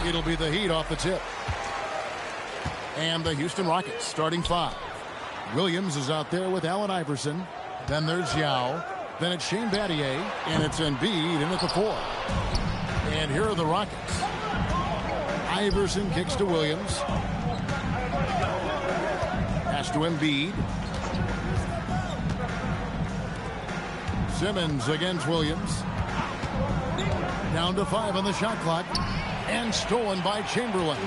It'll be the Heat off the tip. And the Houston Rockets starting 5. Williams is out there with Allen Iverson. Then there's Yao. Then it's Shane Battier. And it's Embiid in at the 4. And here are the Rockets. Iverson kicks to Williams. Pass to Embiid. Simmons against Williams. Down to 5 on the shot clock. And stolen by Chamberlain.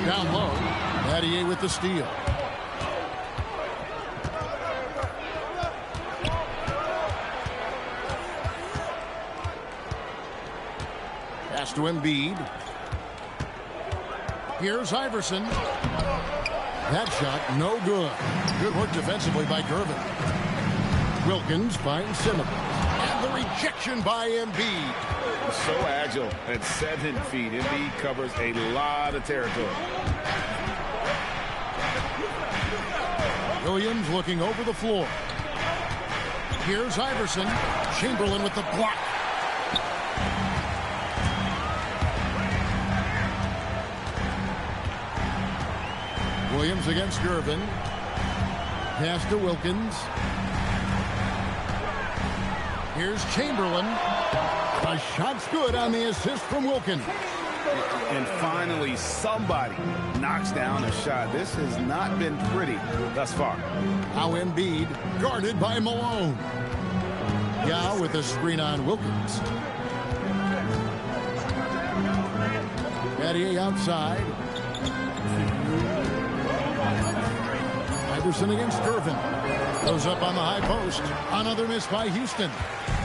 Down low. Battier with the steal. Pass to Embiid. Here's Iverson. That shot, no good. Good work defensively by Gervin. Wilkins finds Simmons. And the rejection by Embiid. So agile at 7 feet. Embiid covers a lot of territory. Williams looking over the floor. Here's Iverson. Chamberlain with the block. Williams against Gervin. Pass to Wilkins. Here's Chamberlain. A shot's good on the assist from Wilkins. And finally, somebody knocks down a shot. This has not been pretty thus far. Now Embiid guarded by Malone. Yao with a screen on Wilkins. Battier outside. Iverson against Gervin. Goes up on the high post. Another miss by Houston.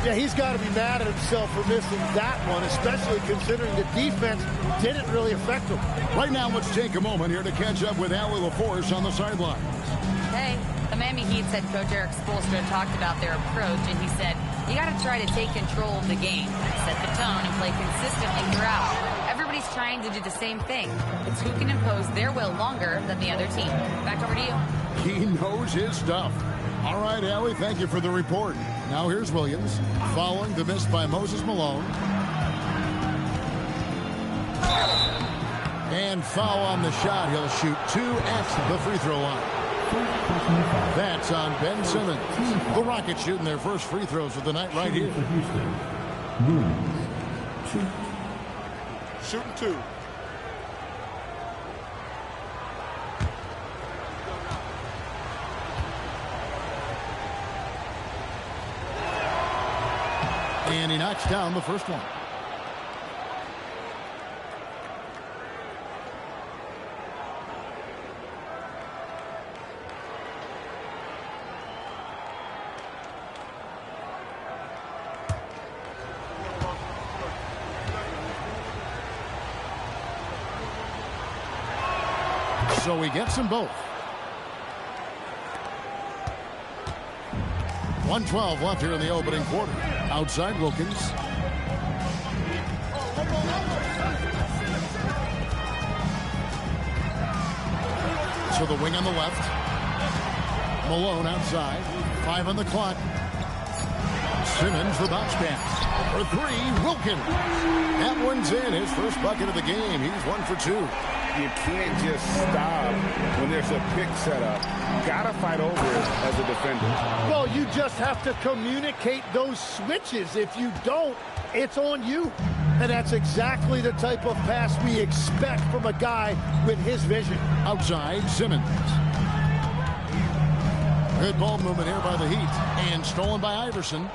Yeah, he's got to be mad at himself for missing that one, especially considering the defense didn't really affect him. Right now, let's take a moment here to catch up with Allie LaForce on the sideline. Hey, the Miami Heat head coach Eric Spoelstra talked about their approach, and he said, you got to try to take control of the game, set the tone, and play consistently throughout. Everybody's trying to do the same thing. It's who can impose their will longer than the other team. Back over to you. He knows his stuff. All right, Allie, thank you for the report. Now here's Williams, following the miss by Moses Malone. And foul on the shot. He'll shoot 2 at the free throw line. That's on Ben Simmons. The Rockets shooting their first free throws of the night right here. Shooting 2. And he knocks down the first one. So he gets them both. 1:12 left here in the opening quarter. Outside Wilkins. So the wing on the left. Malone outside. 5 on the clock. Simmons the bounce pass. For 3, Wilkins. That one's in. His first bucket of the game. He's 1 for 2. You can't just stop when there's a pick set up. Gotta fight over it as a defender. Well, you just have to communicate those switches. If you don't, it's on you. And that's exactly the type of pass we expect from a guy with his vision. Outside, Simmons. Good ball movement here by the Heat. And stolen by Iverson.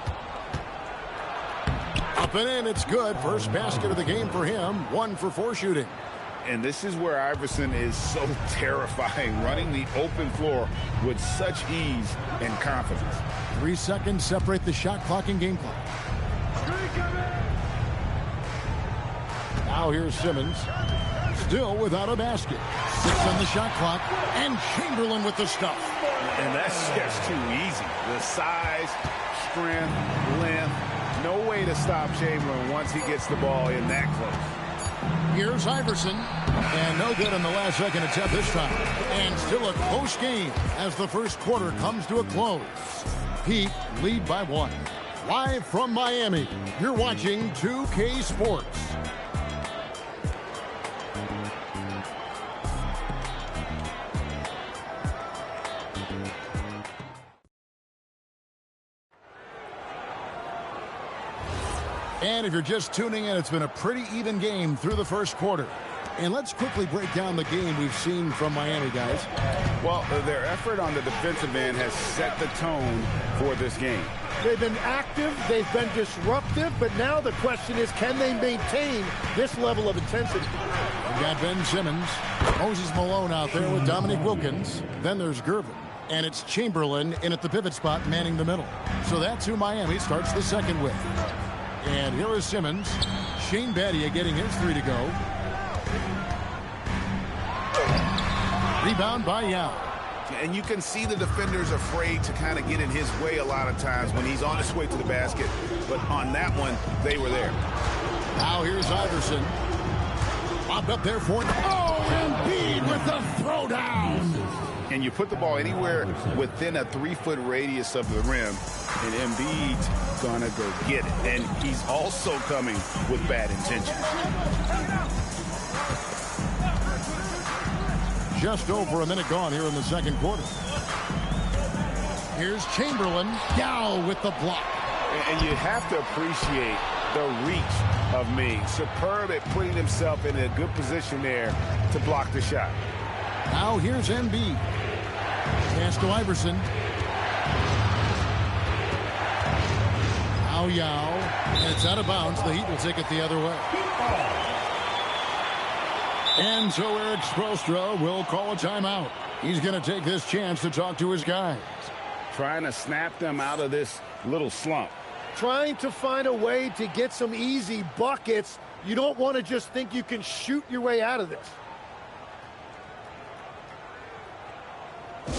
Up and in, it's good. First basket of the game for him. 1 for 4 shooting. And this is where Iverson is so terrifying, running the open floor with such ease and confidence. 3 seconds separate the shot clock and game clock. Now here's Simmons. Still without a basket. 6 on the shot clock. And Chamberlain with the stuff. And that's just too easy. The size, strength, length. No way to stop Chamberlain once he gets the ball in that close. Here's Iverson. And no good on the last second attempt this time. And still a close game as the first quarter comes to a close. Heat lead by 1. Live from Miami, you're watching 2K Sports. And if you're just tuning in, it's been a pretty even game through the first quarter. And let's quickly break down the game we've seen from Miami, guys. Well, their effort on the defensive end has set the tone for this game. They've been active, they've been disruptive, but now the question is, can they maintain this level of intensity? We've got Ben Simmons, Moses Malone out there with Dominique Wilkins. Then there's Gervin. And it's Chamberlain in at the pivot spot, manning the middle. So that's who Miami starts the second with. And here is Simmons. Shane Battier getting his 3 to go. Rebound by Yao. And you can see the defenders afraid to kind of get in his way a lot of times when he's on his way to the basket. But on that one, they were there. Now here's Iverson. Popped up there for it. Oh, Embiid with the throwdown. And you put the ball anywhere within a 3-foot radius of the rim, and Embiid's gonna go get it. And he's also coming with bad intentions. Just over a minute gone here in the second quarter. Here's Chamberlain. Yao with the block. And you have to appreciate the reach of Ming. Superb at putting himself in a good position there to block the shot. Now here's Embiid. Pass to Iverson. Now Yao. And it's out of bounds. The Heat will take it the other way. And so Eric Spoelstra will call a timeout. He's going to take this chance to talk to his guys. Trying to snap them out of this little slump. Trying to find a way to get some easy buckets. You don't want to just think you can shoot your way out of this. I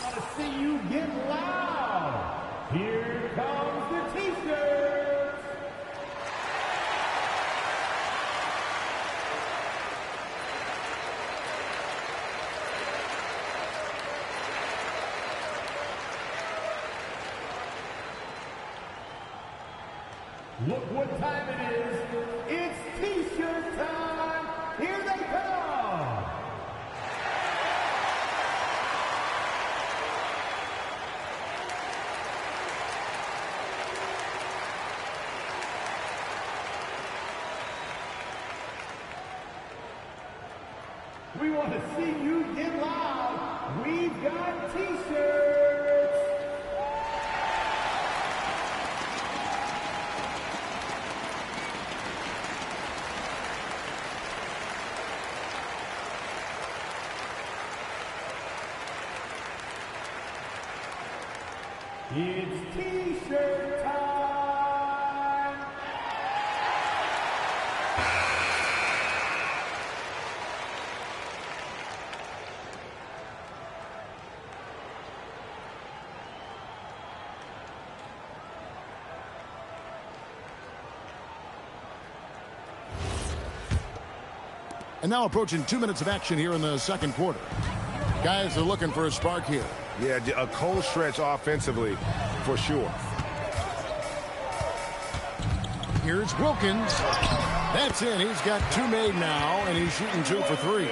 want to see you get loud. Here comes the T-shirts. Look what time it is. It's T-shirt time. Here they come. We want to see you get loud. We've got T-shirts. It's T-shirt time. And now approaching 2 minutes of action here in the second quarter. Guys are looking for a spark here. Yeah, a cold stretch offensively, for sure. Here's Wilkins. That's it. He's got 2 made now, and he's shooting 2 for 3.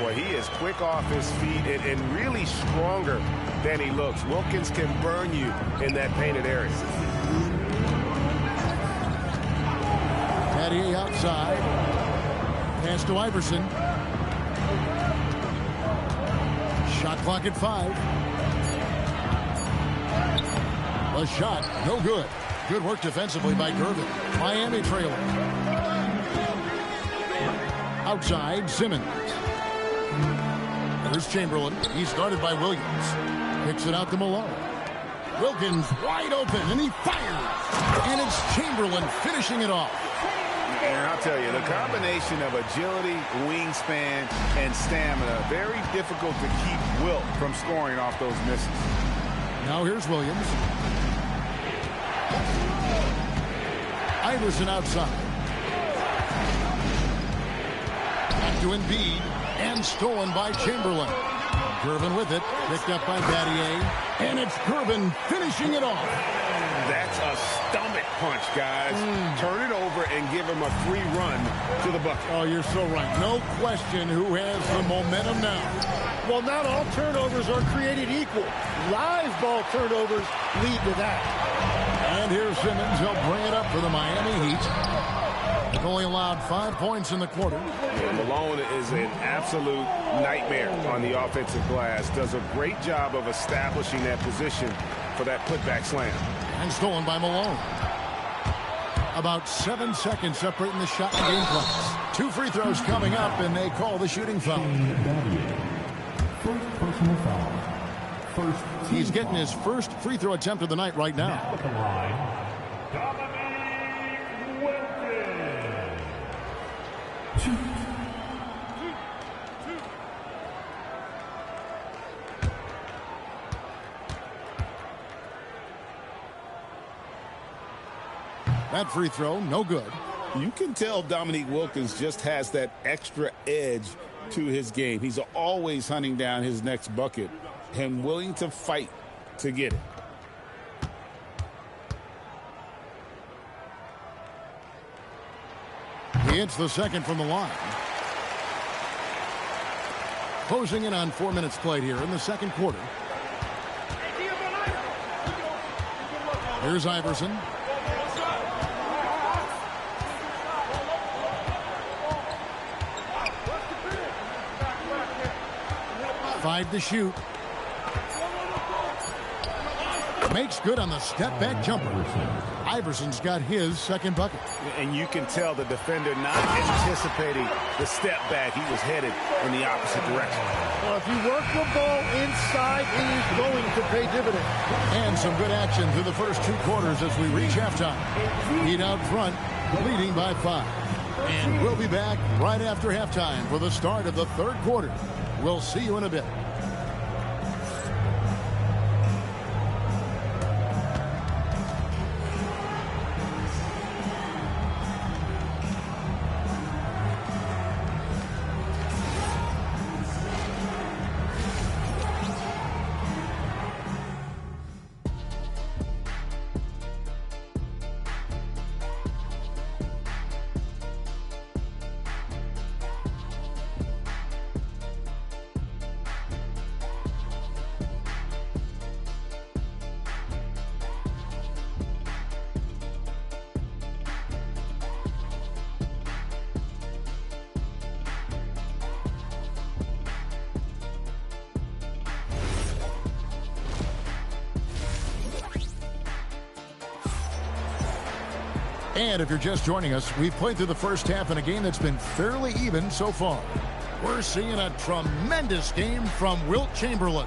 Boy, he is quick off his feet and really stronger than he looks. Wilkins can burn you in that painted area. Battier outside. Pass to Iverson. Shot clock at 5. A shot, no good. Good work defensively by Gervin. Miami trailing. Outside, Simmons. There's Chamberlain. He's guarded by Williams. Kicks it out to Malone. Wilkins wide open, and he fires. And it's Chamberlain finishing it off. And I'll tell you, the combination of agility, wingspan, and stamina, very difficult to keep Wilt from scoring off those misses. Now here's Williams. Iverson outside. Back to Embiid, and stolen by Chamberlain. Gervin with it, picked up by Battier, and it's Gervin finishing it off. That's a stomach punch, guys. Turn it over and give him a free run to the bucket. Oh, you're so right. No question who has the momentum now. Well, not all turnovers are created equal. Live ball turnovers lead to that. And here's Simmons. He'll bring it up for the Miami Heat. They've only allowed 5 points in the quarter. Yeah, Malone is an absolute nightmare on the offensive glass. Does a great job of establishing that position for that putback slam. And stolen by Malone. About 7 seconds separating the shot and game clocks. 2 free throws coming up, and they call the shooting foul. First personal foul. He's getting his first free throw attempt of the night right now. At the line, Dominique Wilkins. That free throw, no good. You can tell Dominique Wilkins just has that extra edge to his game. He's always hunting down his next bucket and willing to fight to get it. He hits the second from the line. Closing in on 4 minutes played here in the second quarter. Here's Iverson. Five to shoot. Makes good on the step-back jumper. Iverson's got his second bucket. And you can tell the defender not anticipating the step back. He was headed in the opposite direction. Well, if you work the ball inside, it is going to pay dividends. And some good action through the first 2 quarters as we reach halftime. Heat out front, leading by 5. And we'll be back right after halftime for the start of the third quarter. We'll see you in a bit. And if you're just joining us, we've played through the first half in a game that's been fairly even so far. We're seeing a tremendous game from Wilt Chamberlain.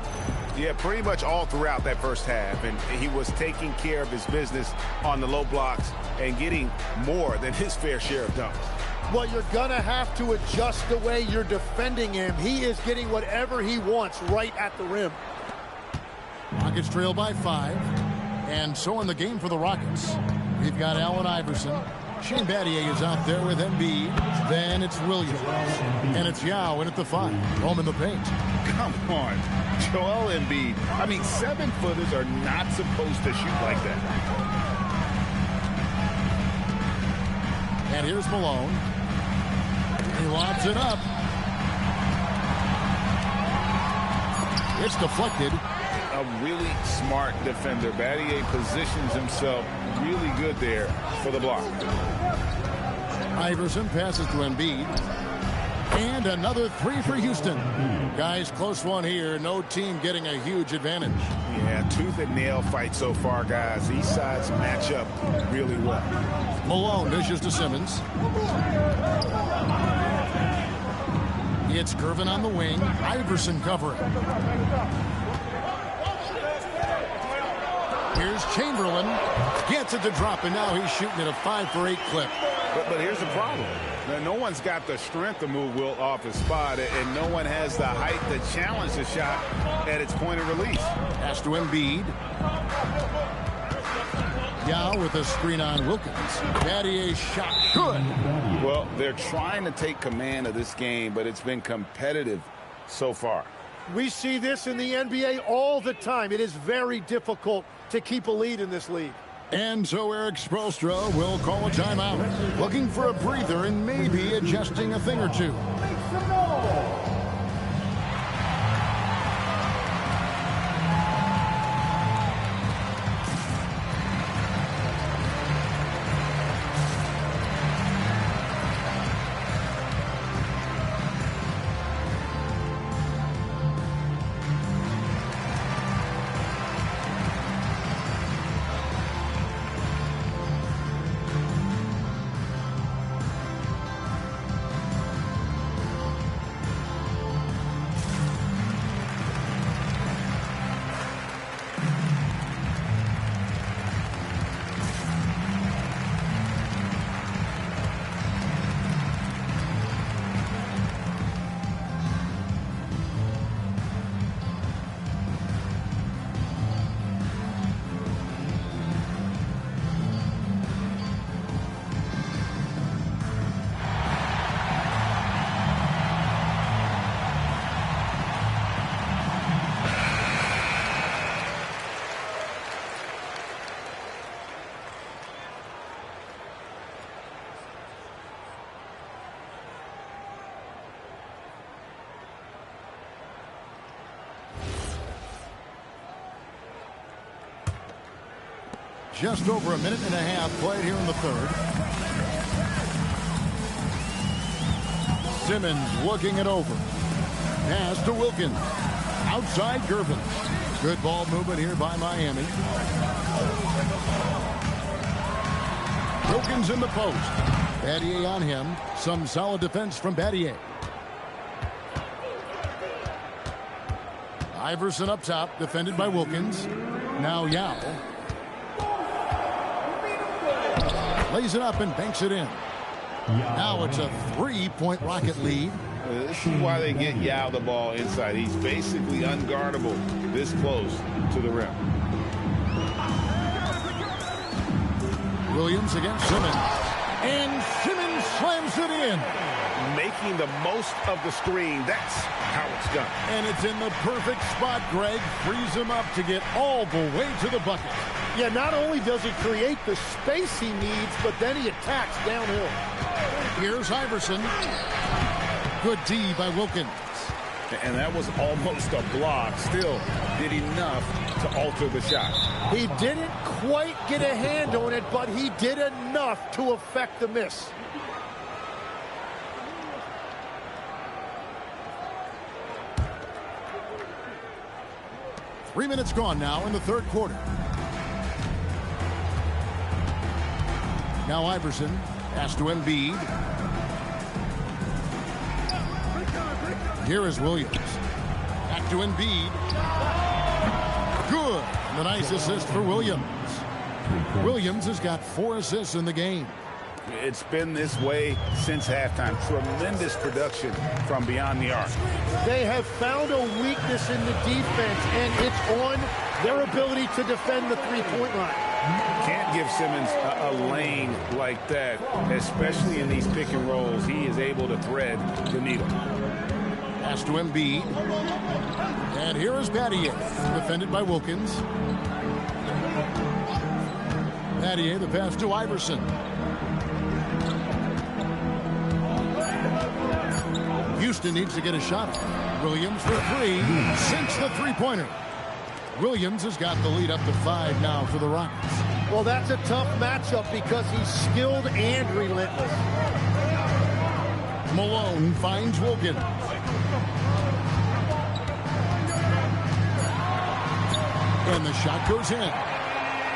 Yeah, pretty much all throughout that first half. And he was taking care of his business on the low blocks and getting more than his fair share of dunks. Well, you're going to have to adjust the way you're defending him. He is getting whatever he wants right at the rim. Rockets trail by 5. And so in the game for the Rockets, we've got Allen Iverson. Shane Battier is out there with Embiid. Then it's Williams. And it's Yao in at the 5. Home in the paint. Come on. Joel Embiid. I mean, 7-footers are not supposed to shoot like that. And here's Malone. He lobs it up. It's deflected. A really smart defender. Battier positions himself really good there for the block. Iverson passes to Embiid. And another 3 for Houston. Guys, close one here. No team getting a huge advantage. Yeah, tooth and nail fight so far, guys. These sides match up really well. Malone dishes to Simmons. It's Gervin on the wing. Iverson covering. Here's Chamberlain. Gets it to drop, and now he's shooting at a 5-for-8 clip. But here's the problem. Now, no one's got the strength to move Wilt off his spot, and no one has the height to challenge the shot at its point of release. Pass to Embiid. Yao with a screen on Wilkins. Battier's shot good. Well, they're trying to take command of this game, but it's been competitive so far. We see this in the NBA all the time. It is very difficult to keep a lead in this league. And so Eric Spoelstra will call a timeout, looking for a breather and maybe adjusting a thing or two. Just over a minute and a half played here in the third. Simmons looking it over. Pass to Wilkins. Outside Gervin. Good ball movement here by Miami. Wilkins in the post. Battier on him. Some solid defense from Battier. Iverson up top, defended by Wilkins. Now Yao. Lays it up and banks it in. Now it's a 3-point Rocket lead. This is why they get Yao the ball inside. He's basically unguardable this close to the rim. Williams against Simmons. And Simmons slams it in. Making the most of the screen. That's how it's done. And it's in the perfect spot, Greg. Frees him up to get all the way to the bucket. Yeah, not only does he create the space he needs, but then he attacks downhill. Here's Iverson. Good D by Wilkins. And that was almost a block. Still did enough to alter the shot. He didn't quite get a hand on it, but he did enough to affect the miss. Three minutes gone now in the third quarter. Now Iverson. Pass to Embiid. Here is Williams. Back to Embiid. Good. And a nice assist for Williams. Williams has got 4 assists in the game. It's been this way since halftime. Tremendous production from beyond the arc. They have found a weakness in the defense, and it's on their ability to defend the three-point line. Can't give Simmons a lane like that, especially in these pick and rolls. He is able to thread the needle. Pass to Embiid. And here is Battier, defended by Wilkins. Battier, the pass to Iverson. Houston needs to get a shot. Williams for 3. Sinks the three-pointer. Williams has got the lead up to 5 now for the Rockets. Well, that's a tough matchup because he's skilled and relentless. Malone finds Wilkins. And the shot goes in.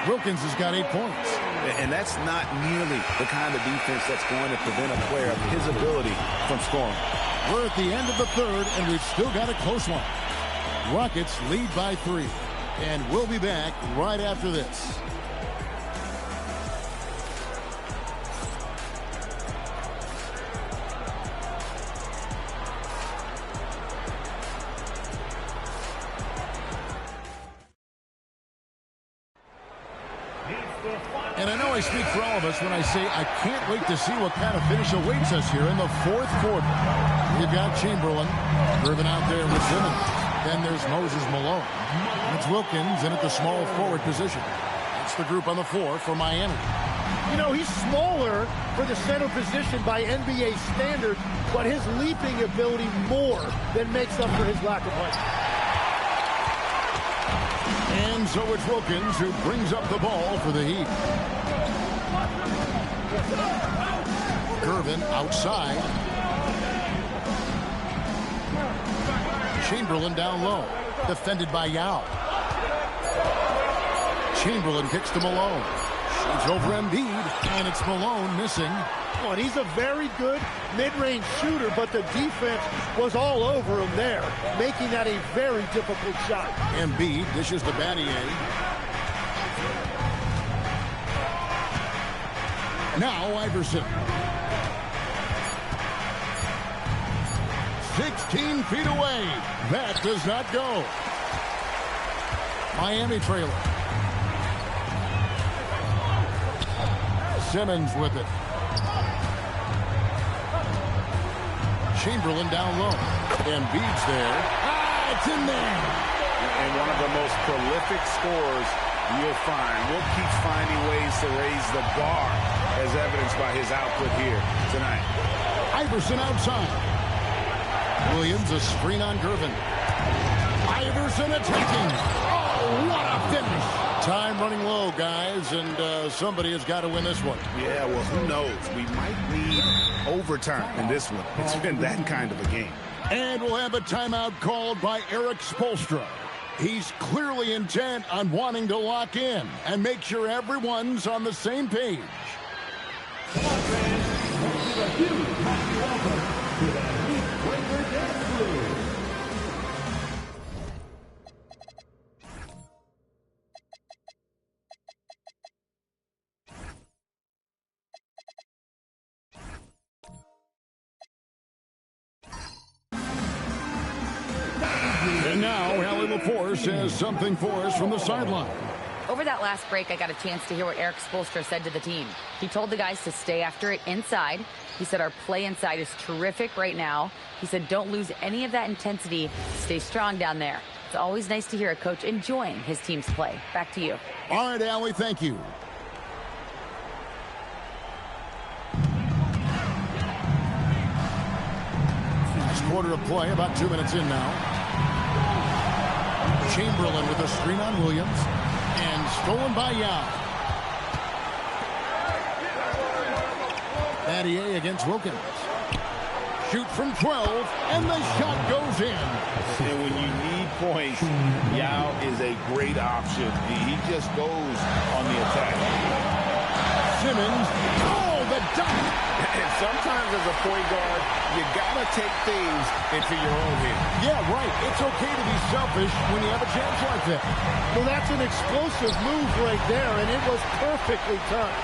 Wilkins has got 8 points. And that's not nearly the kind of defense that's going to prevent a player of his ability from scoring. We're at the end of the third, and we've still got a close one. Rockets lead by 3. And we'll be back right after this. And I know I speak for all of us when I say I can't wait to see what kind of finish awaits us here in the fourth quarter. We've got Chamberlain, driven out there with Simmons. Then there's Moses Malone. And it's Wilkins in at the small forward position. That's the group on the floor for Miami. You know, he's smaller for the center position by NBA standards, but his leaping ability more than makes up for his lack of height. And so it's Wilkins who brings up the ball for the Heat. Gervin outside. Chamberlain down low. Defended by Yao. Chamberlain kicks to Malone. Shoots over Embiid. And it's Malone missing. And he's a very good mid-range shooter, but the defense was all over him there, making that a very difficult shot. Embiid dishes to Battier. Now Iverson. 16 feet away. That does not go. Miami trailer. Simmons with it. Chamberlain down low. Embiid's there. It's in there. And one of the most prolific scorers you'll find. Will keeps finding ways to raise the bar, as evidenced by his output here tonight. Iverson outside. Williams a screen on Gervin. Iverson attacking. Oh, what a finish. Time running low, guys, and somebody has got to win this one. Yeah, well, who knows? We might need overtime in this one. It's been that kind of a game. And we'll have a timeout called by Erik Spoelstra. He's clearly intent on wanting to lock in and make sure everyone's on the same page. And now, Allie LaForce has something for us from the sideline. Over that last break, I got a chance to hear what Erik Spoelstra said to the team. He told the guys to stay after it inside. He said our play inside is terrific right now. He said don't lose any of that intensity. Stay strong down there. It's always nice to hear a coach enjoying his team's play. Back to you. All right, Allie, thank you. Last quarter of play, about 2 minutes in now. Chamberlain with a screen on Williams. And stolen by Yao. Battier against Wilkins. Shoot from 12, and the shot goes in. And when you need points, Yao is a great option. He just goes on the attack. Simmons, oh, the dunk. And sometimes as a point guard, you gotta take things into your own hands. Yeah, right. It's okay to be selfish when you have a chance like that. Well, that's an explosive move right there, and it was perfectly timed.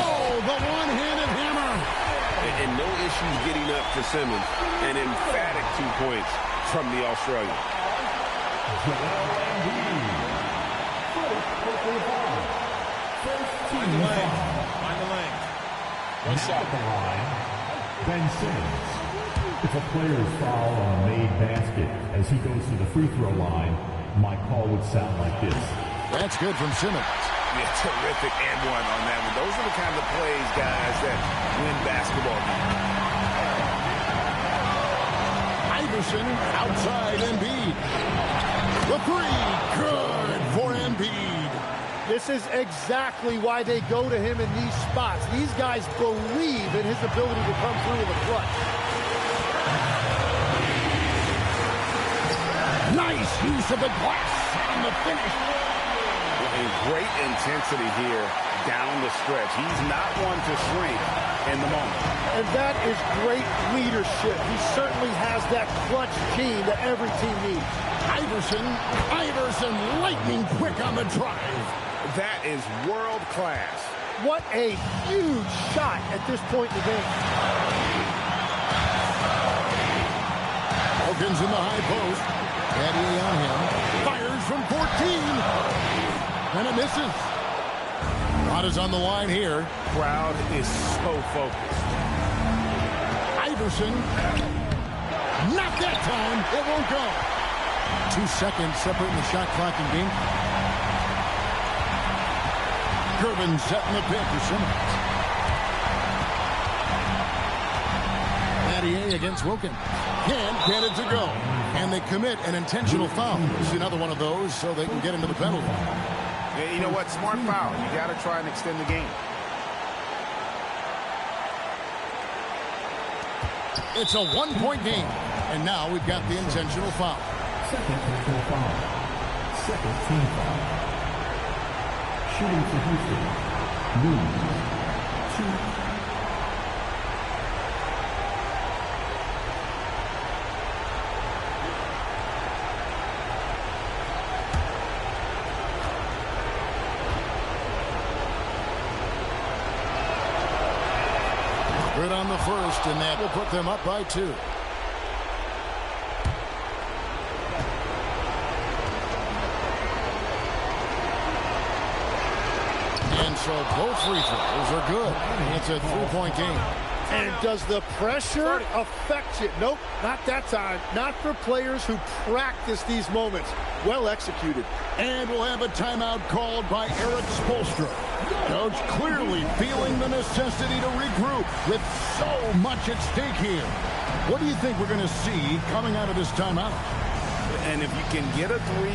Oh, the one-handed hammer. And no issues getting up to Simmons. An emphatic 2 points from the Australian. Find the lane. One shot. At the line, Ben Simmons. If a player's foul on a made basket as he goes to the free throw line, my call would sound like this. That's good from Simmons. Yeah, terrific and one on that one. Those are the kind of plays, guys, that win basketball games. Iverson outside Embiid. The three, good for Embiid. This is exactly why they go to him in these spots. These guys believe in his ability to come through in the clutch. Nice use of the glass on the finish. And great intensity here down the stretch. He's not one to shrink in the moment. And that is great leadership. He certainly has that clutch gene that every team needs. Iverson, lightning quick on the drive. That is world class. What a huge shot at this point in the game. Wilkins in the high post. Battier on him. Fires from 14. And it misses. Rod is on the line here. Crowd is so focused. Iverson. Not that time. It won't go. 2 seconds separating the shot clock and game. Gervin setting the pick for Simmons. Battier against Wilkins. Can't get it to go. And they commit an intentional foul. This is another one of those so they can get into the penalty. Yeah, you know what? Smart foul. You got to try and extend the game. It's a one-point game. And now we've got the intentional foul. Second personal foul. Second team foul. Shooting for Houston. Lose. 2. Good on the first, and that will put them up by 2. And so both free throws are good. It's a 3-point game. And does the pressure affect you? Nope, not that time. Not for players who practice these moments. Well executed. And we'll have a timeout called by Erik Spoelstra. Coach clearly feeling the necessity to regroup with so much at stake here. What do you think we're going to see coming out of this timeout? And if you can get a 3,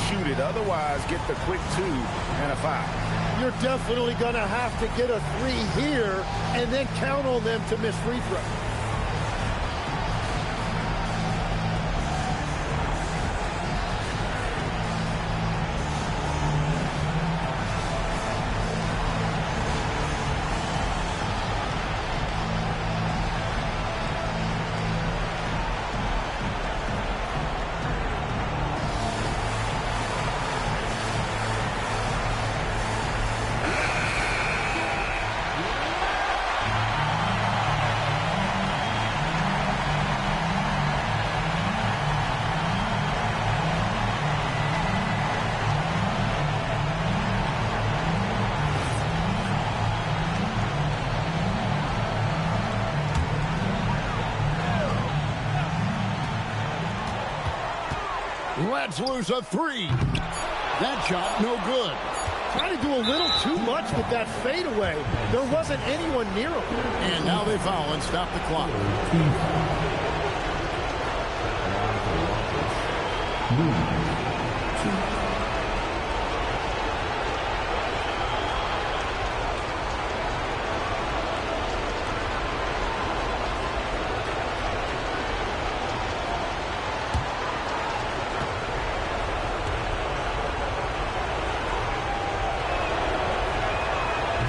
shoot it. Otherwise, get the quick 2 and a 5. You're definitely going to have to get a 3 here and then count on them to miss free throw. Let's lose a 3. That shot, no good. Trying to do a little too much with that fadeaway. There wasn't anyone near him. And now they foul and stop the clock.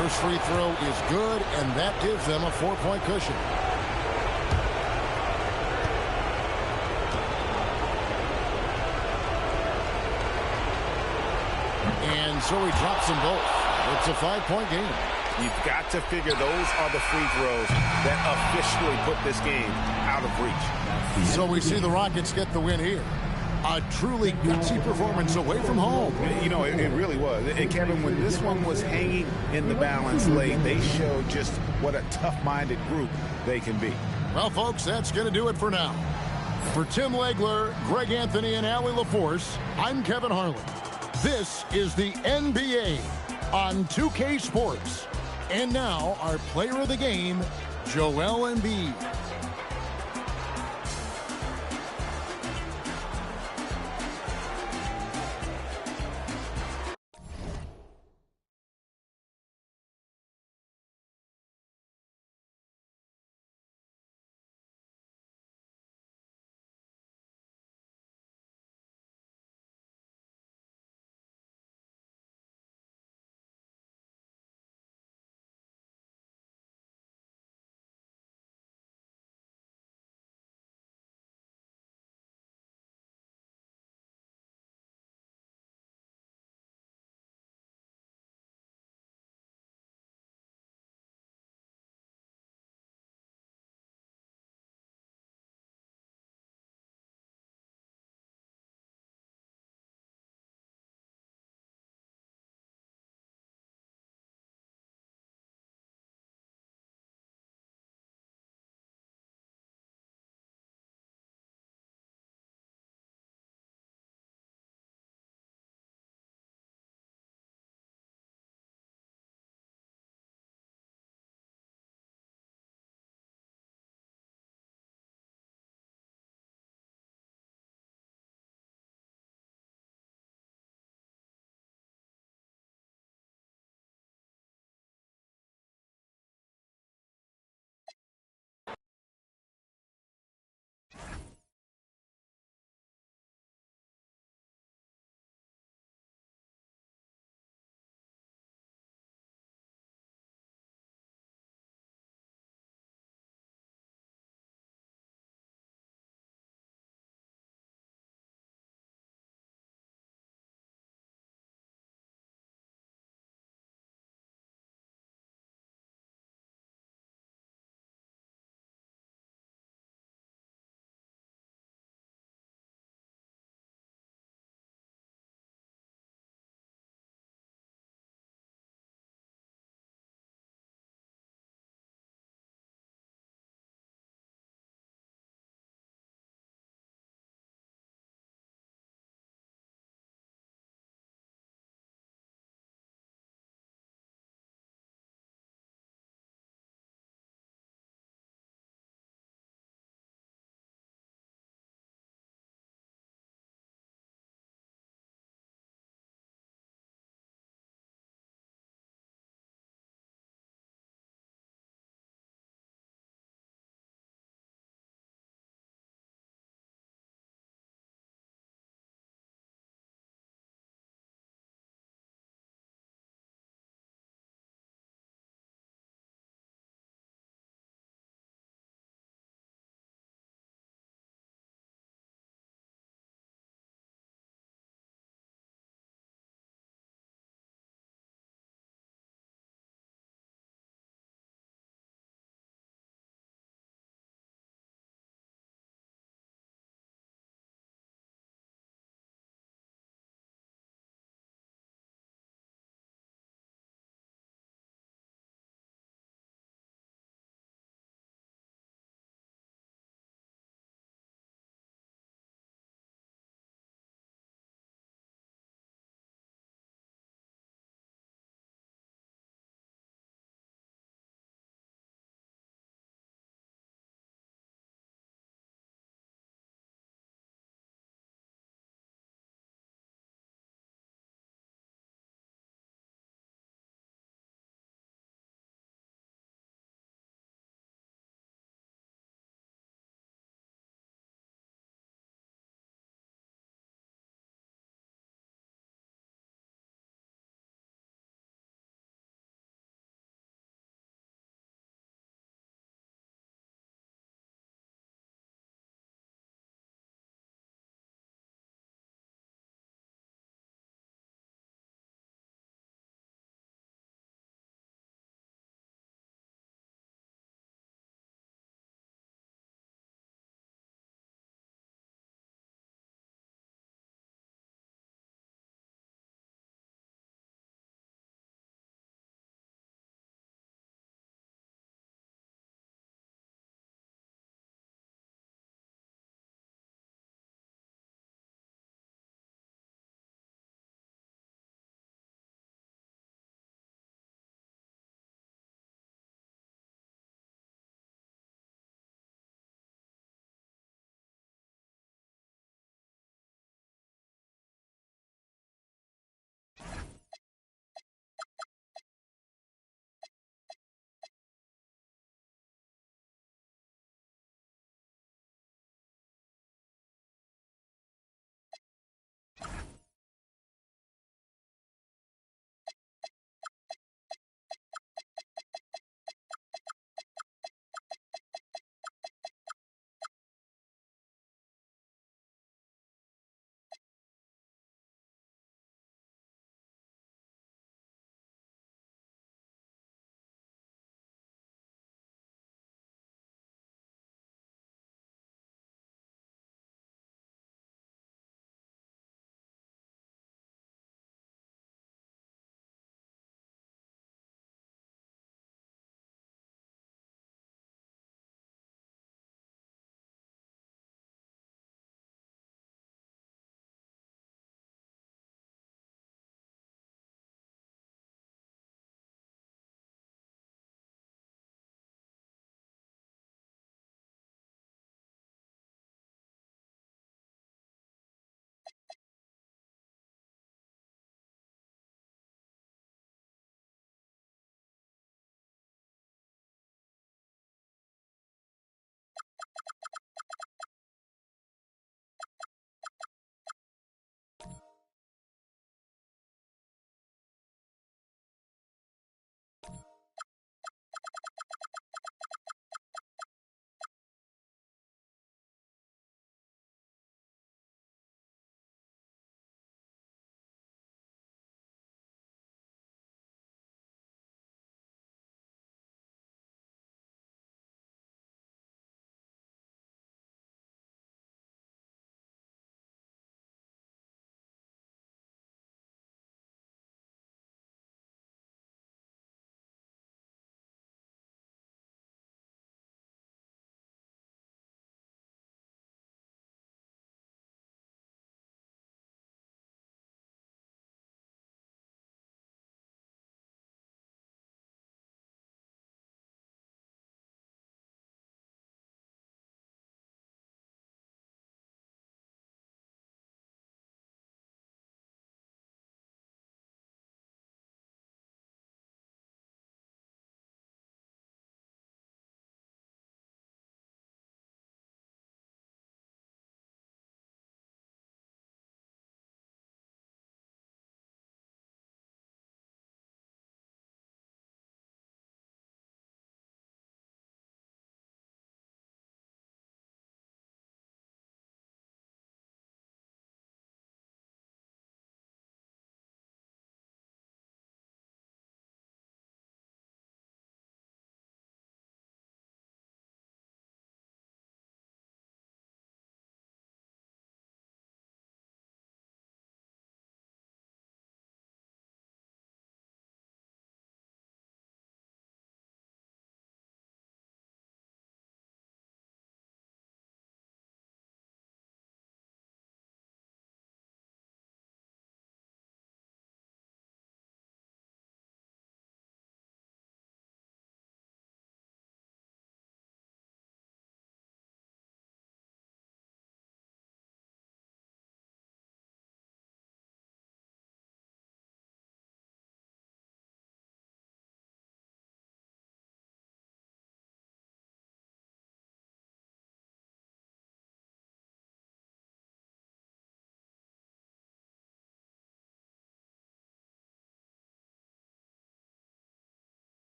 First free throw is good, and that gives them a 4-point cushion. And so he drops them both. It's a 5-point game. You've got to figure those are the free throws that officially put this game out of reach. So we see the Rockets get the win here. A truly gutsy performance away from home. You know, it really was. And Kevin, when this one was hanging in the balance late, they showed just what a tough-minded group they can be. Well, folks, that's going to do it for now. For Tim Legler, Greg Anthony, and Allie LaForce, I'm Kevin Harlan. This is the NBA on 2K Sports. And now, our player of the game, Joel Embiid.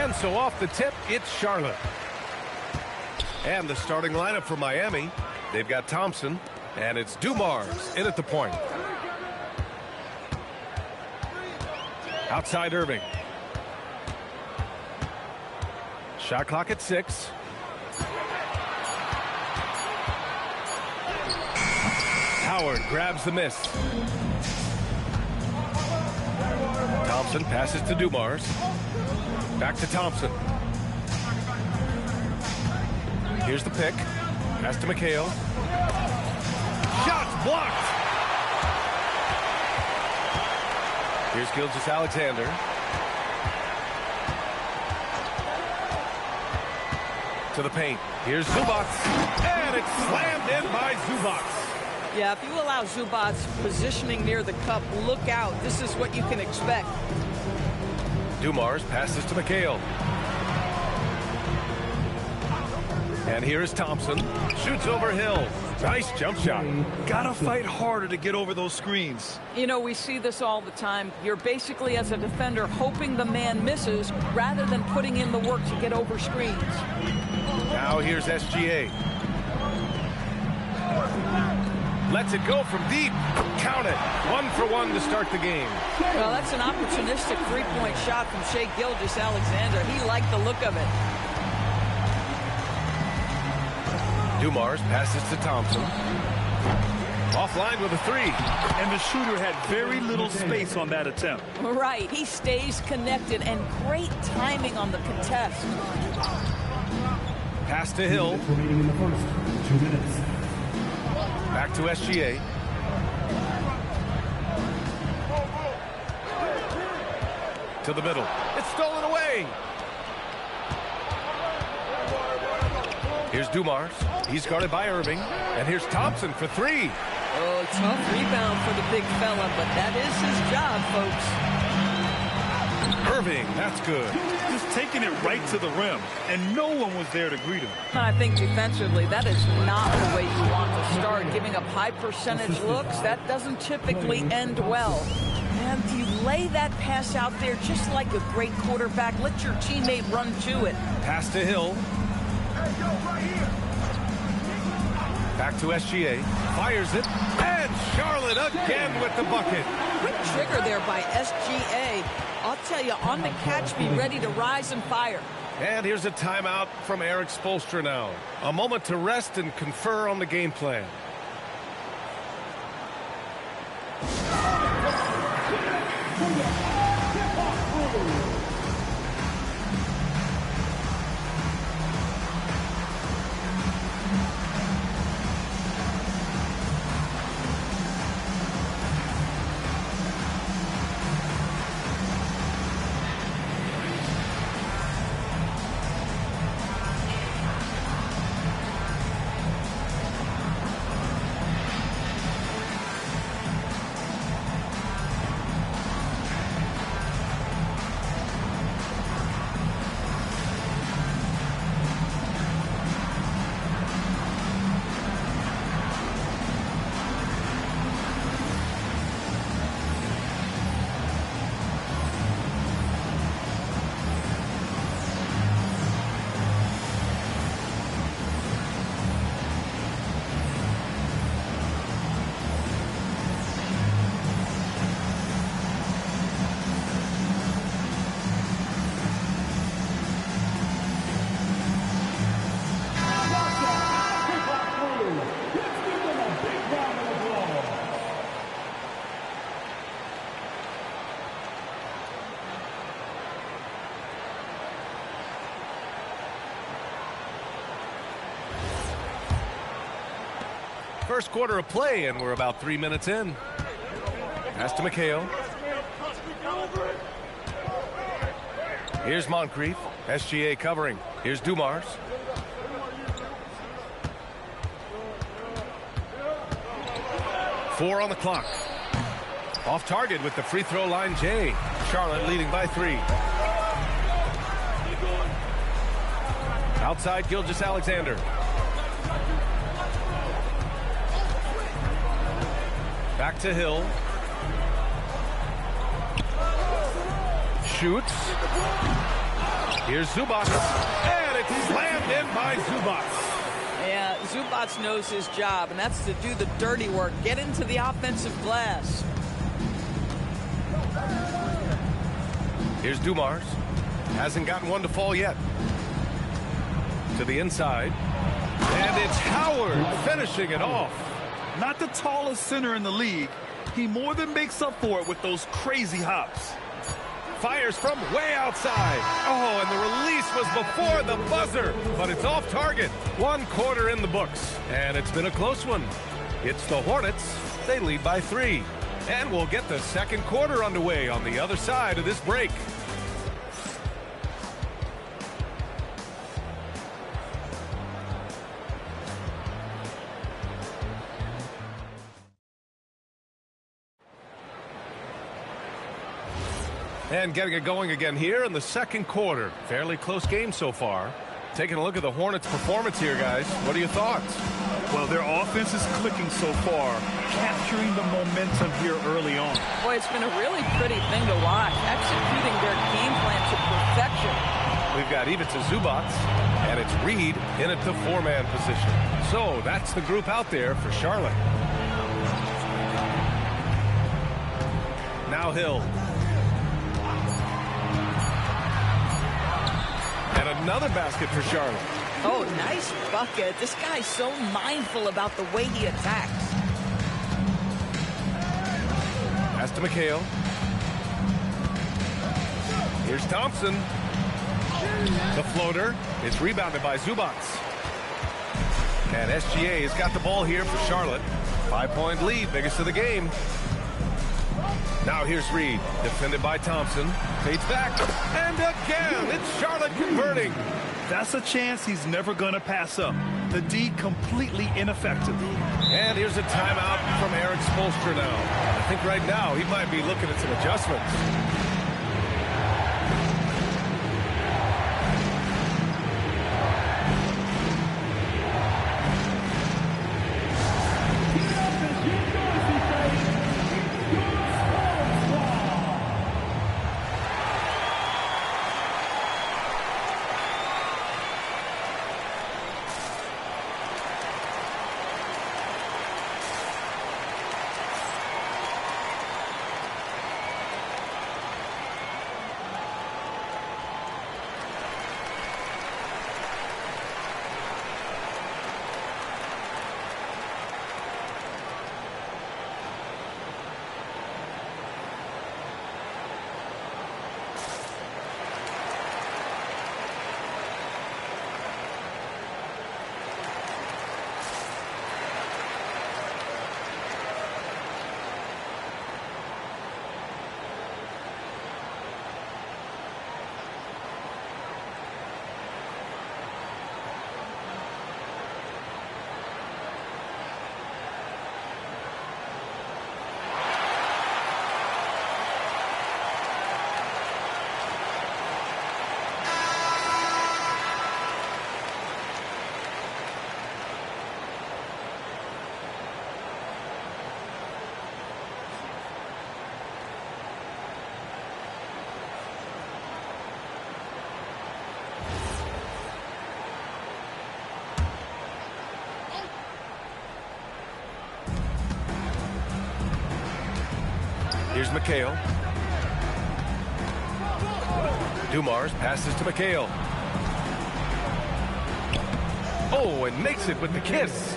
And so off the tip, it's Charlotte. And the starting lineup for Miami, they've got Thompson, and it's Dumars in at the point. Outside Irving. Shot clock at 6. Howard grabs the miss. Thompson passes to Dumars. Back to Thompson. Here's the pick. Pass to McHale. Shots blocked. Here's Gilgeous-Alexander. To the paint. Here's Zubac. And it's slammed in by Zubac. Yeah, if you allow Zubac positioning near the cup, look out. This is what you can expect. Dumars passes to McHale. And here is Thompson. Shoots over Hill. Nice jump shot. Gotta fight harder to get over those screens. You know, we see this all the time. You're basically, as a defender, hoping the man misses rather than putting in the work to get over screens. Now here's SGA. Lets it go from deep. Count it. 1 for 1 to start the game. Well, that's an opportunistic three-point shot from Shai Gilgeous-Alexander. He liked the look of it. Dumars passes to Thompson. Offline with a 3. And the shooter had very little space on that attempt. Right. He stays connected, and great timing on the contest. Pass to Hill. Remaining in the first. 2 minutes. Back to SGA. To the middle. It's stolen away. Here's Dumars. He's guarded by Irving. And here's Thompson for 3. Oh, tough rebound for the big fella, but that is his job, folks. Irving, that's good. Just taking it right to the rim, and no one was there to greet him. I think defensively, that is not the way you want to start. Giving up high percentage looks, that doesn't typically end well. And you lay that pass out there just like a great quarterback. Let your teammate run to it. Pass to Hill. Back to SGA. Fires it. And Charlotte again with the bucket. Quick trigger there by SGA. I'll tell you, on the catch, be ready to rise and fire. And here's a timeout from Erik Spoelstra now. A moment to rest and confer on the game plan. First quarter of play, and we're about 3 minutes in. Pass to McHale. Here's Moncrief. SGA covering. Here's Dumars. Four on the clock. Off target with the free throw line, Jay. Charlotte leading by 3. Outside, Gilgeous-Alexander. Back to Hill. Shoots. Here's Zubac, and it's slammed in by Zubac. Yeah, Zubac knows his job, and that's to do the dirty work. Get into the offensive glass. Here's Dumars. Hasn't gotten one to fall yet. To the inside. And it's Howard finishing it off. Not the tallest center in the league. He more than makes up for it with those crazy hops. Fires from way outside. Oh, and the release was before the buzzer, but it's off target. 1 quarter in the books, and it's been a close one. It's the Hornets. They lead by 3. And we'll get the second quarter underway on the other side of this break. And getting it going again here in the second quarter. Fairly close game so far. Taking a look at the Hornets' performance here, guys. What are your thoughts? Well, their offense is clicking so far, capturing the momentum here early on. Boy, it's been a really pretty thing to watch, executing their game plan to perfection. We've got Ivica Zubac, and it's Reed in at the 4-man position. So that's the group out there for Charlotte. Now Hill. And another basket for Charlotte. Oh, nice bucket. This guy's so mindful about the way he attacks. Pass to McHale. Here's Thompson. The floater is rebounded by Zubac. And SGA has got the ball here for Charlotte. 5-point lead, biggest of the game. Now here's Reed, defended by Thompson. Fades back, and again, it's Charlotte converting. That's a chance he's never going to pass up. The D completely ineffective. And here's a timeout from Eric Spoelstra now. I think right now he might be looking at some adjustments. Here's McHale. Dumars passes to McHale. Oh, and makes it with the kiss.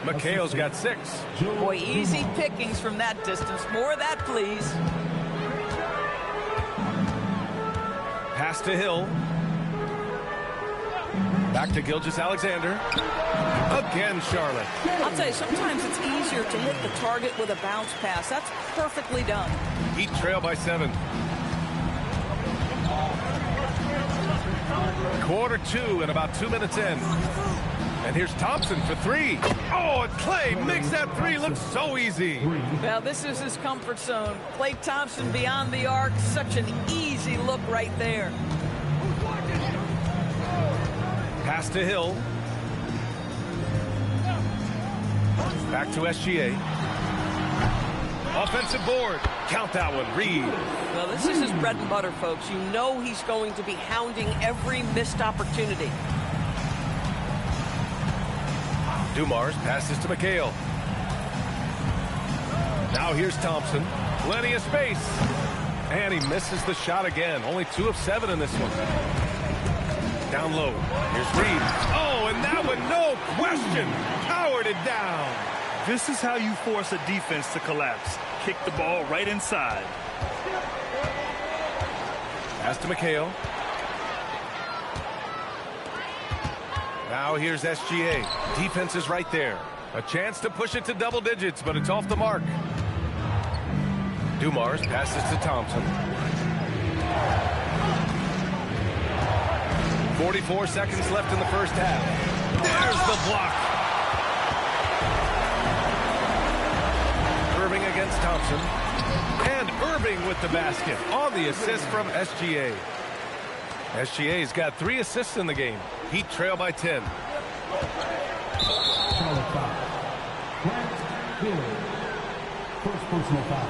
McHale's got 6. Boy, easy pickings from that distance. More of that, please. Pass to Hill. Back to Gilgeous-Alexander. Again, Charlotte. I'll tell you, sometimes it's easier to hit the target with a bounce pass. That's perfectly done. Heat trail by 7. Quarter 2 and about 2 minutes in. And here's Thompson for 3. Oh, and Clay makes that 3 look so easy. Well, this is his comfort zone. Klay Thompson beyond the arc. Such an easy look right there. Pass to Hill. Back to SGA. Offensive board. Count that one, Reed. Well, this is his bread and butter, folks. You know he's going to be hounding every missed opportunity. Dumars passes to McHale. Now here's Thompson. Plenty of space. And he misses the shot again. Only 2 of 7 in this one. Down low. Here's Reed. Oh, and that one, no question. Powered it down. This is how you force a defense to collapse. Kick the ball right inside. Pass to McHale. Now here's SGA. Defense is right there. A chance to push it to double digits, but it's off the mark. Dumars passes to Thompson. 44 seconds left in the first half. There's the block. Irving against Thompson. And Irving with the basket on the assist from SGA. SGA's got 3 assists in the game. Heat trail by 10.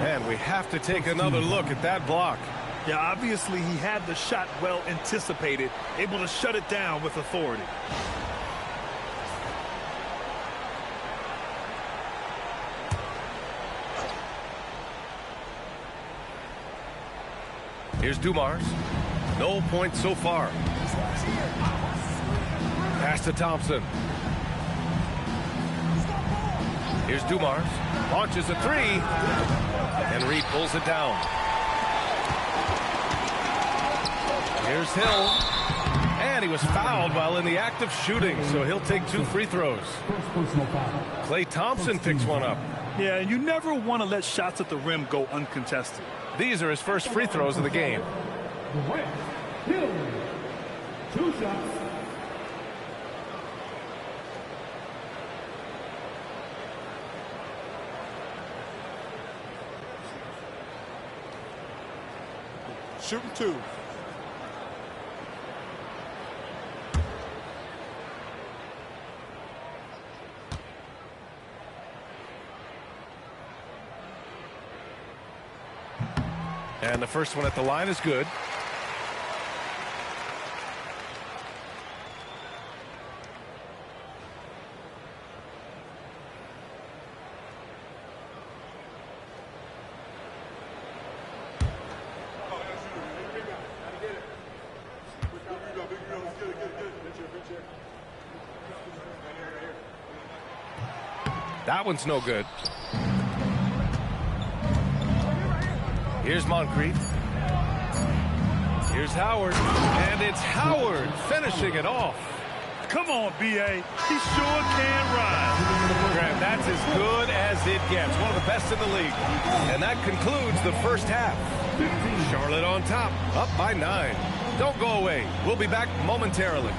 And we have to take another look at that block. Yeah, obviously he had the shot well anticipated, able to shut it down with authority. Here's Dumars. No points so far. Pass to Thompson. Here's Dumars. Launches a 3. And Reed pulls it down. Here's Hill. And he was fouled while in the act of shooting, so he'll take 2 free throws. Klay Thompson picks one up. Yeah, you never want to let shots at the rim go uncontested. These are his first free throws of the game. 2 shots. Shooting 2. And the first one at the line is good. That one's no good. Here's Moncrief. Here's Howard. And it's Howard finishing it off. Come on, B.A. He sure can ride. Graham, that's as good as it gets. One of the best in the league. And that concludes the first half. Charlotte on top, up by 9. Don't go away. We'll be back momentarily.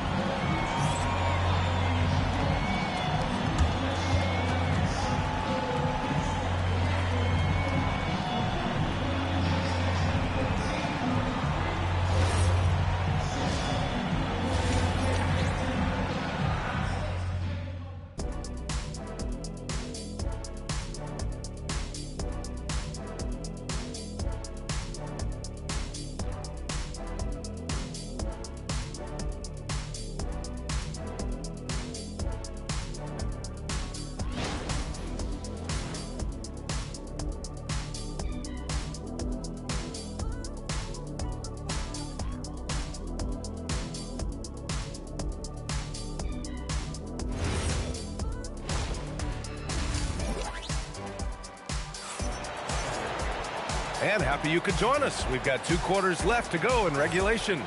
And happy you could join us. We've got 2 quarters left to go in regulation.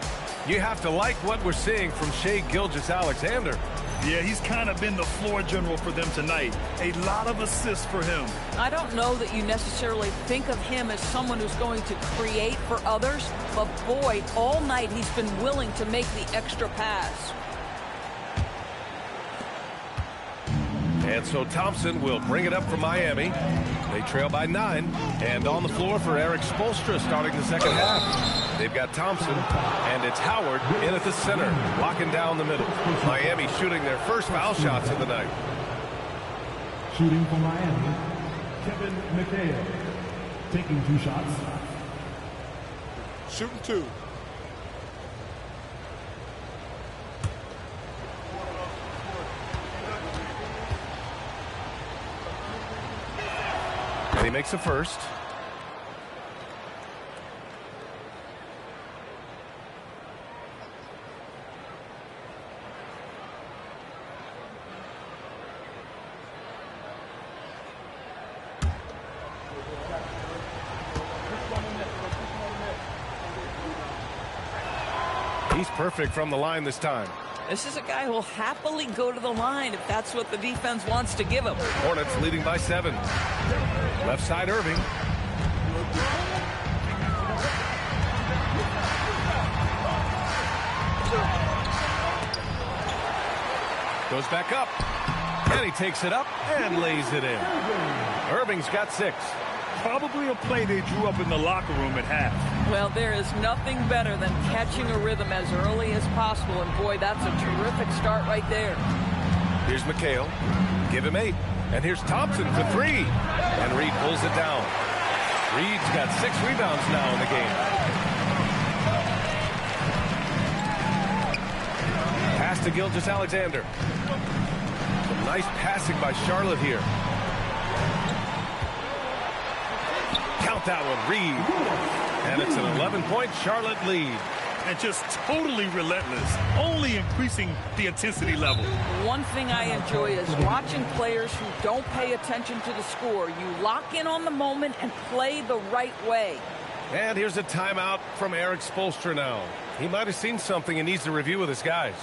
You have to like what we're seeing from Shai Gilgeous-Alexander. Yeah, he's kind of been the floor general for them tonight. A lot of assists for him. I don't know that you necessarily think of him as someone who's going to create for others, but boy, all night he's been willing to make the extra pass. And so Thompson will bring it up for Miami. They trail by 9. And on the floor for Eric Spoelstra starting the second half. They've got Thompson, and it's Howard in at the center, locking down the middle. Miami shooting their first foul shots of the night. Shooting for Miami, Kevin McHale. taking 2 shots. Shooting 2. And he makes a first. He's perfect from the line this time. This is a guy who will happily go to the line if that's what the defense wants to give him. Hornets leading by 7. Left side, Irving. Goes back up. And he takes it up and lays it in. Irving's got 6. Probably a play they drew up in the locker room at half. Well, there is nothing better than catching a rhythm as early as possible, and boy, that's a terrific start right there. Here's McHale. Give him 8. And here's Thompson for 3. And Reed pulls it down. Reed's got 6 rebounds now in the game. Pass to Gilgeous-Alexander. Some nice passing by Charlotte here. Count that one, Reed. And it's an 11-point Charlotte lead. And just totally relentless, only increasing the intensity level. One thing I enjoy is watching players who don't pay attention to the score. You lock in on the moment and play the right way. And here's a timeout from Eric Spoelstra now. He might have seen something and needs to review with his guys.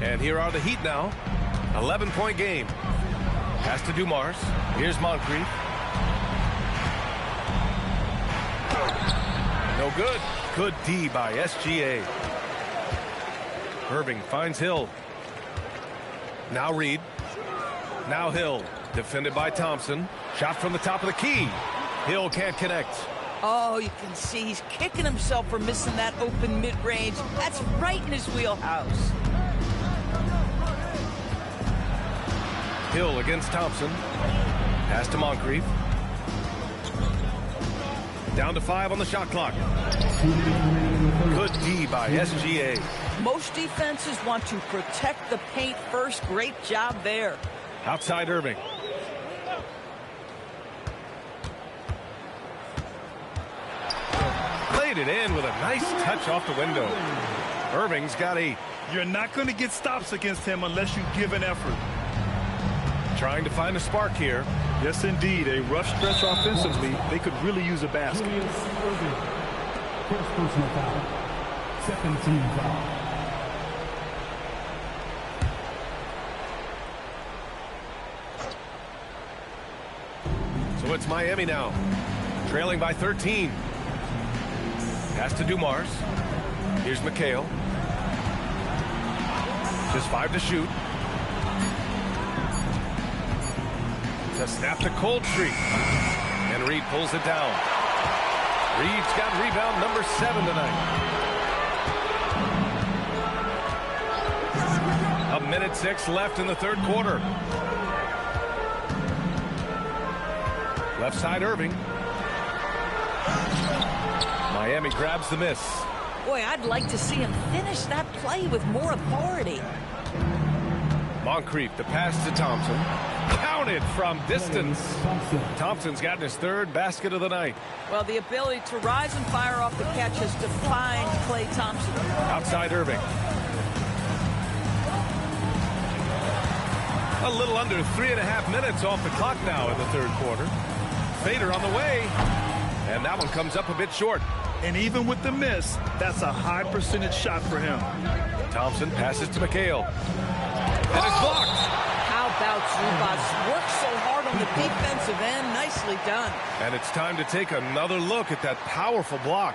And here are the Heat now. 11-point game. Pass to Dumars. Here's Moncrief. No good. Good D by SGA. Irving finds Hill. Now Reed. Now Hill. Defended by Thompson. Shot from the top of the key. Hill can't connect. Oh, you can see he's kicking himself for missing that open mid-range. That's right in his wheelhouse. Hill against Thompson. Pass to Moncrief. Down to 5 on the shot clock. Good D by SGA. Most defenses want to protect the paint first. Great job there. Outside Irving. Played it in with a nice touch off the window. Irving's got 8. You're not going to get stops against him unless you give an effort. Trying to find a spark here. Yes, indeed. A rough stretch offensively. They could really use a basket. First personal foul. Second team foul. So it's Miami now. Trailing by 13. Pass to Dumars. Here's McHale. Just 5 to shoot. to snap the cold streak. And Reed pulls it down. Reed's got rebound number 7 tonight. 1:06 left in the third quarter. Left side Irving. Miami grabs the miss. Boy, I'd like to see him finish that play with more authority. Moncrief, the pass to Thompson. Counted from distance. Thompson's gotten his 3rd basket of the night. Well, the ability to rise and fire off the catch has defined Klay Thompson. Outside Irving. A little under 3.5 minutes off the clock now in the third quarter. Fader on the way. And that one comes up a bit short. And even with the miss, that's a high percentage shot for him. Thompson passes to McHale. And it's blocked. How about Zubac? Works so hard on the defensive end. Nicely done. And it's time to take another look at that powerful block.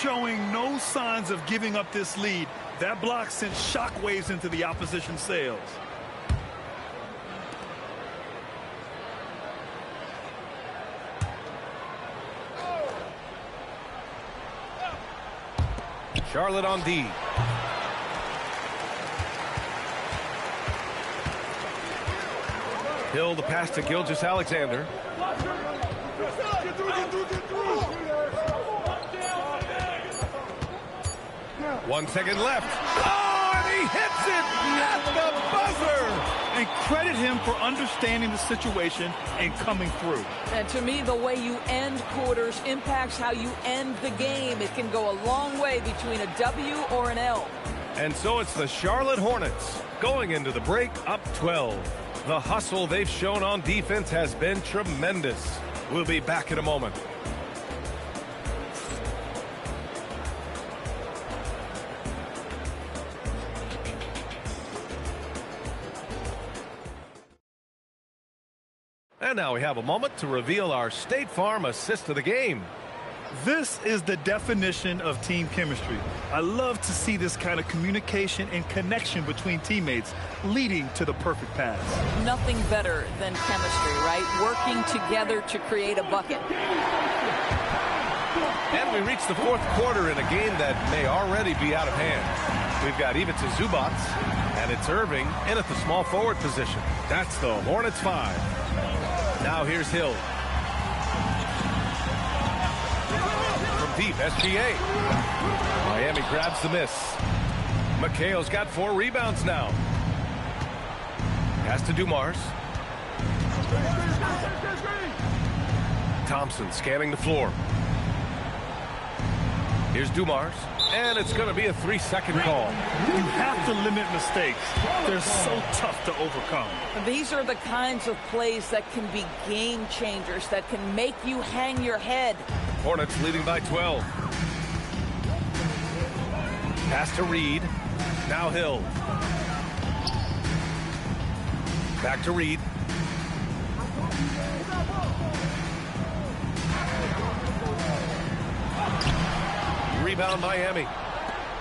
Showing no signs of giving up this lead. That block sent shockwaves into the opposition sails. Charlotte on D. Hill the pass to Gilgeous-Alexander. 1 second left. Oh, and he hits it at the buzzer. And credit him for understanding the situation and coming through. And to me, the way you end quarters impacts how you end the game. It can go a long way between a W or an L. And so it's the Charlotte Hornets going into the break up 12. The hustle they've shown on defense has been tremendous. We'll be back in a moment. And now we have a moment to reveal our State Farm assist of the game. This is the definition of team chemistry. I love to see this kind of communication and connection between teammates leading to the perfect pass. Nothing better than chemistry, right? Working together to create a bucket. And we reach the fourth quarter in a game that may already be out of hand. We've got Ivica Zubac, and it's Irving in at the small forward position. That's the Hornets 5. Now here's Hill. Deep, SGA. Miami grabs the miss. McHale's got 4 rebounds now. Pass to Dumars. Thompson scanning the floor. Here's Dumars. And it's going to be a 3-second call. You have to limit mistakes. They're so tough to overcome. These are the kinds of plays that can be game changers, that can make you hang your head. Hornets leading by 12. Pass to Reed. Now Hill. Back to Reed. Rebound Miami.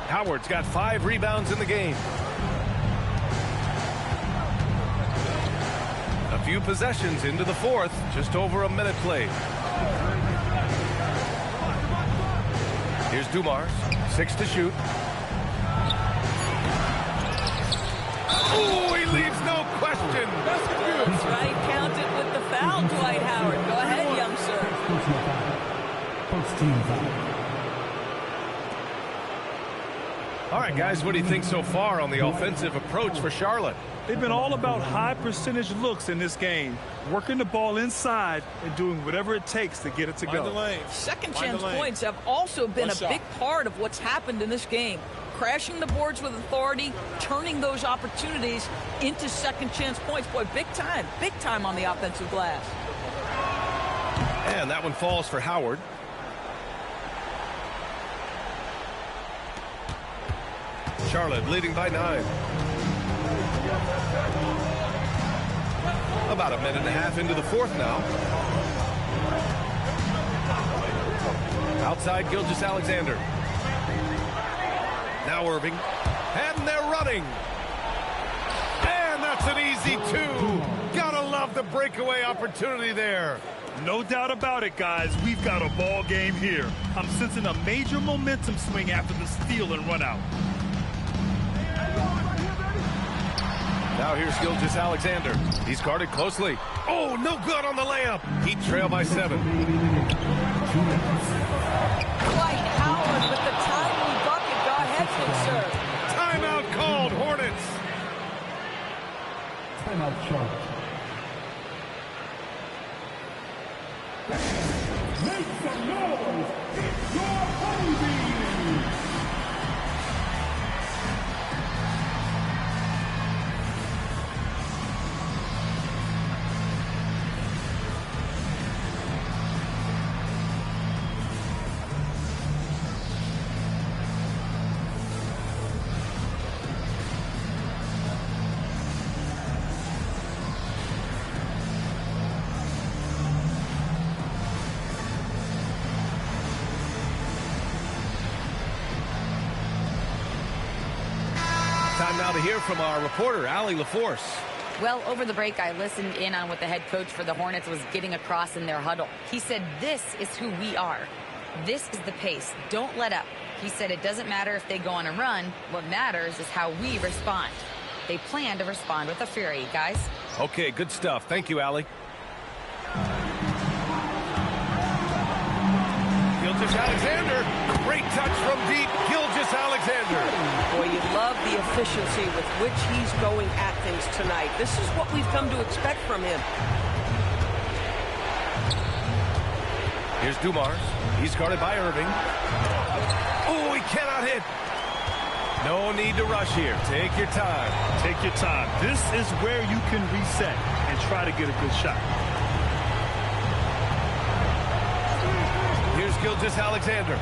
Howard's got 5 rebounds in the game. A few possessions into the fourth. Just over a minute played. Here's Dumars. 6 to shoot. Oh, he leaves no question. That's right. Count it with the foul, Dwight Howard. Go ahead, young sir. First team foul. All right, guys, what do you think so far on the offensive approach for Charlotte? They've been all about high percentage looks in this game, working the ball inside and doing whatever it takes to get it to go. Second chance points have also been a big part of what's happened in this game. Crashing the boards with authority, turning those opportunities into second chance points. Boy, big time on the offensive glass. And that one falls for Howard. Charlotte leading by 9. About a minute and a half into the fourth now. Outside Gilgeous-Alexander. Now Irving. And they're running. And that's an easy 2. Gotta love have the breakaway opportunity there. No doubt about it, guys. We've got a ball game here. I'm sensing a major momentum swing after the steal and run out. Now here's Gilgeous-Alexander. He's guarded closely. Oh, no good on the layup. Heat trail by 7. Dwight Howard with the timely bucket. Go ahead, good sir. Timeout called, Hornets. Timeout Charlotte. Make some noise. It's your baby. Time now to hear from our reporter, Allie LaForce. Well, over the break, I listened in on what the head coach for the Hornets was getting across in their huddle. He said, this is who we are. This is the pace. Don't let up. He said it doesn't matter if they go on a run. What matters is how we respond. They plan to respond with a fury, guys. Okay, good stuff. Thank you, Allie. Gilgeous-Alexander. Great touch from deep. Gilgeous-Alexander. Boy, you love the efficiency with which he's going at things tonight. This is what we've come to expect from him. Here's Dumars. He's guarded by Irving. Oh, he cannot hit. No need to rush here. Take your time. Take your time. This is where you can reset and try to get a good shot. Here's Gilgeous-Alexander.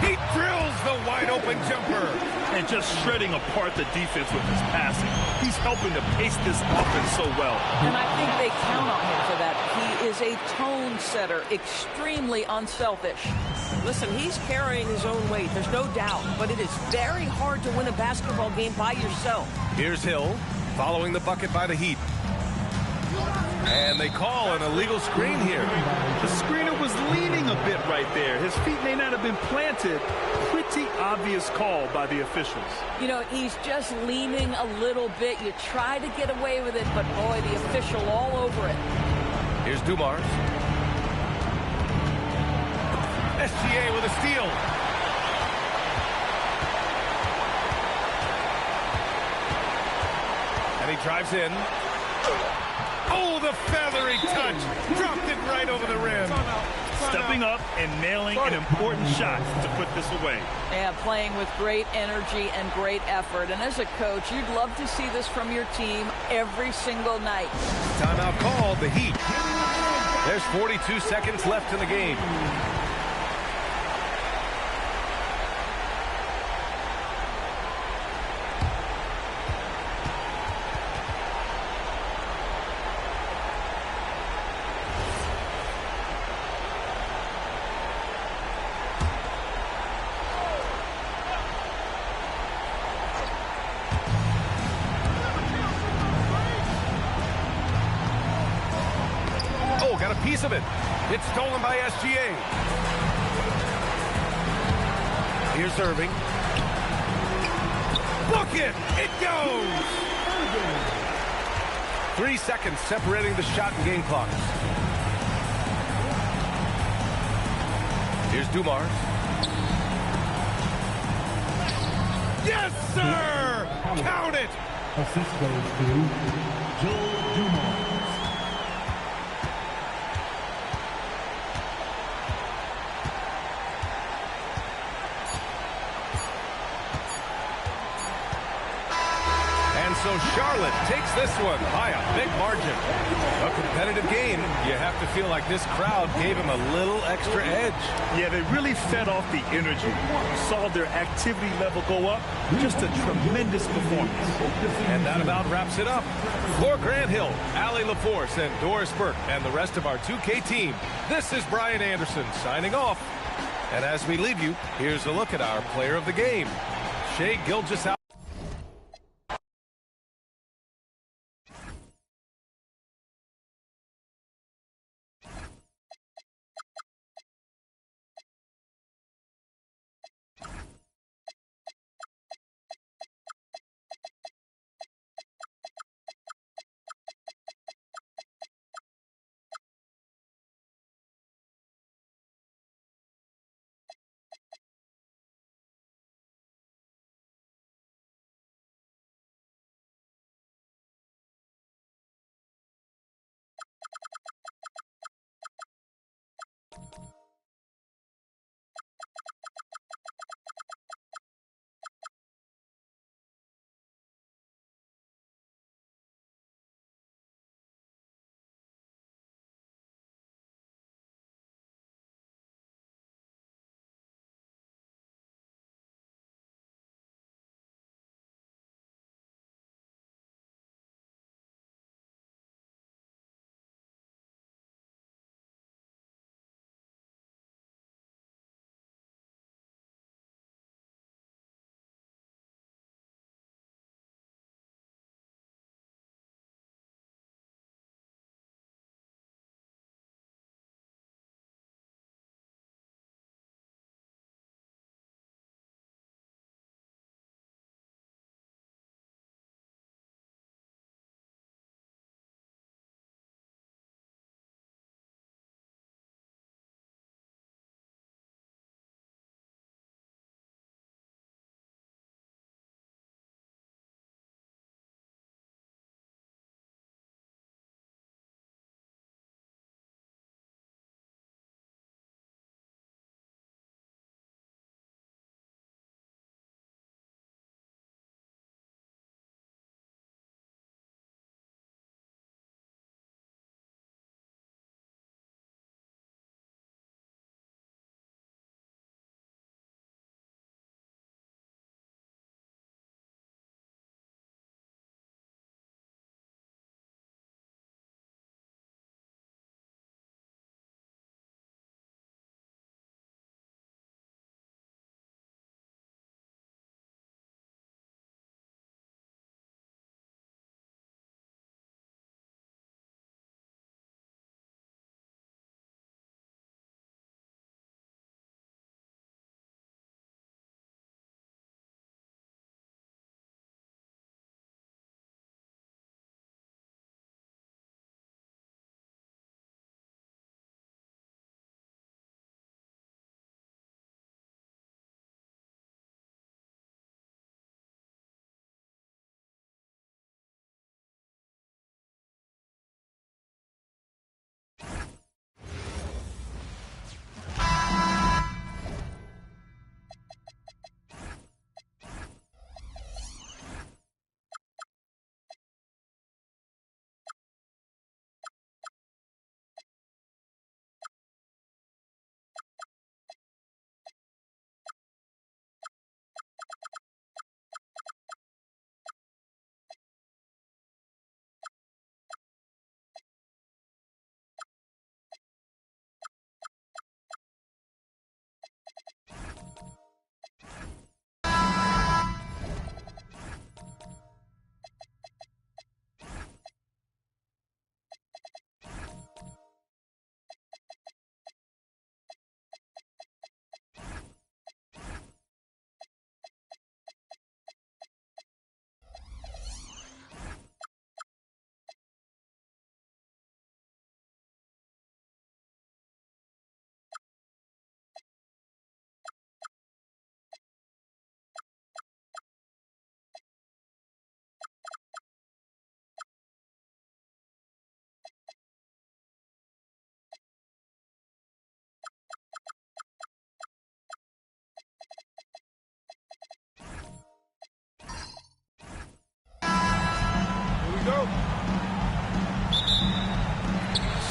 He drills the wide-open jumper. And just shredding apart the defense with his passing. He's helping to pace this offense so well. And I think they count on him for that. He is a tone setter, extremely unselfish. Listen, he's carrying his own weight, there's no doubt. But it is very hard to win a basketball game by yourself. Here's Hill, following the bucket by the Heat. And they call an illegal screen here. The screener was leaning a bit right there. His feet may not have been planted. Pretty obvious call by the officials. You know, he's just leaning a little bit. You try to get away with it, but boy, the official all over it. Here's Dumars. SGA with a steal. And he drives in. Oh, the feathery touch. Dropped it right over the rim. Stepping up and nailing an important shot to put this away. Yeah, playing with great energy and great effort. And as a coach, you'd love to see this from your team every single night. Timeout called, the Heat. There's 42 seconds left in the game. Got a piece of it. It's stolen by SGA. Here's Irving. Book it! It goes! 3 seconds separating the shot and game clock. Here's Dumars. Yes, sir! Count it! Assist goes to Joe Dumars. So Charlotte takes this one by a big margin. A competitive game. You have to feel like this crowd gave him a little extra edge. Yeah, they really fed off the energy. You saw their activity level go up. Just a tremendous performance. And that about wraps it up. For Grant Hill, Allie LaForce, and Doris Burke, and the rest of our 2K team, this is Brian Anderson signing off. And as we leave you, here's a look at our player of the game, Shai Gilgeous-Alexander.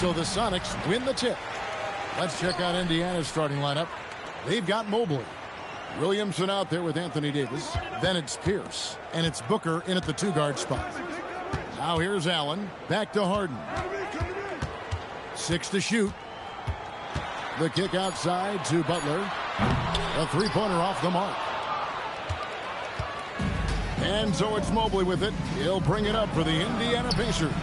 So the Sonics win the tip. Let's check out Indiana's starting lineup. They've got Mobley. Williamson out there with Anthony Davis. Then it's Pierce. And it's Booker in at the 2-guard spot. Now here's Allen. Back to Harden. 6 to shoot. The kick outside to Butler. A three-pointer off the mark. And so it's Mobley with it. He'll bring it up for the Indiana Pacers.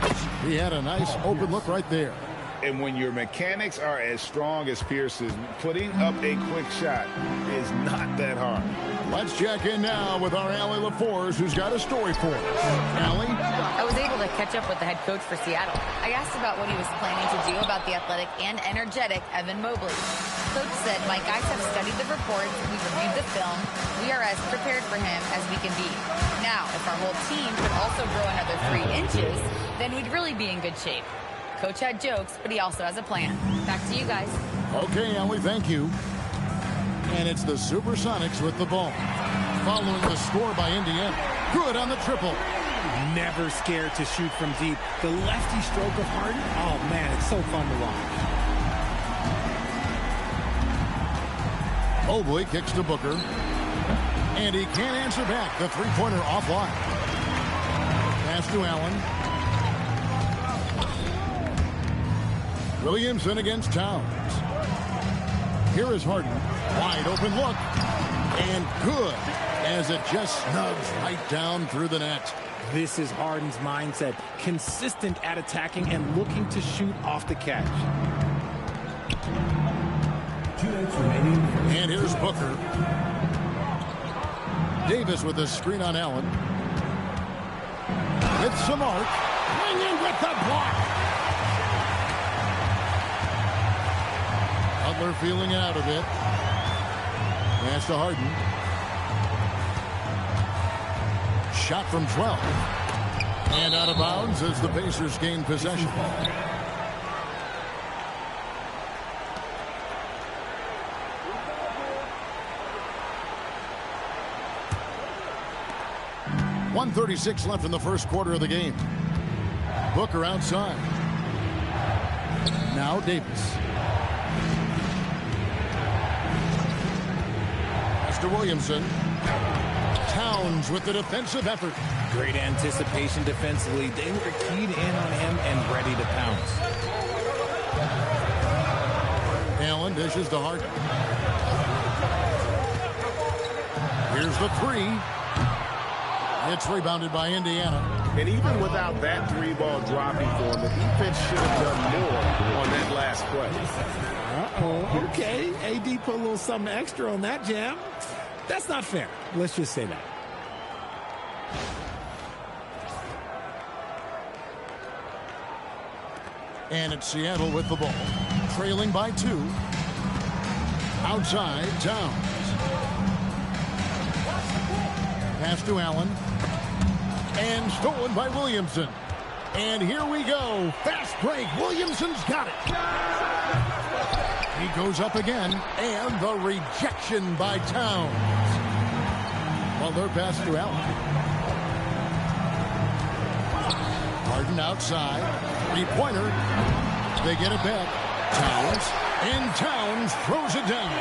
He had a nice open look right there. And when your mechanics are as strong as Pierce's, putting up a quick shot is not that hard. Let's check in now with our Allie LaForce, who's got a story for us. Allie? I was able to catch up with the head coach for Seattle. I asked about what he was planning to do about the athletic and energetic Evan Mobley. Coach said, "My guys have studied the reports, we reviewed the film, we are as prepared for him as we can be. Now, if our whole team could also grow another 3 inches, then we'd really be in good shape." Coach had jokes, but he also has a plan. Back to you guys. Okay, Allie, thank you. And it's the Supersonics with the ball. Following the score by Indiana. Good on the triple. Never scared to shoot from deep. The lefty stroke of Harden, oh man, it's so fun to watch. Mobley kicks to Booker. And he can't answer back. The three-pointer offline. Pass to Allen. Williamson against Towns. Here is Harden. Wide open look. And good as it just snugs right down through the net. This is Harden's mindset. Consistent at attacking and looking to shoot off the catch. 2 minutes remaining. And here's Booker. Davis with a screen on Allen. With Samart. Bring in with the block. Butler feeling it out a bit. Pass to Harden. Shot from 12. And out of bounds as the Pacers gain possession. .136 left in the first quarter of the game. Booker outside. Now Davis. To Williamson. Towns with the defensive effort. Great anticipation defensively. They were keyed in on him and ready to pounce. Allen dishes to Harden. Here's the 3. It's rebounded by Indiana. And even without that 3-ball dropping for him, the defense should have done more on that last play. Uh-oh, okay. AD put a little something extra on that jam. That's not fair. Let's just say that. And it's Seattle with the ball. Trailing by 2. Outside, Towns. Pass to Allen. And stolen by Williamson. And here we go. Fast break. Williamson's got it. He goes up again. And the rejection by Towns. Well, they're pass to Allen. Harden outside. 3-pointer. They get it back. Towns. And Towns throws it down.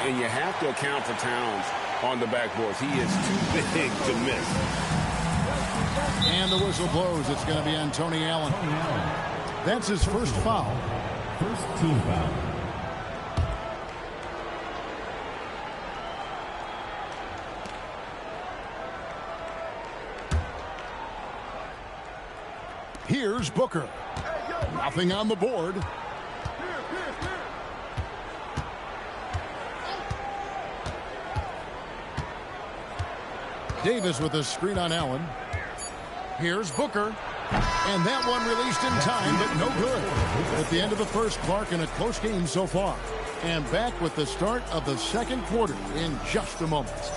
And you have to account for Towns on the backboards. He is too big to miss. And the whistle blows. It's going to be on Tony Allen. That's his first foul. First team foul. Here's Booker. Nothing on the board. Davis with a screen on Allen. Here's Booker. And that one released in time, but no good. At the end of the first, Clark, in a close game so far. And back with the start of the second quarter in just a moment.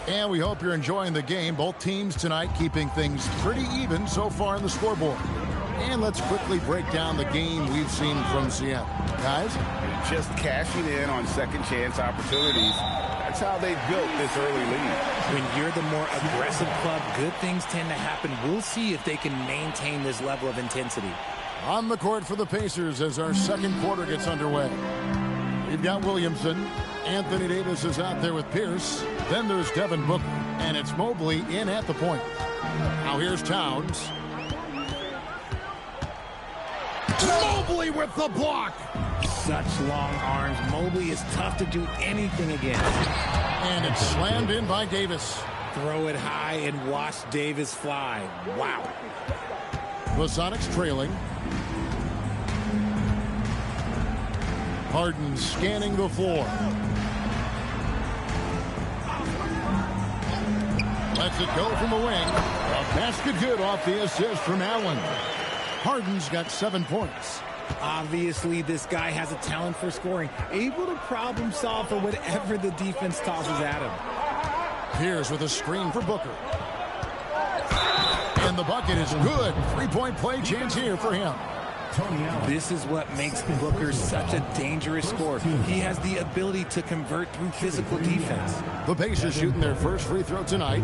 And we hope you're enjoying the game. Both teams tonight keeping things pretty even so far in the scoreboard. And let's quickly break down the game we've seen from Seattle. Guys? Just cashing in on second chance opportunities. That's how they built this early lead. When you're the more aggressive club, good things tend to happen. We'll see if they can maintain this level of intensity. On the court for the Pacers as our second quarter gets underway. We've got Williamson. Anthony Davis is out there with Pierce. Then there's Devin Booker. And it's Mobley in at the point. Now here's Towns. Mobley with the block. Such long arms. Mobley is tough to do anything against. And it's slammed in by Davis. Throw it high and watch Davis fly. Wow. The Sonics trailing. Harden scanning the floor. Lets it go from the wing. A basket good off the assist from Allen. Harden's got 7 points. Obviously, this guy has a talent for scoring. Able to problem solve for whatever the defense tosses at him. Here's with a screen for Booker. And the bucket is good. 3-point play chance here for him. This is what makes Booker such a dangerous scorer. He has the ability to convert through physical defense. The Pacers shooting their first free throw tonight.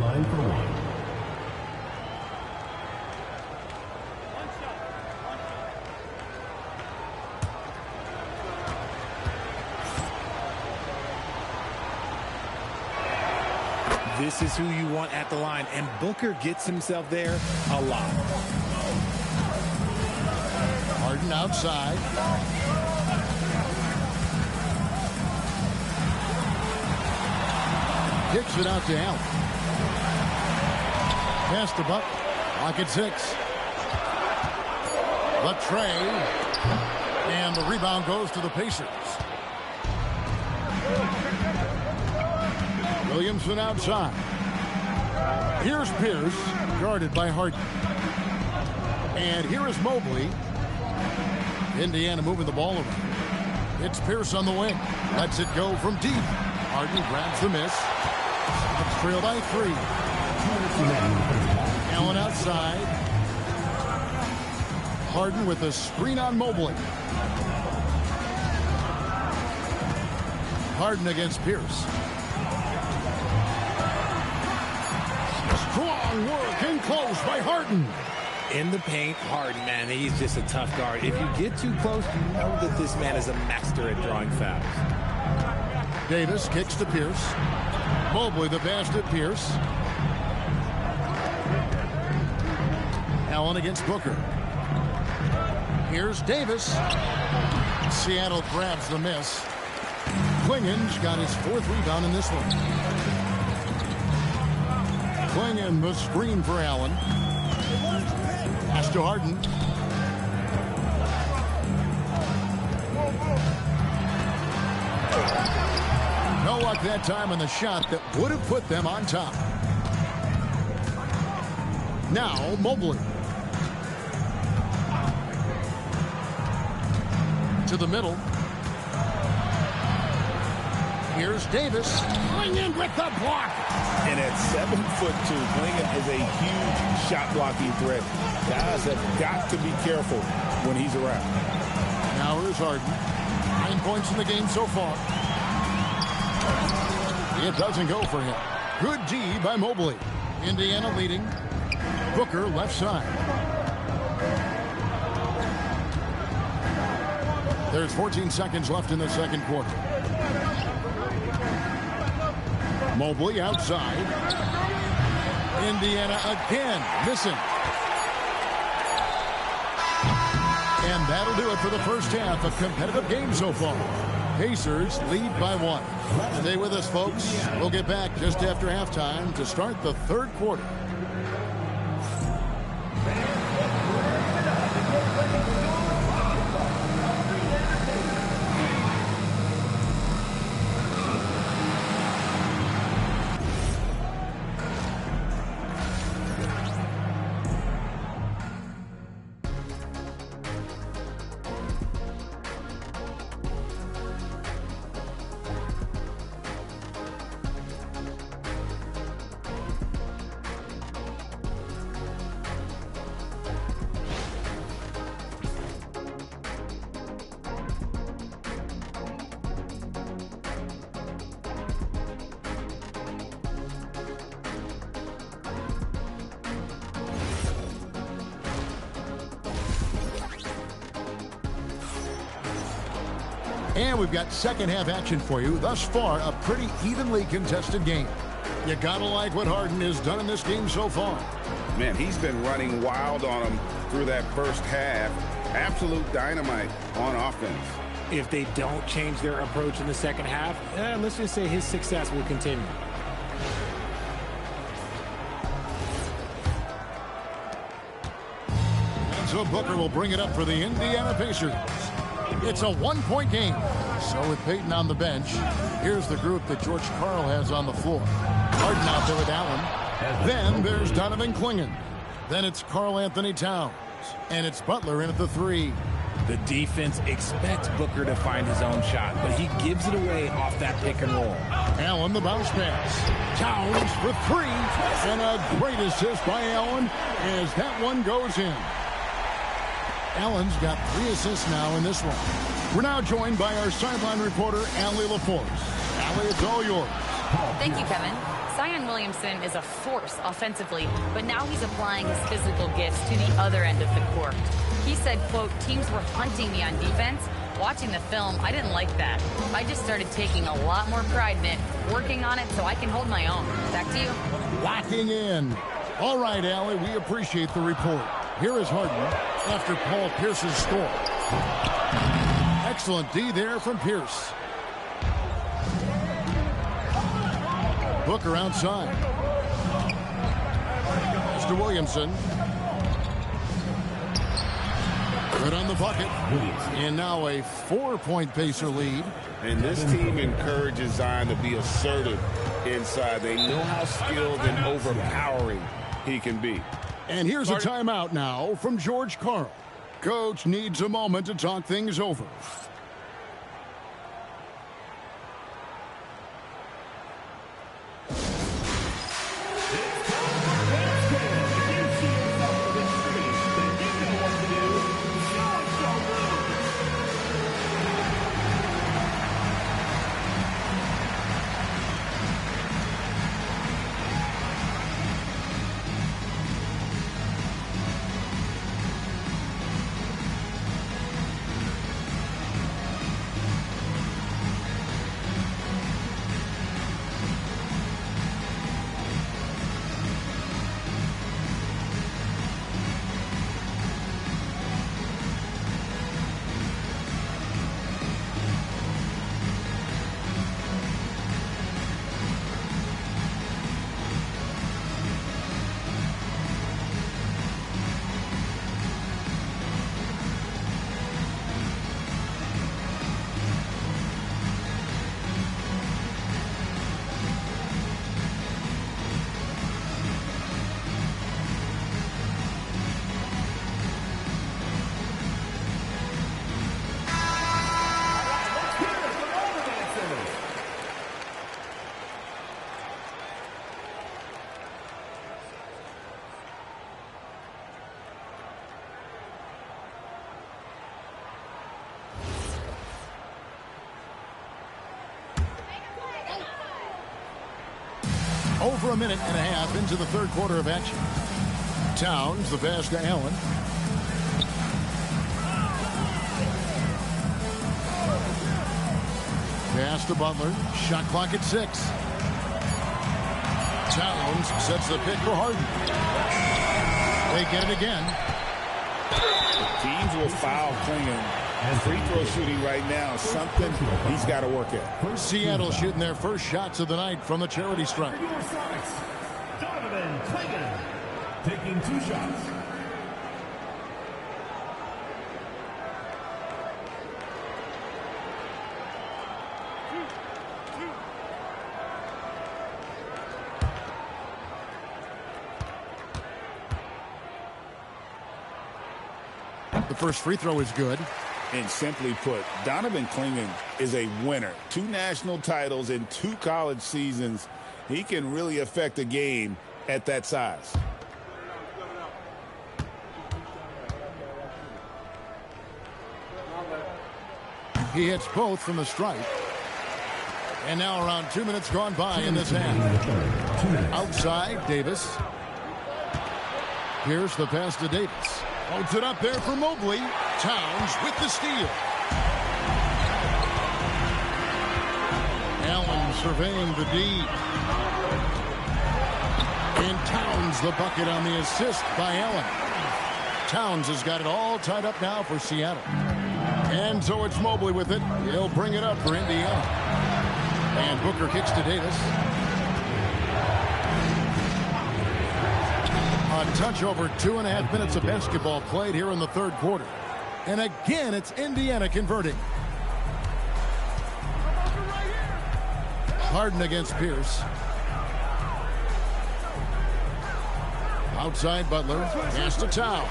This is who you want at the line, and Booker gets himself there a lot. Harden outside. Kicks it out to Allen. Pass to Buck. Pocket 6. The tray. And the rebound goes to the Pacers. Williamson outside. Here's Pierce, guarded by Harden. And here is Mobley. Indiana moving the ball around. It's Pierce on the wing. Lets it go from deep. Harden grabs the miss. It's trailed by 3. Allen outside. Harden with a screen on Mobley. Harden against Pierce. Strong work in close by Harden. In the paint, Harden, man, he's just a tough guard. If you get too close, you know that this man is a master at drawing fouls. Davis kicks to Pierce. Mobley the pass to Pierce. Allen against Booker. Here's Davis. Seattle grabs the miss. Klingen's got his 4th rebound in this one. Klingen the screen for Allen. Pass to Harden. No luck that time on the shot that would have put them on top. Now Mobley. To the middle. Here's Davis. Klingen with the block. And at 7'2", Klingen is a huge shot blocking threat. Guys have got to be careful when he's around. Now here's Harden. 9 points in the game so far. It doesn't go for him. Good D by Mobley. Indiana leading. Booker left side. There's 14 seconds left in the second quarter. Mobley outside. Indiana again missing. And that'll do it for the first half. A competitive game so far. Pacers lead by 1. Stay with us, folks. We'll get back just after halftime to start the third quarter. And we've got second half action for you. Thus far, a pretty evenly contested game. You gotta like what Harden has done in this game so far. Man, he's been running wild on him through that first half. Absolute dynamite on offense. If they don't change their approach in the second half, let's just say his success will continue. And so Booker will bring it up for the Indiana Pacers. It's a one-point game. So with Peyton on the bench, here's the group that George Karl has on the floor. Harden out there with Allen. Then there's Donovan Clingan. Then it's Karl-Anthony Towns. And it's Butler in at the 3. The defense expects Booker to find his own shot, but he gives it away off that pick and roll. Allen the bounce pass. Towns for 3. And a great assist by Allen as that one goes in. Allen's got 3 assists now in this one. We're now joined by our sideline reporter, Allie LaForce. Allie, it's all yours. Thank you, Kevin. Zion Williamson is a force offensively, but now he's applying his physical gifts to the other end of the court. He said, quote, teams were hunting me on defense. Watching the film, I didn't like that. I just started taking a lot more pride in it, working on it so I can hold my own. Back to you. Locking in. All right, Allie, we appreciate the report. Here is Harden after Paul Pierce's score. Excellent D there from Pierce. Booker outside. Mr. Williamson. Good on the bucket. And now a 4-point Pacer lead. And this team encourages Zion to be assertive inside. They know how skilled and overpowering he can be. And here's a timeout now from George Karl. Coach needs a moment to talk things over. Over a minute and a half into the third quarter of action. Towns, the pass to Allen. Pass to Butler. Shot clock at 6. Towns sets the pick for Harden. They get it again. Teams will foul Clingan. Free throw shooting right now, something he's got to work at. Seattle shooting their first shots of the night from the charity stripe. Donovan Clingan taking 2 shots. The first free throw is good. And simply put, Donovan Clingan is a winner. 2 national titles in 2 college seasons. He can really affect a game at that size. He hits both from the stripe. And now around 2 minutes gone by in this half. Outside, Davis. Here's the pass to Davis. Holds it up there for Mobley. Towns with the steal. surveying the D. And Towns the bucket on the assist by Allen. Towns has got it all tied up now for Seattle. And so it's Mobley with it. He'll bring it up for Indiana. And Booker kicks to Davis. A touch over 2.5 minutes of basketball played here in the third quarter. And again, it's Indiana converting. Harden against Pierce. Outside Butler. Pass to Towns.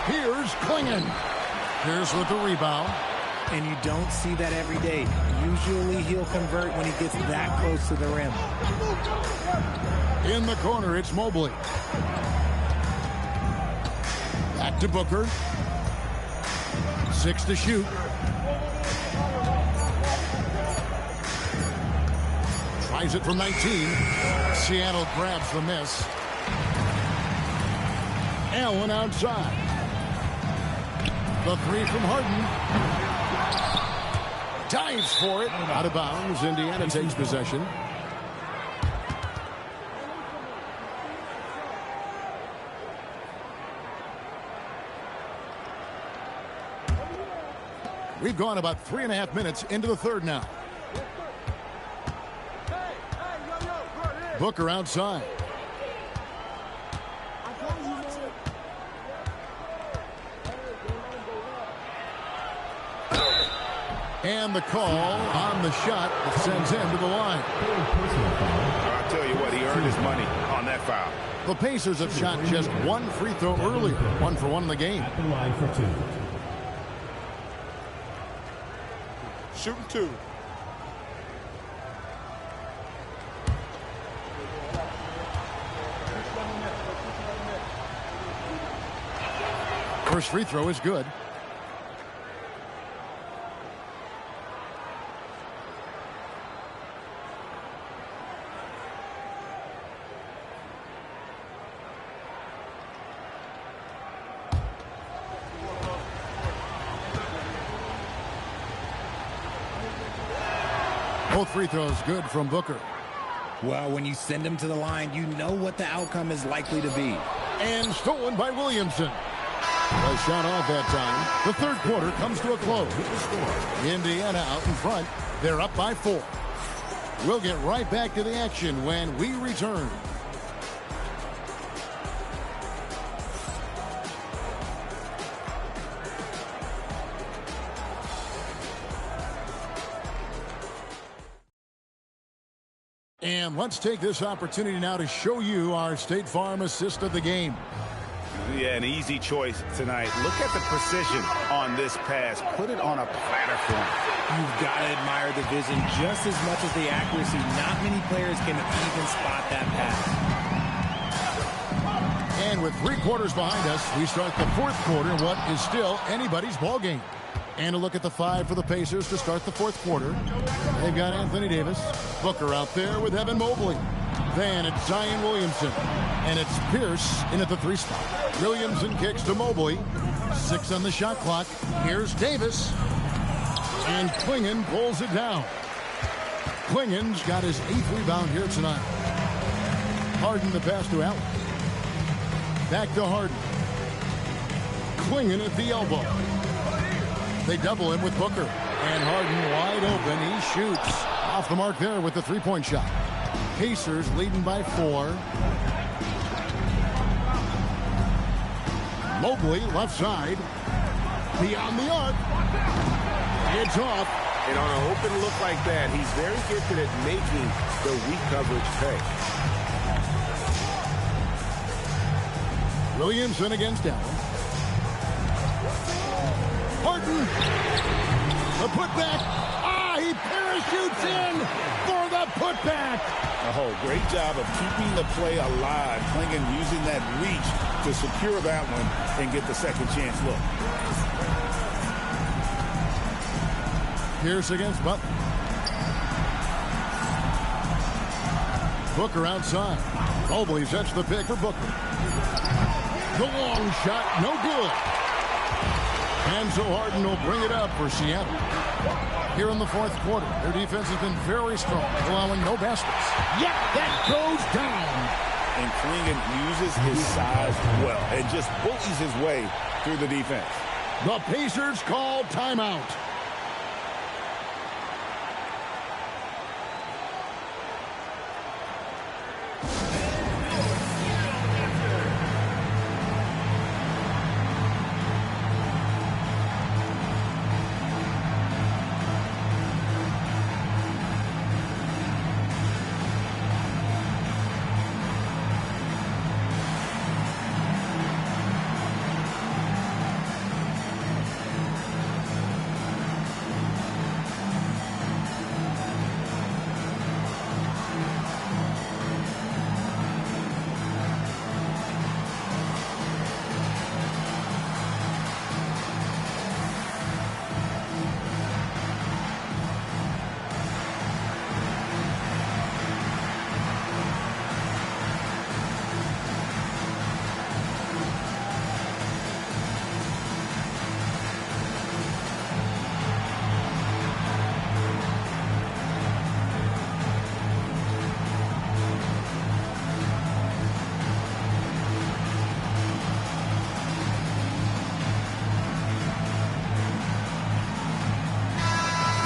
Here's Klingon. Pierce with the rebound. And you don't see that every day. Usually he'll convert when he gets that close to the rim. In the corner, it's Mobley. Back to Booker. 6 to shoot. Tries it from 19. Seattle grabs the miss. Allen outside. The three from Harden. Dives for it. Out of bounds. Indiana takes possession. We've gone about 3.5 minutes into the third now. Booker outside. And the call on the shot that sends him to the line. I'll tell you what, he earned his money on that foul. The Pacers have shot just one free throw earlier. 1 for 1 in the game. At the line for 2. Shooting 2. First free throw is good. Both free throws good from Booker. Well, when you send him to the line, you know what the outcome is likely to be. And stolen by Williamson. A shot off that time. The third quarter comes to a close. Indiana out in front. They're up by 4. We'll get right back to the action when we return. And let's take this opportunity now to show you our State Farm assist of the game. Yeah, an easy choice tonight. Look at the precision on this pass. Put it on a platter for him. You've got to admire the vision just as much as the accuracy. Not many players can even spot that pass. And with 3 quarters behind us, we start the fourth quarter in what is still anybody's ball game. And a look at the 5 for the Pacers to start the fourth quarter. They've got Anthony Davis. Booker out there with Evan Mobley. Then it's Zion Williamson. And it's Pierce in at the 3 spot. Williamson kicks to Mobley. 6 on the shot clock. Here's Davis. And Klingon pulls it down. Klingon's got his 8th rebound here tonight. Harden the pass to Allen. Back to Harden. Klingon at the elbow. They double him with Booker. And Harden wide open. He shoots. Off the mark there with the 3-point shot. Pacers leading by 4. Mobley left side. Beyond the arc. It's off. And on an open look like that, he's very gifted at making the weak coverage pay. Williamson against Allen. Harden. The putback. He parachutes in for the putback. Oh, great job of keeping the play alive. Klingon using that reach to secure that one and get the second chance look. Pierce against Butler. Booker outside. Mobley sets the pick for Booker. The long shot, no good. And so Harden will bring it up for Seattle. here in the fourth quarter. Their defense has been very strong, allowing no baskets. Yep, that goes down. And Clingan uses his size well and just bullies his way through the defense. The Pacers call timeout.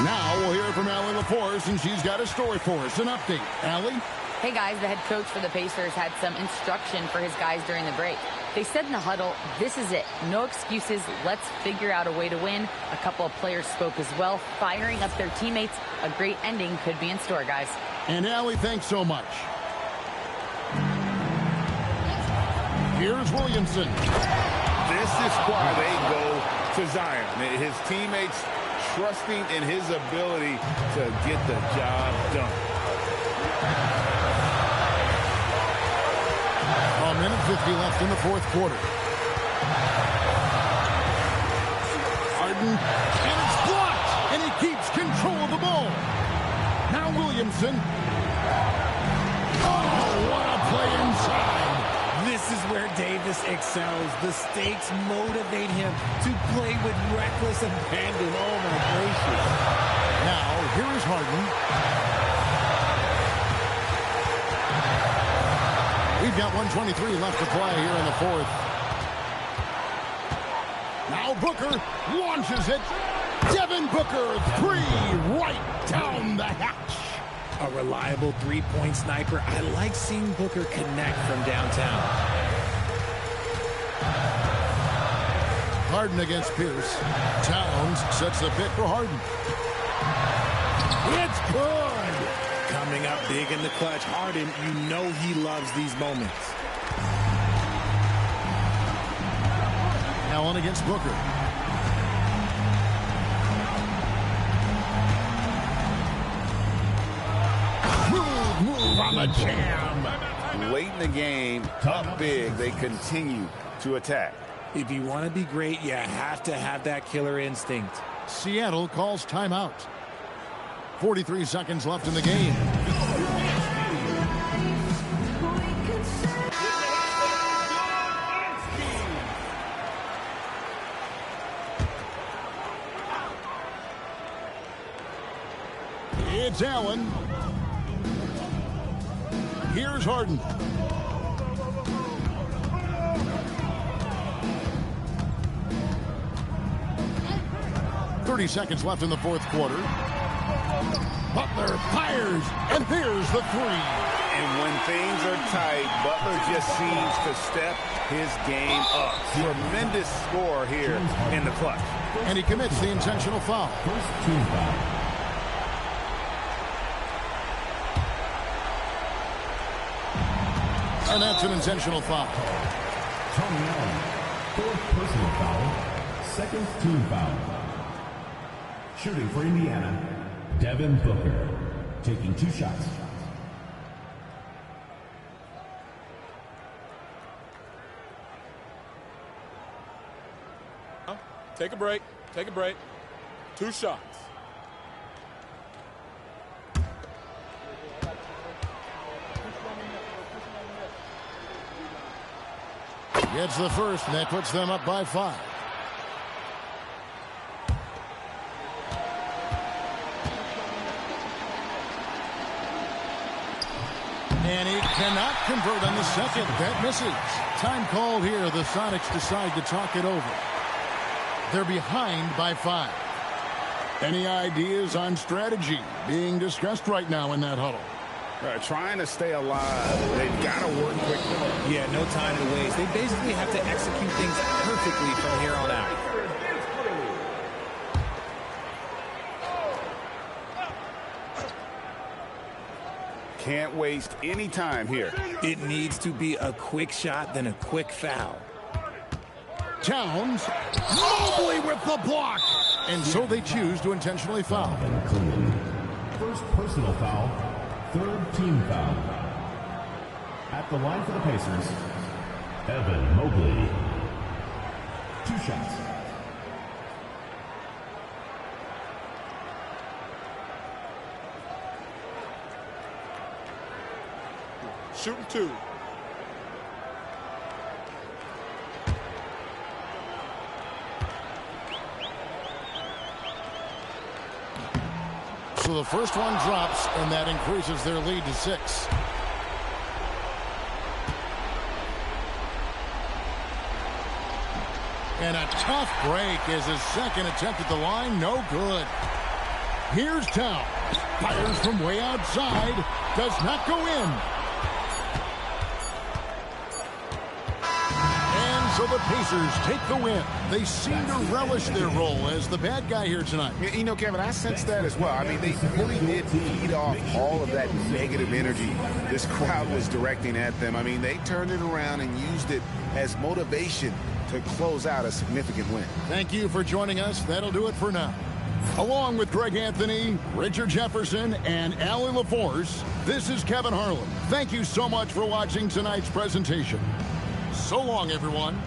Now we'll hear from Allie LaForce, and she's got a story for us. An update. Allie? Hey, guys, the head coach for the Pacers had some instruction for his guys during the break. They said in the huddle, this is it. No excuses. Let's figure out a way to win. A couple of players spoke as well, firing up their teammates. A great ending could be in store, guys. And Allie, thanks so much. Here's Williamson. This is why they go to Zion. His teammates trusting in his ability to get the job done. A minute 50 left in the fourth quarter. Harden, and it's blocked, and he keeps control of the ball. Now Williamson. Oh, what a play inside. This is where Davis excels. The stakes motivate him to play with reckless abandon. Oh, my gracious. Now, here is Harden. We've got 1:23 left to play here in the fourth. Now Booker launches it. Devin Booker, three right down the hatch. A reliable three-point sniper. I like seeing Booker connect from downtown. Harden against Pierce. Towns sets the pick for Harden. It's good. Coming up big in the clutch. Harden, you know he loves these moments. Allen against Booker. Move on the jam. Late in the game, up big, they continue to attack. If you want to be great, you have to have that killer instinct. Seattle calls timeout. 43 seconds left in the game. It's Allen. Here's Harden. .30 seconds left in the fourth quarter. Butler fires, and there's the three. And when things are tight, Butler just seems to step his game up. Tremendous score here in the clutch. And he commits the intentional foul. First team foul. And that's an intentional foul. Tony Allen, fourth personal foul, second team foul. Shooting for Indiana, Devin Booker, taking 2 shots. Take a break. Take a break. 2 shots. Gets the first, and that puts them up by 5. And he cannot convert on the second. That misses. Time called here. The Sonics decide to talk it over. They're behind by 5. Any ideas on strategy being discussed right now in that huddle? Trying to stay alive. They've got to work quickly. Yeah, no time to waste. They basically have to execute things perfectly from here on out. Can't waste any time here. It needs to be a quick shot, then a quick foul. Towns, Mobley with the block. And so they choose to intentionally foul. First personal foul, third team foul. At the line for the Pacers, Evan Mobley. 2 shots. Shooting 2. So the first one drops, and that increases their lead to 6. And a tough break is his second attempt at the line. No good. Here's Towns. Fires from way outside. Does not go in. And so the Pacers take the win. They seem to relish their role as the bad guy here tonight. You know, Kevin, I sense that as well. I mean, they really did feed off all of that negative energy this crowd was directing at them. I mean, they turned it around and used it as motivation to close out a significant win. Thank you for joining us. That'll do it for now. Along with Greg Anthony, Richard Jefferson, and Allie LaForce, this is Kevin Harlan. Thank you so much for watching tonight's presentation. So long, everyone.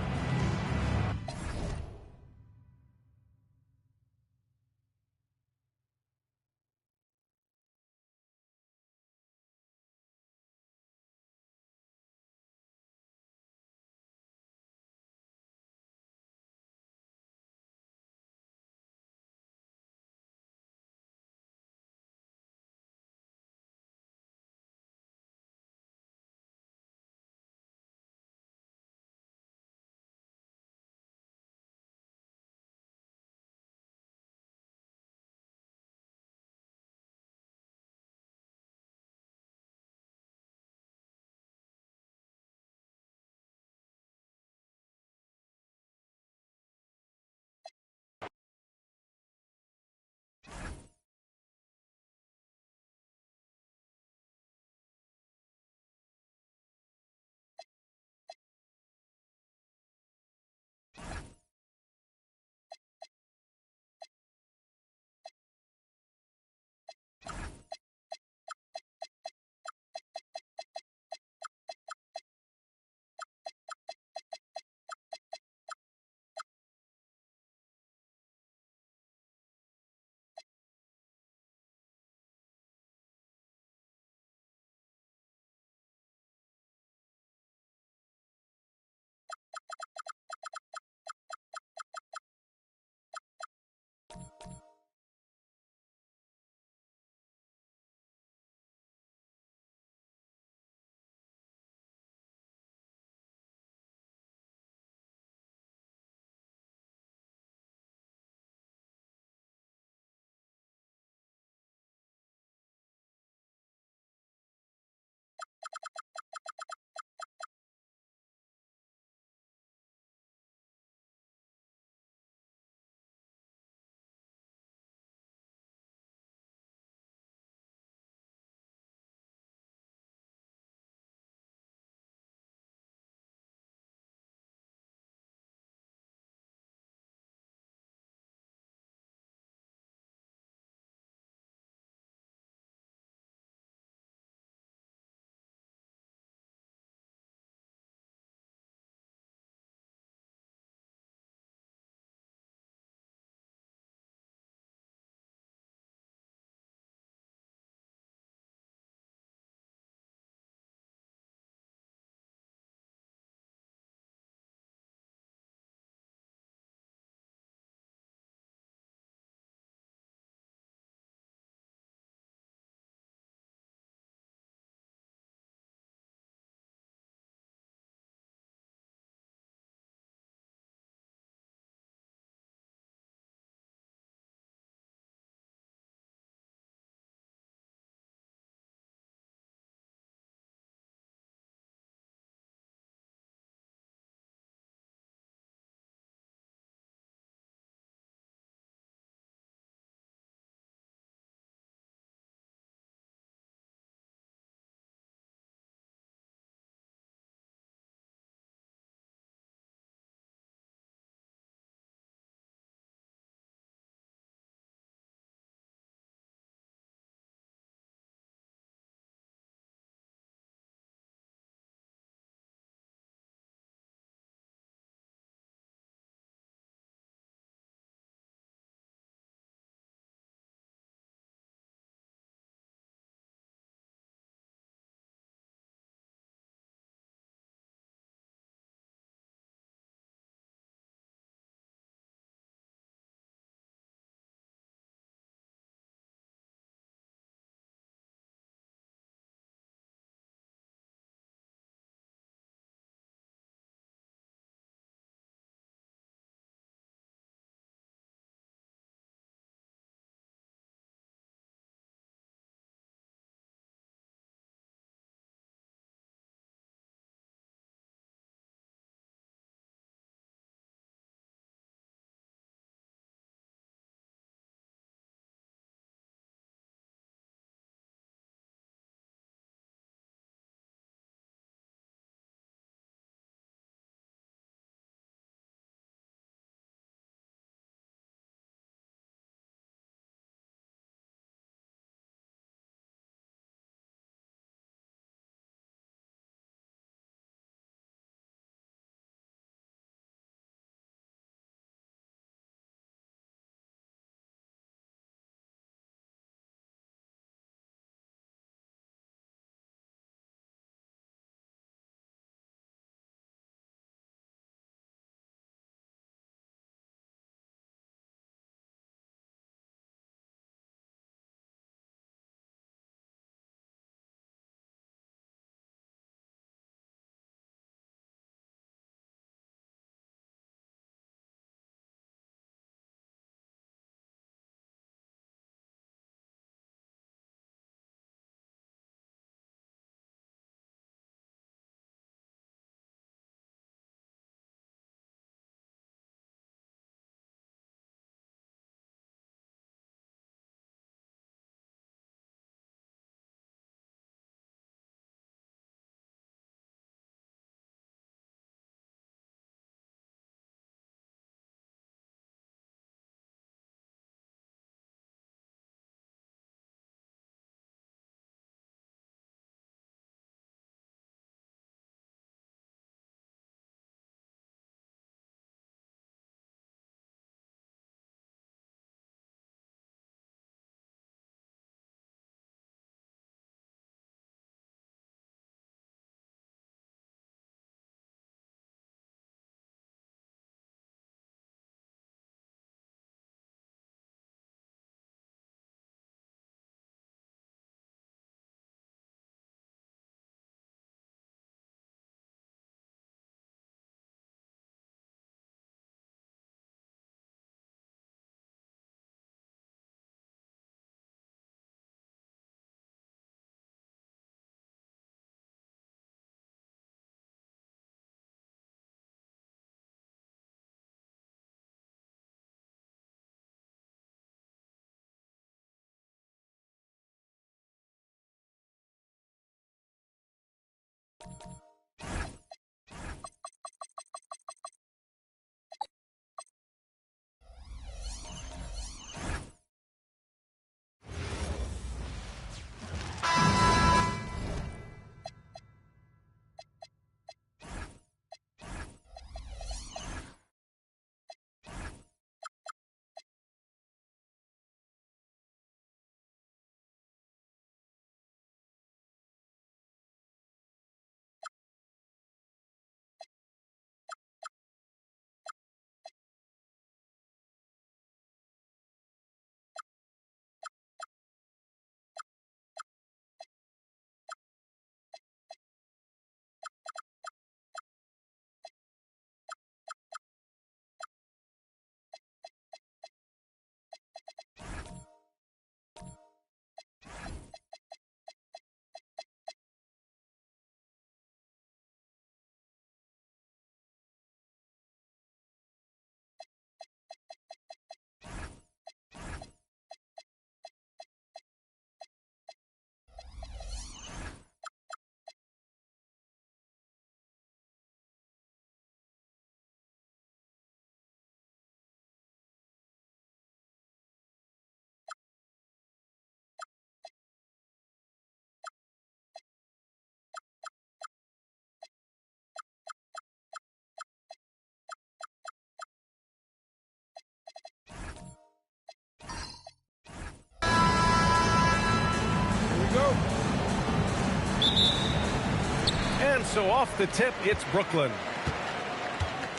And so off the tip, it's Brooklyn.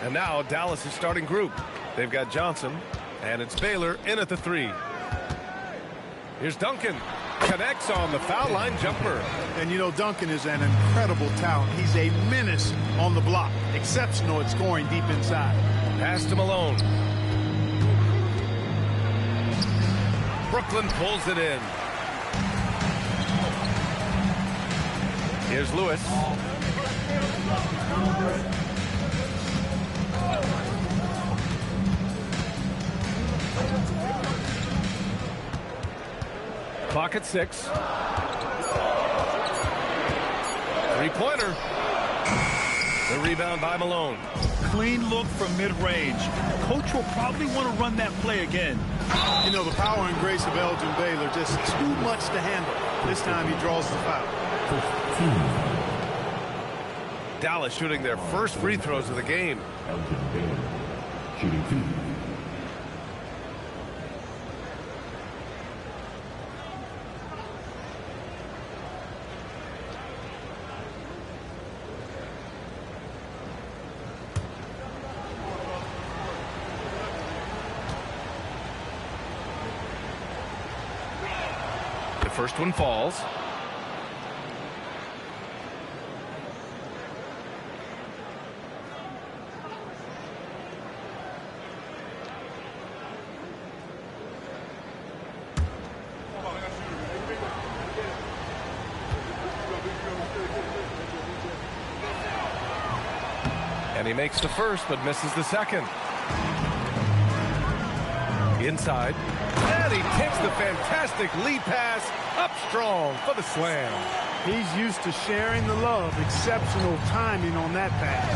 And now Dallas is starting group. They've got Johnson, and it's Baylor in at the 3. Here's Duncan. Connects on the foul line jumper. And you know, Duncan is an incredible talent. He's a menace on the block. Exceptional at scoring deep inside. Pass to Malone. Brooklyn pulls it in. Here's Lewis. Clock at 6. Three-pointer. The rebound by Malone. Clean look from mid-range. Coach will probably want to run that play again. You know, the power and grace of Elgin Baylor, just too much to handle. This time he draws the foul. Dallas shooting their first free throws of the game. Elgin Baylor shooting 2. The first one falls. And he makes the first, but misses the second. Inside. And he takes the fantastic lead pass up strong for the slam. He's used to sharing the love. Exceptional timing on that pass.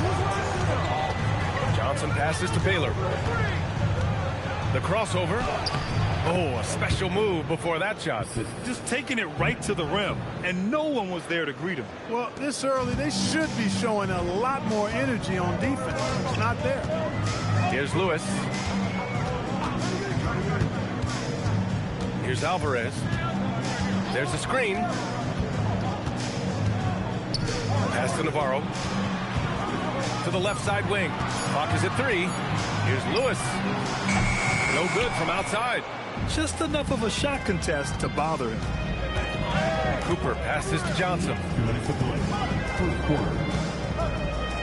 Johnson passes to Baylor. The crossover. Oh, a special move before that shot. Just taking it right to the rim, and no one was there to greet him. Well, this early, they should be showing a lot more energy on defense. It's not there. Here's Lewis. Here's Alvarez. There's a screen. Pass to Navarro. To the left side wing. Clock is at 3. Here's Lewis. No good from outside. Just enough of a shot contest to bother him. Cooper passes to Johnson. 2 minutes to play. First quarter.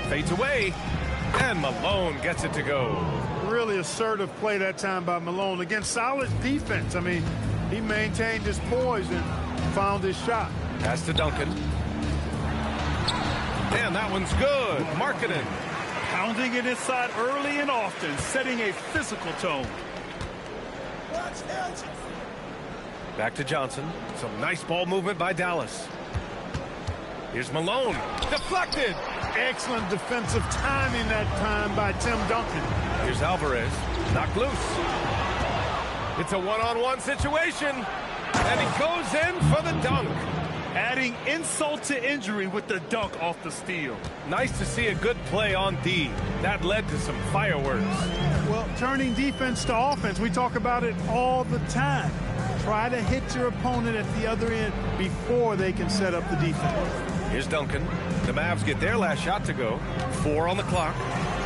Fades away. And Malone gets it to go. Really assertive play that time by Malone. Again, solid defense. I mean, he maintained his poise and found his shot. Pass to Duncan. And that one's good. Markkanen. Pounding it inside early and often, setting a physical tone. Back to Johnson. Some nice ball movement by Dallas. Here's Malone. Deflected. Excellent defensive timing that time by Tim Duncan. Here's Alvarez. Knocked loose. It's a one-on-one situation. And he goes in for the dunk. Adding insult to injury with the dunk off the steal. Nice to see a good play on D. That led to some fireworks. Well, turning defense to offense, we talk about it all the time. Try to hit your opponent at the other end before they can set up the defense. Here's Duncan. The Mavs get their last shot to go. 4 on the clock.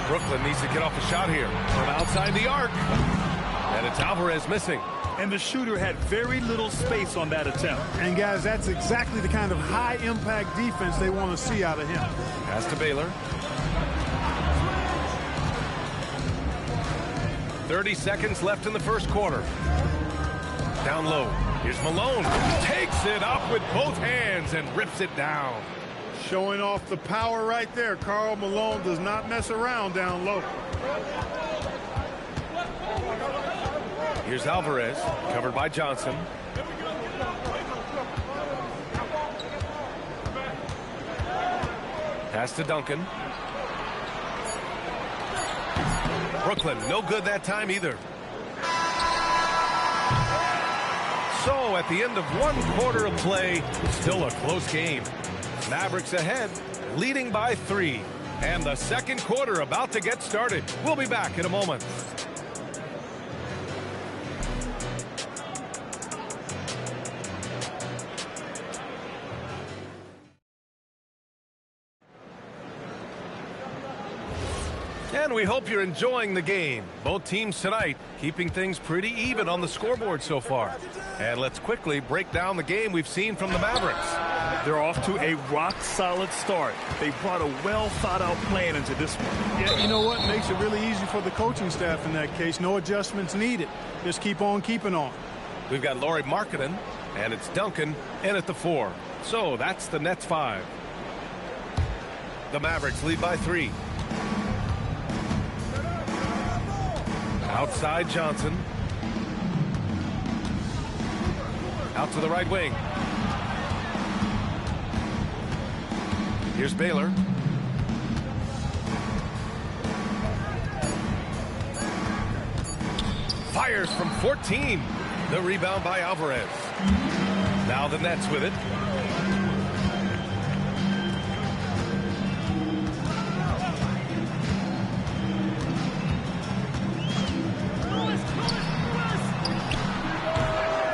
Brooklyn needs to get off a shot here from outside the arc. And it's Alvarez missing. And the shooter had very little space on that attempt. And guys, that's exactly the kind of high-impact defense they want to see out of him. Pass to Baylor. 30 seconds left in the first quarter. Down low. Here's Malone. Takes it up with both hands and rips it down. Showing off the power right there. Karl Malone does not mess around down low. Here's Alvarez, covered by Johnson. Pass to Duncan. Brooklyn, no good that time either. So at the end of 1 quarter of play, still a close game. Mavericks ahead, leading by 3. And the second quarter about to get started. We'll be back in a moment. And we hope you're enjoying the game. Both teams tonight keeping things pretty even on the scoreboard so far. And let's quickly break down the game we've seen from the Mavericks. They're off to a rock-solid start. They brought a well-thought-out plan into this one. Yeah, you know what? Makes it really easy for the coaching staff in that case. No adjustments needed. Just keep on keeping on. We've got Lauri Markkanen, and it's Duncan in at the 4. So that's the Nets 5. The Mavericks lead by 3. Outside Johnson. Out to the right wing. Here's Baylor. Fires from 14. The rebound by Alvarez. Now the Nets with it.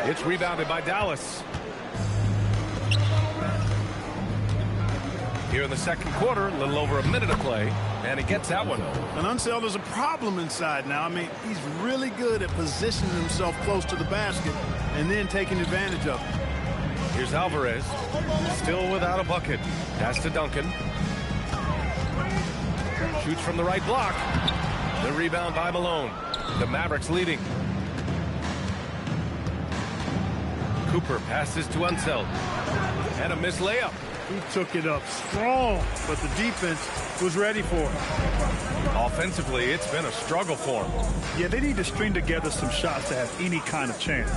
It's rebounded by Dallas. Here in the second quarter, a little over a minute to play, and he gets that one. And Unseld is a problem inside now. I mean, he's really good at positioning himself close to the basket and then taking advantage of it. Here's Alvarez, still without a bucket. Pass to Duncan. Shoots from the right block. The rebound by Malone. The Mavericks leading. Cooper passes to Unseld. And a missed layup. He took it up strong, but the defense was ready for it. Offensively, it's been a struggle for him. Yeah, they need to string together some shots to have any kind of chance.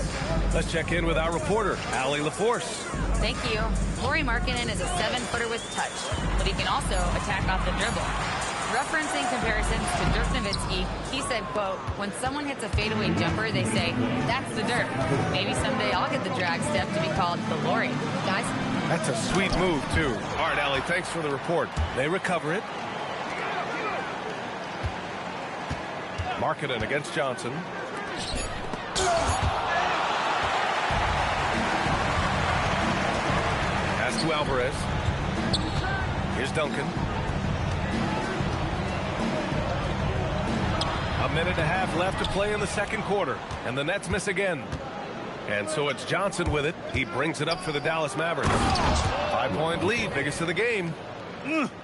Let's check in with our reporter, Allie LaForce. Thank you. Lauri Markkanen is a 7-footer with touch, but he can also attack off the dribble. Referencing comparisons to Dirk Nowitzki, he said, quote, when someone hits a fadeaway jumper, they say, that's the Dirk. Maybe someday I'll get the drag step to be called the Lauri. Guys? That's a sweet move, too. All right, Allie, thanks for the report. They recover it. Markkanen against Johnson. Pass to Alvarez. Here's Duncan. A minute and a half left to play in the second quarter, and the Nets miss again. And so it's Johnson with it. He brings it up for the Dallas Mavericks. 5-point lead, biggest of the game.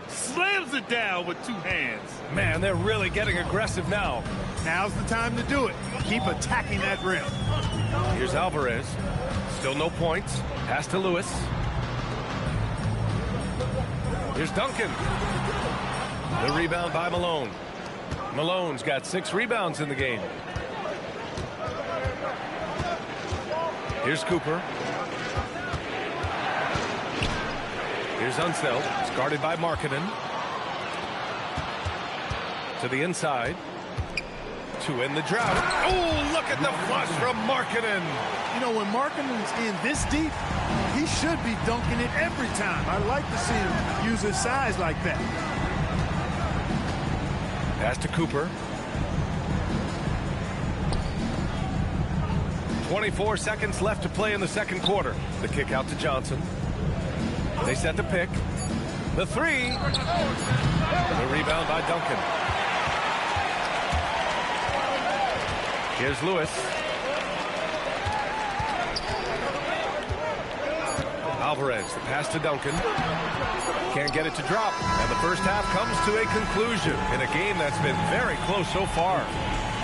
Slams it down with 2 hands. Man, they're really getting aggressive now. Now's the time to do it. Keep attacking that rim. Here's Alvarez. Still no points. Pass to Lewis. Here's Duncan. The rebound by Malone. Malone's got 6 rebounds in the game. Here's Cooper. Here's Unseld. It's guarded by Markkanen. To the inside. To end the drought. Oh, look at the flush from Markkanen. You know, when Markkanen's in this deep, he should be dunking it every time. I like to see him use his size like that. Pass to Cooper. 24 seconds left to play in the second quarter. The kick out to Johnson. They set the pick. The 3. The rebound by Duncan. Here's Lewis. Alvarez, the pass to Duncan. Can't get it to drop. And the first half comes to a conclusion in a game that's been very close so far.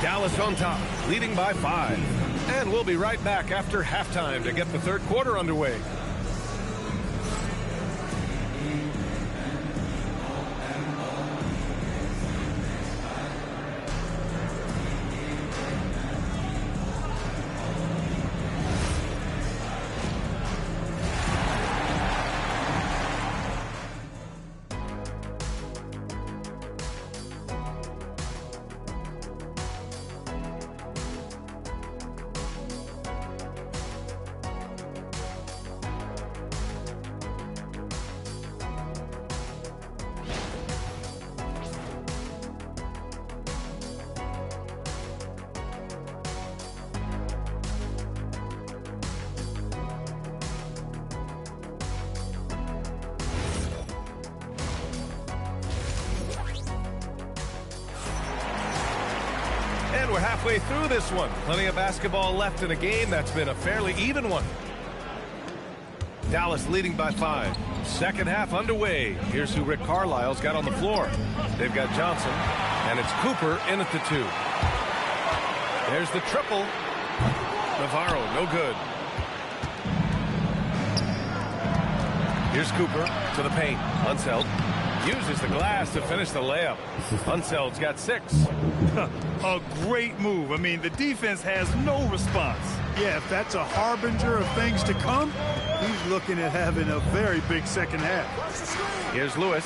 Dallas on top, leading by 5. And we'll be right back after halftime to get the third quarter underway. we're halfway through this one. Plenty of basketball left in a game that's been a fairly even one. Dallas leading by 5. Second half underway. Here's who Rick Carlisle's got on the floor. They've got Johnson, and it's Cooper in at the 2. There's the triple. Navarro, no good. Here's Cooper to the paint. Unseld uses the glass to finish the layup. Unseld's got 6. A great move. I mean, the defense has no response. Yeah, if that's a harbinger of things to come, he's looking at having a very big second half. Here's Lewis.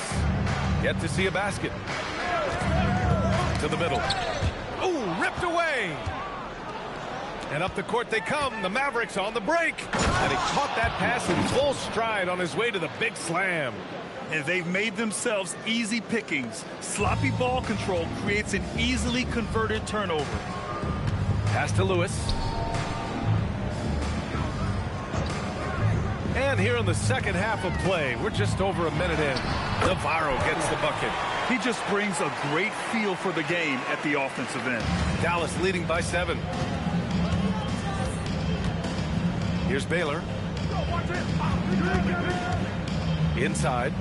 Yet to see a basket. To the middle. Ooh, ripped away. And up the court they come. The Mavericks on the break. And he caught that pass in full stride on his way to the big slam. And they've made themselves easy pickings. Sloppy ball control creates an easily converted turnover. Pass to Lewis. And here in the second half of play, we're just over a minute in. Navarro gets the bucket. He just brings a great feel for the game at the offensive end. Dallas leading by 7. Here's Baylor. Inside.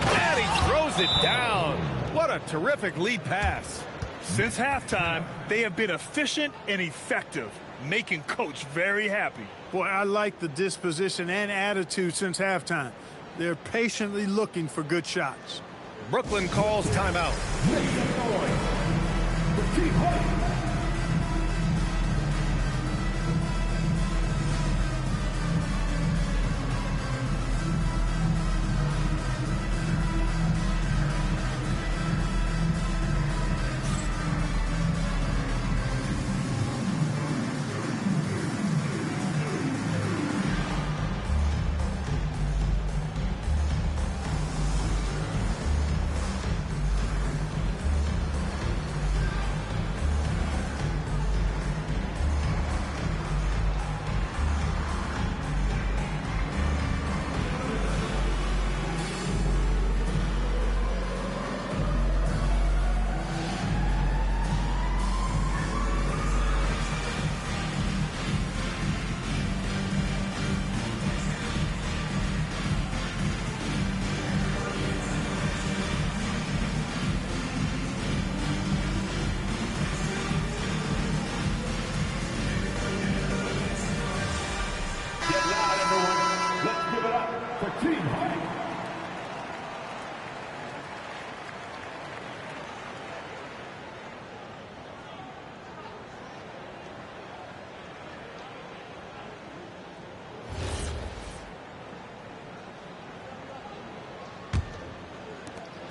And he throws it down. What a terrific lead pass. Since halftime, they have been efficient and effective, making Coach very happy. Boy, I like the disposition and attitude since halftime. They're patiently looking for good shots. Brooklyn calls timeout.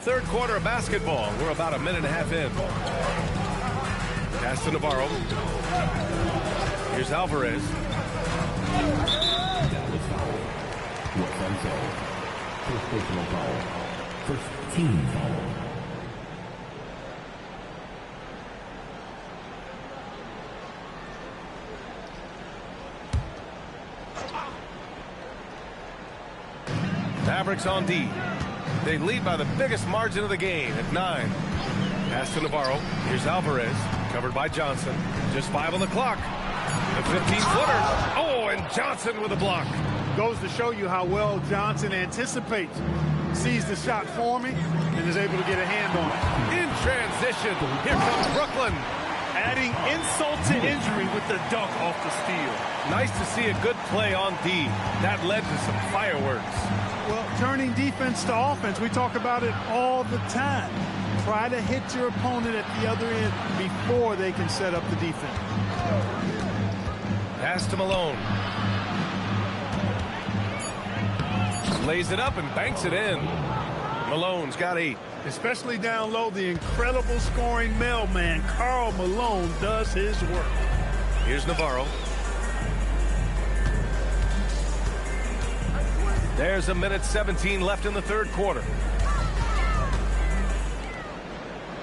Third quarter of basketball. We're about a minute and a half in. Pass to Navarro. Here's Alvarez. First personal foul. First team foul. Mavericks on D. They lead by the biggest margin of the game at 9. Pass to Navarro. Here's Alvarez. Covered by Johnson. Just 5 on the clock. The 15-footer. Oh, and Johnson with a block. Goes to show you how well Johnson anticipates. Sees the shot forming and is able to get a hand on it. In transition. Here comes Brooklyn. Adding insult to injury with the dunk off the steal. Nice to see a good play on D. That led to some fireworks. Well, turning defense to offense, we talk about it all the time. Try to hit your opponent at the other end before they can set up the defense. Pass to Malone. Lays it up and banks it in. Malone's got 8. Especially down low, the incredible scoring mailman, Karl Malone, does his work. Here's Navarro. There's a minute 17 left in the third quarter.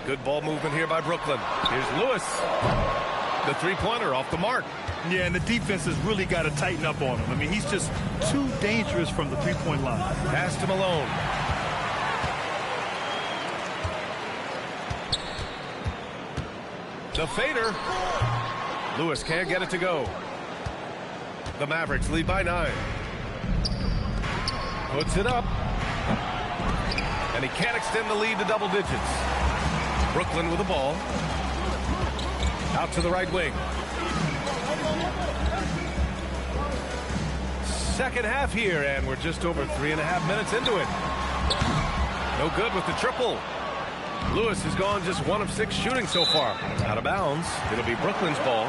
Good ball movement here by Brooklyn. Here's Lewis. The three-pointer off the mark. Yeah, and the defense has really got to tighten up on him. I mean, he's just too dangerous from the three-point line. Pass to Malone. The fader. Lewis can't get it to go. The Mavericks lead by 9. Puts it up. And he can't extend the lead to double digits. Brooklyn with the ball. Out to the right wing. Second half here, and we're just over 3.5 minutes into it. No good with the triple. Lewis has gone just 1 of 6 shooting so far. Out of bounds. It'll be Brooklyn's ball.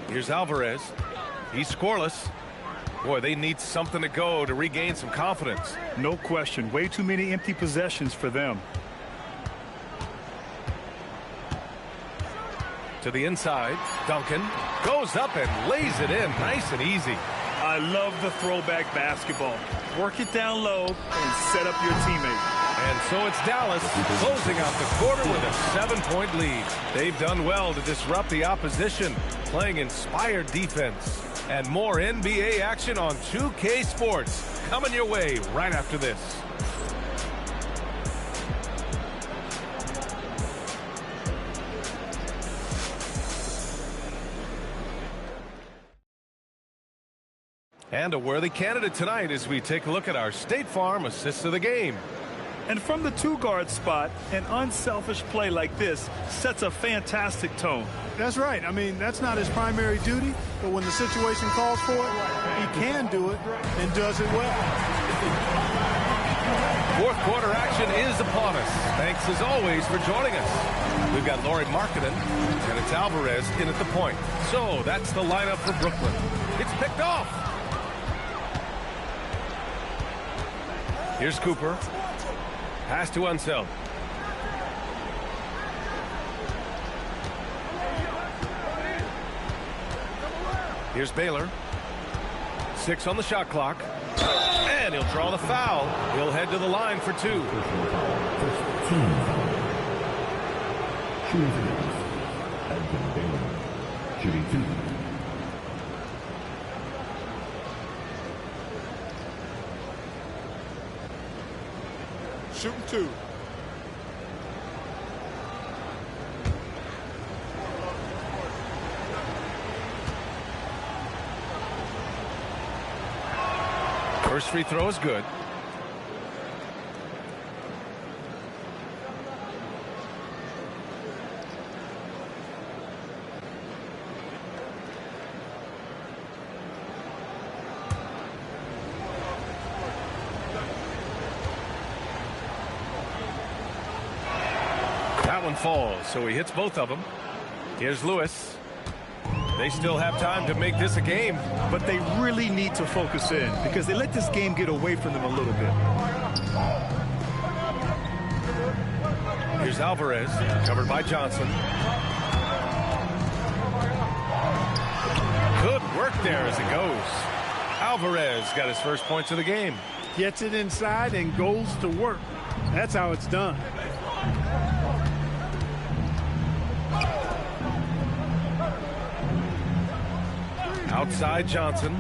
Here's Alvarez. He's scoreless. Boy, they need something to go to regain some confidence. No question. Way too many empty possessions for them. To the inside. Duncan goes up and lays it in. Nice and easy. I love the throwback basketball. Work it down low and set up your teammate. And so it's Dallas closing out the quarter with a 7-point lead. They've done well to disrupt the opposition, playing inspired defense. And more NBA action on 2K Sports coming your way right after this. And a worthy candidate tonight as we take a look at our State Farm assists of the game. And from the 2-guard spot, an unselfish play like this sets a fantastic tone. That's right. I mean, that's not his primary duty, but when the situation calls for it, he can do it and does it well. Fourth quarter action is upon us. Thanks as always for joining us. We've got Lauri Markkanen, and it's Alvarez in at the point. So that's the lineup for Brooklyn. It's picked off. Here's Cooper. Pass to Unseld. Here's Baylor. 6 on the shot clock. And he'll draw the foul. He'll head to the line for 2. Shooting 2. Shooting 2. First free throw is good. That one falls, so he hits both of them. Here's Lewis. They still have time to make this a game. But they really need to focus in because they let this game get away from them a little bit. Here's Alvarez, covered by Johnson. Good work there as it goes. Alvarez got his first points of the game. Gets it inside and goes to work. That's how it's done. Outside Johnson.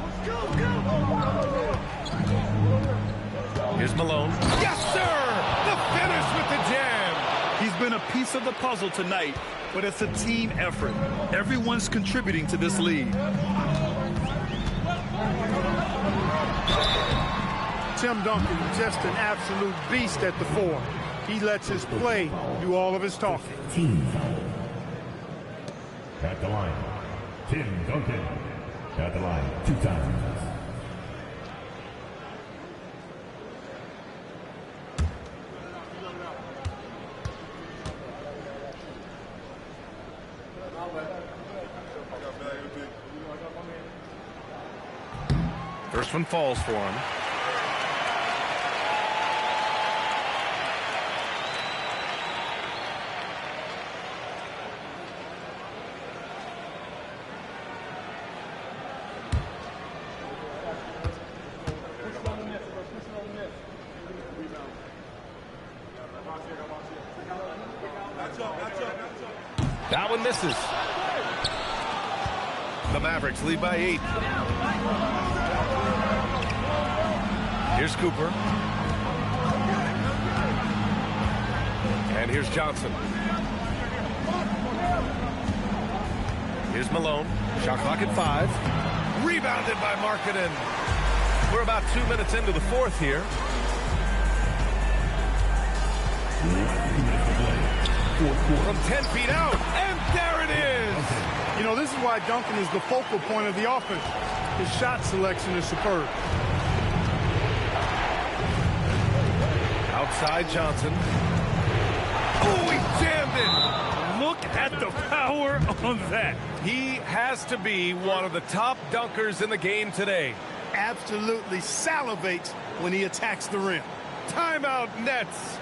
Here's Malone. Yes, sir! The finish with the jam! He's been a piece of the puzzle tonight, but it's a team effort. Everyone's contributing to this lead. Tim Duncan, just an absolute beast at the 4. He lets his play do all of his talking. Team foul. At the line, Tim Duncan. At the line 2 times. First one falls for him. That one misses. The Mavericks lead by 8. Here's Cooper. And here's Johnson. Here's Malone. Shot clock at 5. Rebounded by Markkanen. We're about 2 minutes into the fourth here. From 10 feet out, and there it is! You know, this is why Duncan is the focal point of the offense. His shot selection is superb. Outside Johnson. Oh, he jammed it! Look at the power on that. He has to be one of the top dunkers in the game today. Absolutely salivates when he attacks the rim. Timeout Nets.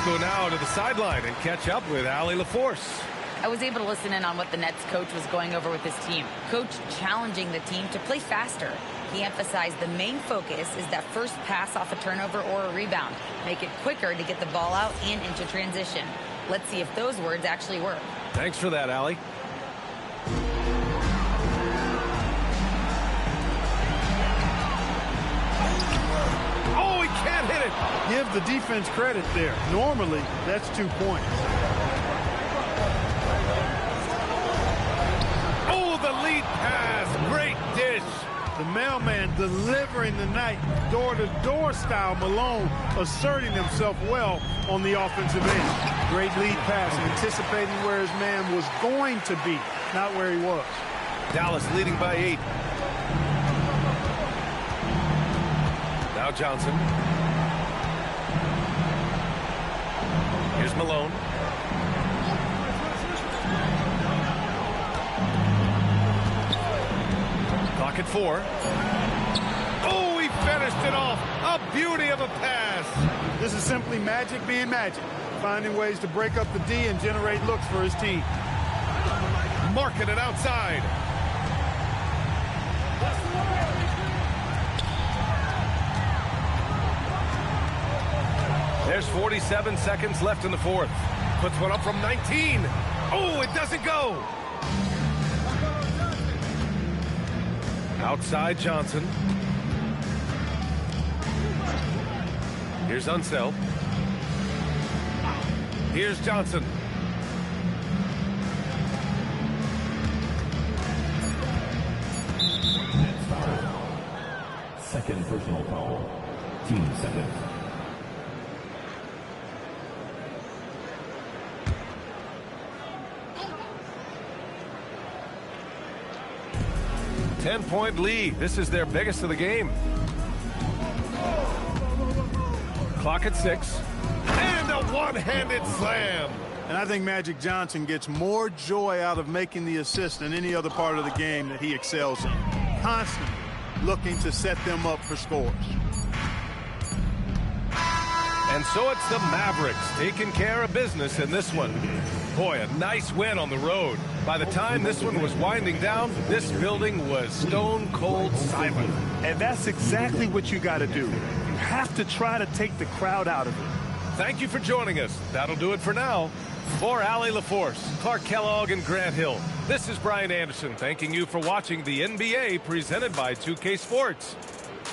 Go now to the sideline and catch up with Allie LaForce. I was able to listen in on what the Nets coach was going over with his team. Coach challenging the team to play faster. He emphasized the main focus is that first pass off a turnover or a rebound. Make it quicker to get the ball out and into transition. Let's see if those words actually work. Thanks for that, Allie. Oh, he can't hit it. Give the defense credit there. Normally, that's 2 points. Oh, the lead pass. Great dish. The mailman delivering the night. Door-to-door style. Malone asserting himself well on the offensive end. Great lead pass, anticipating where his man was going to be, not where he was. Dallas leading by 8. Now Johnson. Here's Malone. Clock at 4. Oh, he finished it off. A beauty of a pass. This is simply Magic being Magic, finding ways to break up the D and generate looks for his team. Marking it outside. There's 47 seconds left in the fourth. Puts one up from 19. Oh, it doesn't go. Outside Johnson. Here's Unseld. Here's Johnson. Second personal foul. Team second. Ten-point lead. This is their biggest of the game. Clock at 6. And a one-handed slam. And I think Magic Johnson gets more joy out of making the assist than any other part of the game that he excels in. Constantly looking to set them up for scores. And so it's the Mavericks taking care of business in this one. Boy, a nice win on the road. By the time this one was winding down, this building was stone cold silent. And that's exactly what you got to do. You have to try to take the crowd out of it. Thank you for joining us. That'll do it for now. For Allie LaForce, Clark Kellogg, and Grant Hill, This is Brian Anderson thanking you for watching the NBA presented by 2K Sports.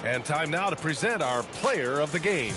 And time now to present our player of the game.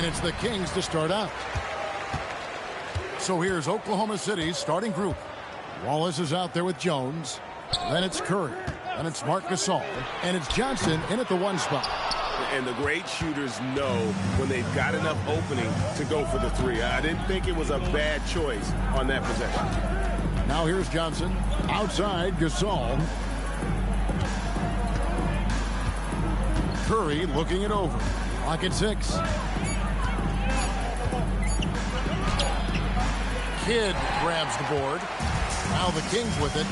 it's the Kings to start out. So here's Oklahoma City's starting group. Wallace is out there with Jones. Then it's Curry. Then it's Marc Gasol. And it's Johnson in at the 1 spot. And the great shooters know when they've got enough opening to go for the 3. I didn't think it was a bad choice on that possession. Now here's Johnson. Outside, Gasol. Curry looking it over. Clock at 6. Kidd grabs the board. Now the Kings with it.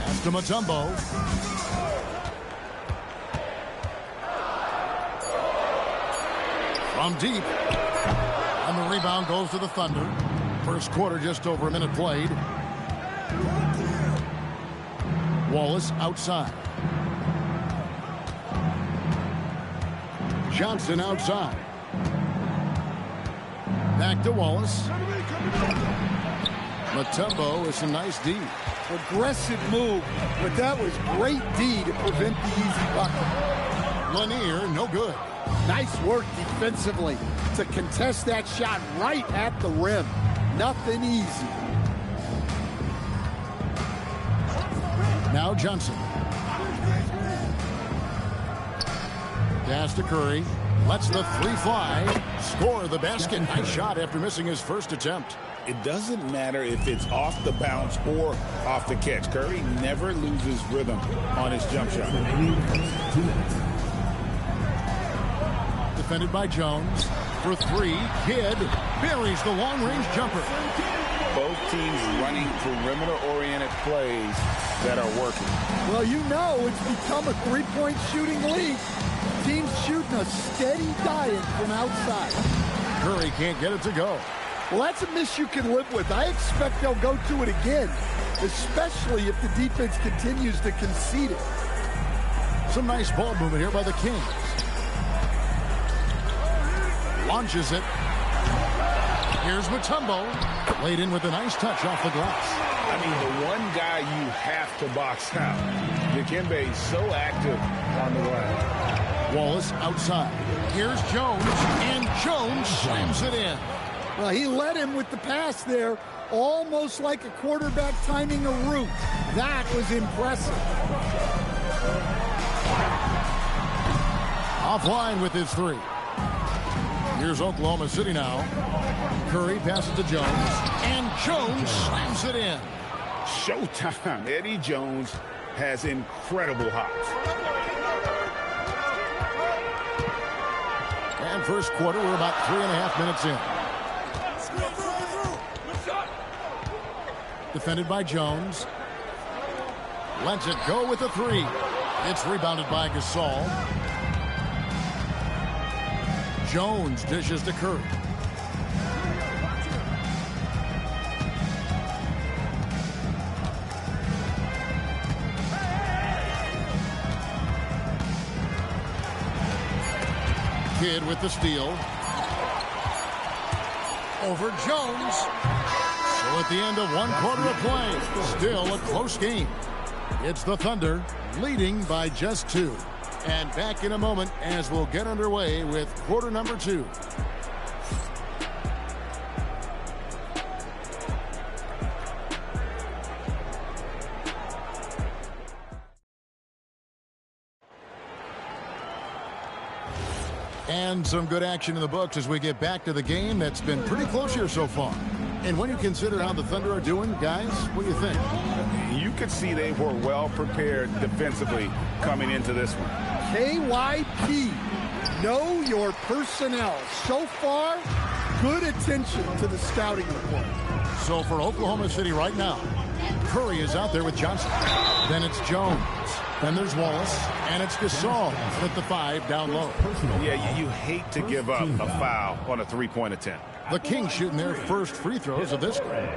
Pass to Mutombo. From deep. And the rebound goes to the Thunder. First quarter, just over a minute played. Wallace outside. Johnson outside. Back to Wallace. Mutombo with some nice D. Aggressive move, but that was great D to prevent the easy bucket. Lanier, no good. Nice work defensively to contest that shot right at the rim. Nothing easy. Now Johnson. Pass to Curry. Lets the 3 fly. Score the basket. Nice shot after missing his first attempt. It doesn't matter if it's off the bounce or off the catch. Curry never loses rhythm on his jump shot. Defended by Jones. For 3, Kidd buries the long-range jumper. Both teams running perimeter-oriented plays that are working. Well, you know it's become a 3-point shooting league. Teams shooting a steady diet from outside. Curry can't get it to go. Well, that's a miss you can live with. I expect they'll go to it again, especially if the defense continues to concede it. Some nice ball movement here by the Kings. Launches it. Here's Mutombo. Laid in with a nice touch off the glass. I mean, the one guy you have to box out. Dikembe is so active on the run. Wallace outside. Here's Jones, and Jones slams it in. Well, he led him with the pass there, almost like a quarterback timing a route. That was impressive. Offline with his 3. Here's Oklahoma City now. Curry passes to Jones, and Jones slams it in. Showtime. Eddie Jones has incredible hops. And first quarter, we're about 3.5 minutes in. Defended by Jones. Lets it go with a 3. It's rebounded by Gasol. Jones dishes to Curry. Kidd with the steal. Over Jones. So at the end of 1 quarter of play, still a close game. It's the Thunder leading by just 2. And back in a moment as we'll get underway with quarter number 2. And some good action in the books as we get back to the game that's been pretty close here so far. And when you consider how the Thunder are doing, guys, what do you think? You could see they were well prepared defensively coming into this one. KYP, know your personnel. So far, good attention to the scouting report. So for Oklahoma City right now, Curry is out there with Johnson. Then it's Jones. Then there's Wallace. And it's Gasol at the 5 down low. Yeah, you hate to give up a foul on a 3-point attempt. The Kings shooting their first free throws of this game.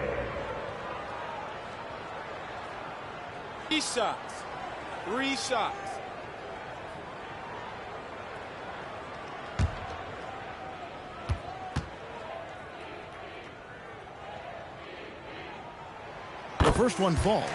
3 shots. 3 shots. The first one falls.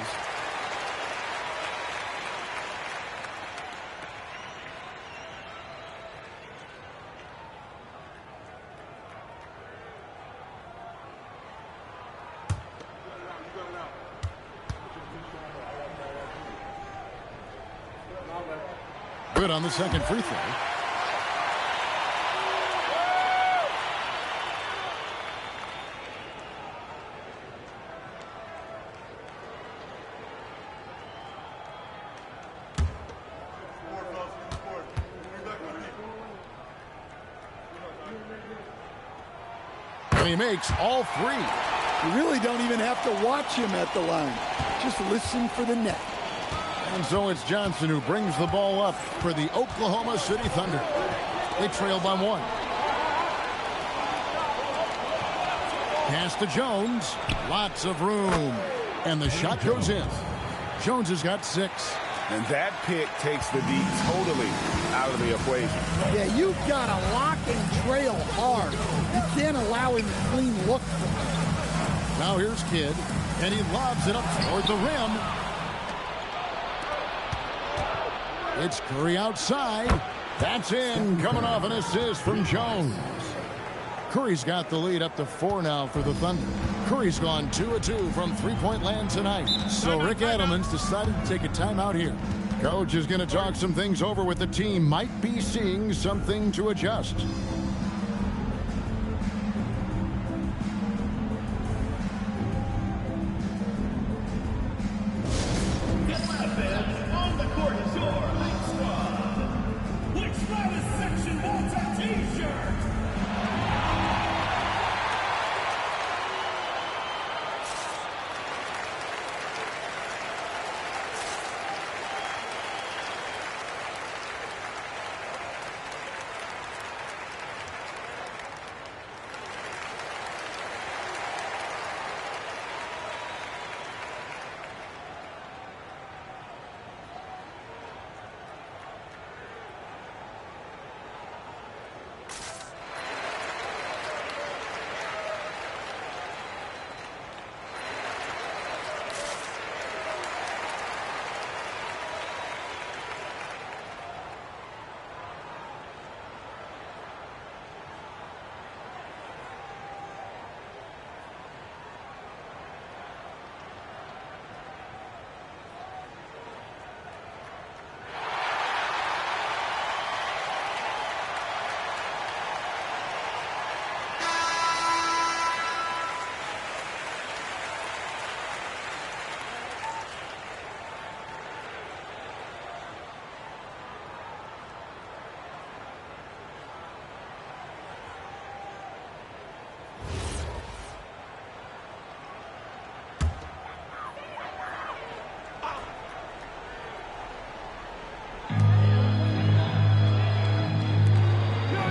Good on the second free throw. And he makes all three. You really don't even have to watch him at the line. Just listen for the net. And so it's Johnson who brings the ball up for the Oklahoma City Thunder. They trail by 1. Pass to Jones. Lots of room. And the shot goes in. Jones has got 6. And that pick takes the D totally out of the equation. Yeah, you've got to lock and trail hard. You can't allow him to clean look. Now here's Kidd. And he lobs it up toward the rim. It's Curry outside. That's in, coming off an assist from Jones. Curry's got the lead up to 4 now for the Thunder. Curry's gone 2 of 2 from three-point land tonight. So Rick Adelman's decided to take a timeout here. Coach is going to talk some things over with the team. Might be seeing something to adjust.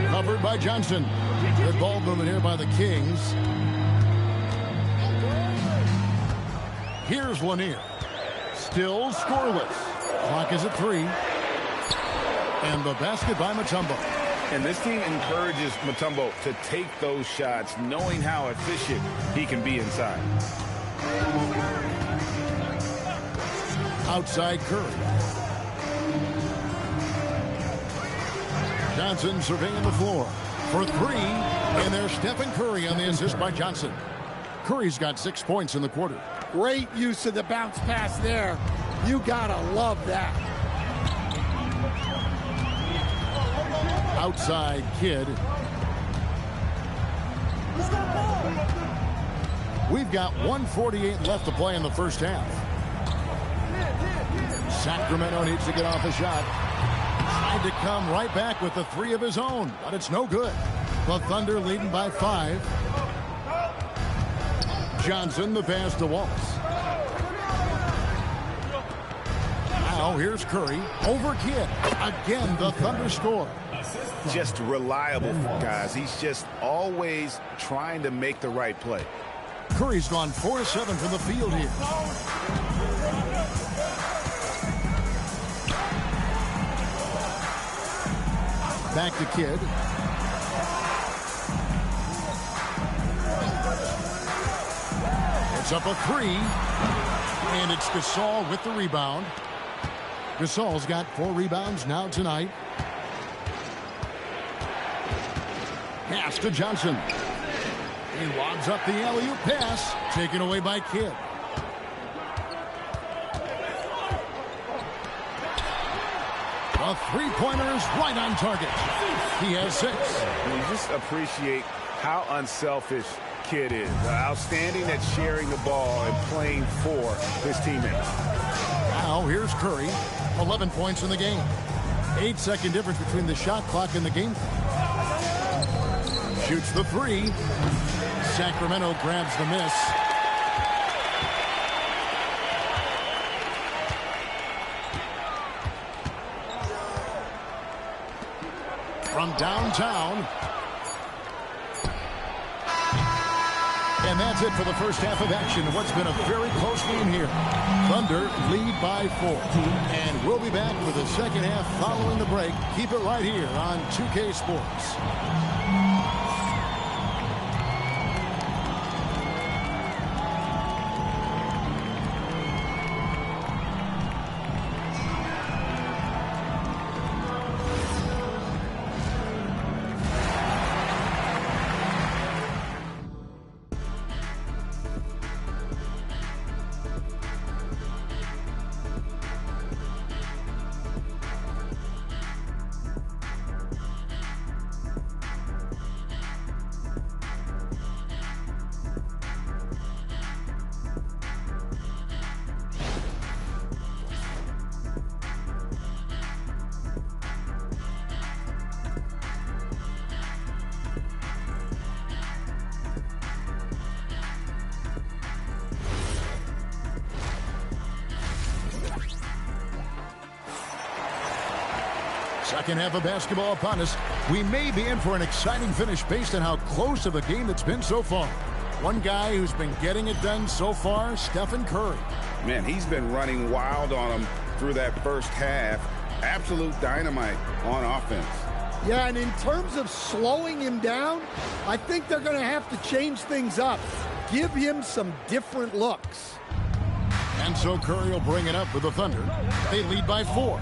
Covered by Johnson. Good ball movement here by the Kings. Here's Lanier. Still scoreless. Clock is at 3. And the basket by Mutombo. And this team encourages Mutombo to take those shots, knowing how efficient he can be inside. Outside Curry. Johnson surveying the floor for 3. And there's Stephen Curry on the assist by Johnson. Curry's got 6 points in the quarter. Great use of the bounce pass there. You gotta love that. Outside Kidd. We've got 1:48 left to play in the first half. Sacramento needs to get off a shot. Tried to come right back with the 3 of his own, but it's no good. The Thunder leading by 5. Johnson, the pass to Wallace. Now here's Curry over Kidd. Again, the Thunder score. Just reliable, guys. He's just always trying to make the right play. Curry's gone 4-7 from the field here. Back to Kidd. It's up a 3. And it's Gasol with the rebound. Gasol's got 4 rebounds now tonight. Pass to Johnson. He lobs up the alley-oop pass. Taken away by Kidd. A three-pointer is right on target. He has 6. And you just appreciate how unselfish Kidd is. Outstanding at sharing the ball and playing for his teammates. Now here's Curry. 11 points in the game. 8-second difference between the shot clock and the game. Shoots the 3. Sacramento grabs the miss. From downtown. And that's it for the first half of action. What's been a very close game here. Thunder lead by 4. And we'll be back with the second half following the break. Keep it right here on 2K Sports. Second half of basketball upon us. We may be in for an exciting finish based on how close of a game it's been so far. One guy who's been getting it done so far, Stephen Curry. Man, he's been running wild on him through that first half. Absolute dynamite on offense. Yeah, and in terms of slowing him down, I think they're going to have to change things up. Give him some different looks. And so Curry will bring it up for the Thunder. They lead by 4.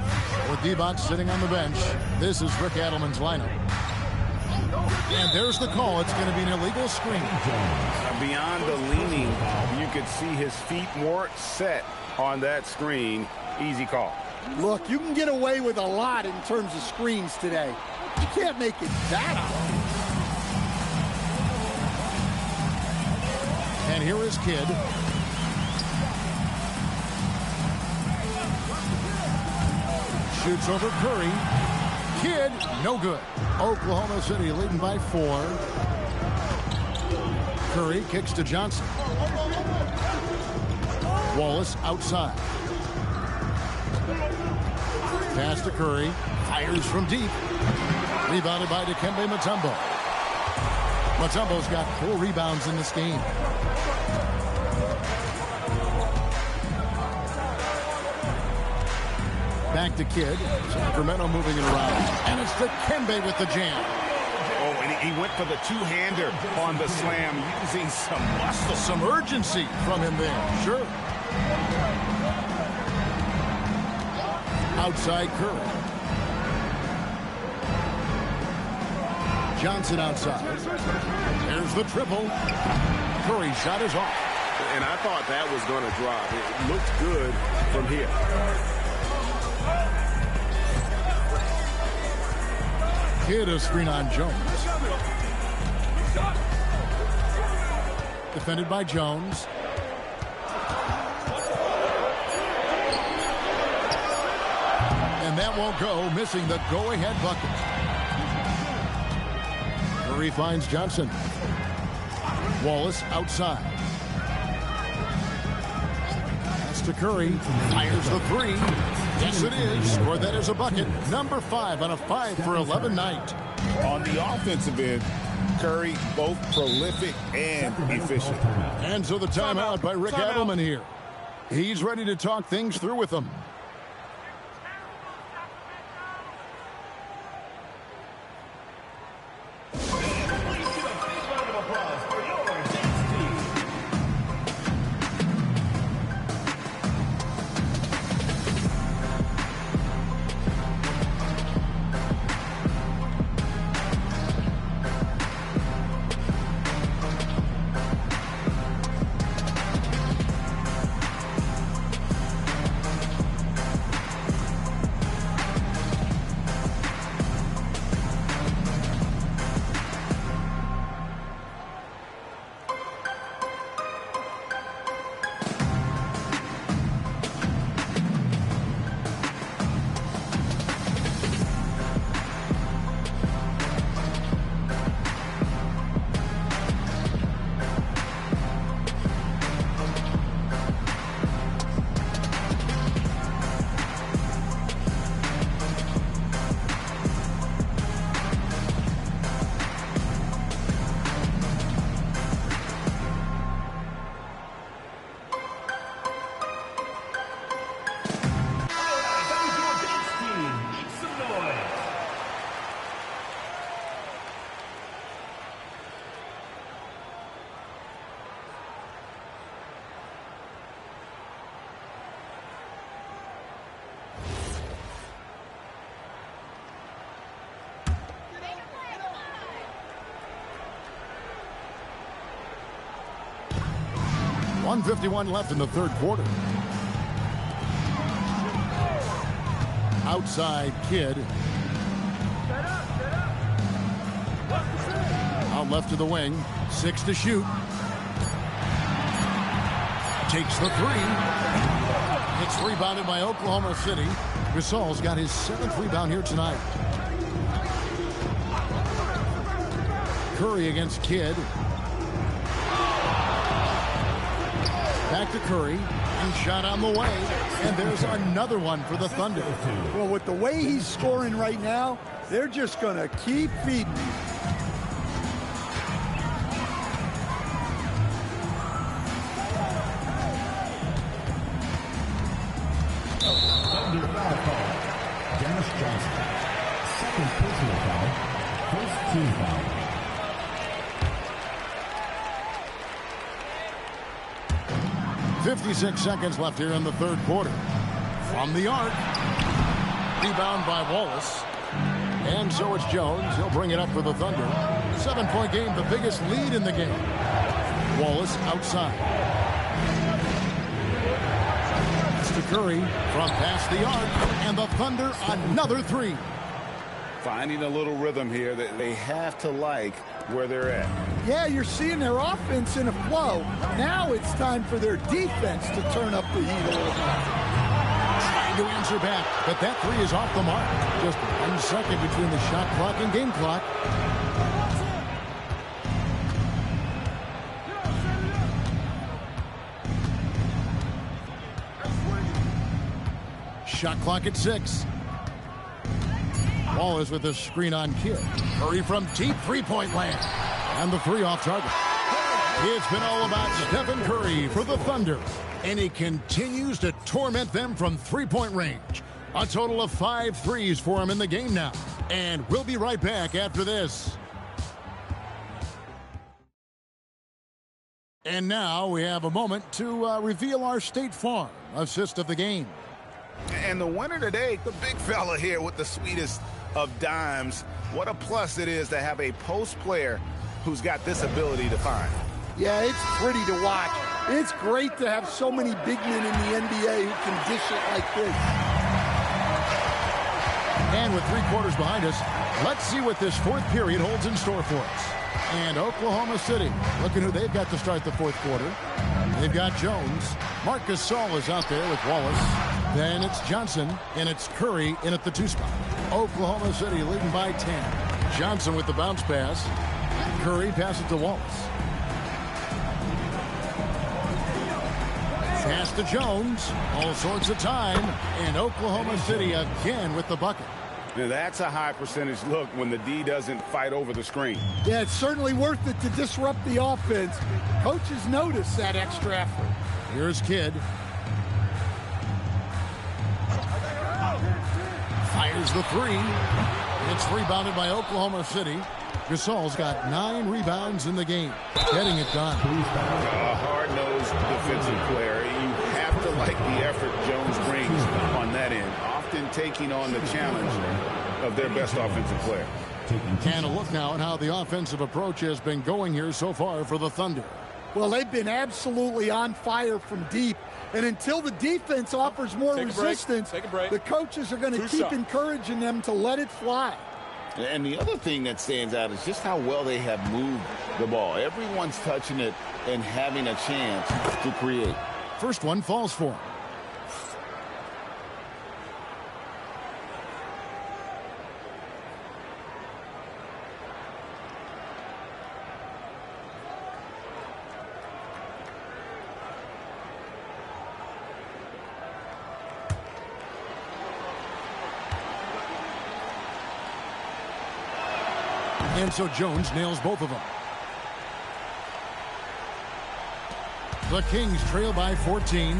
With Divac sitting on the bench, this is Rick Adelman's lineup. And there's the call. It's going to be an illegal screen. Beyond the leaning, you could see his feet weren't set on that screen. Easy call. Look, you can get away with a lot in terms of screens today. You can't make it that hard. And here is Kidd. Shoots over Curry. Kidd, no good. Oklahoma City leading by 4. Curry kicks to Johnson. Wallace outside. Pass to Curry. Fires from deep. Rebounded by Dikembe Mutombo. Mutombo's got 4 rebounds in this game. Back to Kidd. Sacramento moving it around. And it's Dikembe with the jam. Oh, and he went for the two-hander on the slam, using some muscle. Some urgency from him there. Sure. Outside Curry. Johnson outside. There's the triple. Curry's shot is off. And I thought that was going to drop. It looked good from here. Kidd a screen on Jones. Defended by Jones. And that won't go, missing the go-ahead bucket. Curry finds Johnson. Wallace outside. Pass to Curry. Fires the 3. Yes, it is. Scored that as a bucket. Number 5 on a 5 for 11 night. On the offensive end, Curry both prolific and efficient. And so the timeout by Rick Adelman here. He's ready to talk things through with them. 1:51 left in the third quarter. Outside Kidd. Out left to the wing. 6 to shoot. Takes the three. It's rebounded by Oklahoma City. Gasol's got his 7th rebound here tonight. Curry against Kidd. Back to Curry. And shot on the way. And there's another one for the Thunder. Well, with the way he's scoring right now, they're just going to keep feeding him. Thunder foul call. Dennis Johnson. Second personal foul. First team foul. .56 seconds left here in the third quarter. From the arc. Rebound by Wallace. And so it's Jones. He'll bring it up for the Thunder. 7-point game, the biggest lead in the game. Wallace outside. It's to Curry from past the arc. And the Thunder another three. Finding a little rhythm here that they have to like where they're at. Yeah, you're seeing their offense in a flow. Now it's time for their defense to turn up the heat a little bit. Trying to answer back, but that three is off the mark. Just 1 second between the shot clock and game clock. Shot clock at 6. Wallace with a screen on Kidd. Curry from deep three-point land. And the three off target. It's been all about Stephen Curry for the Thunder. And he continues to torment them from three-point range. A total of 5 threes for him in the game now. And we'll be right back after this. And now we have a moment to reveal our State Farm assist of the game. And the winner today, the big fella here with the sweetest of dimes. What a plus it is to have a post player who's got this ability to find. Yeah, it's pretty to watch. It's great to have so many big men in the NBA who can dish it like this. And with 3 quarters behind us, let's see what this fourth period holds in store for us. And Oklahoma City, looking who they've got to start the fourth quarter. They've got Jones. Marc Gasol is out there with Wallace. Then it's Johnson, and it's Curry in at the 2 spot. Oklahoma City leading by 10. Johnson with the bounce pass. Curry passes to Wallace. Pass to Jones. All sorts of time. And Oklahoma City again with the bucket. Now that's a high percentage look when the D doesn't fight over the screen. Yeah, it's certainly worth it to disrupt the offense. Coaches notice that extra effort. Here's Kidd. Fires the three. It's rebounded by Oklahoma City. Gasol's got 9 rebounds in the game. Getting it done. A hard-nosed defensive player. You have to like the effort Jones brings on that end. Often taking on the challenge of their best offensive player. And a look now at how the offensive approach has been going here so far for the Thunder. Well, they've been absolutely on fire from deep. And until the defense offers more resistance, the coaches are going to keep encouraging them to let it fly. And the other thing that stands out is just how well they have moved the ball. Everyone's touching it and having a chance to create. First one falls for him. And so Jones nails both of them. The Kings trail by 14.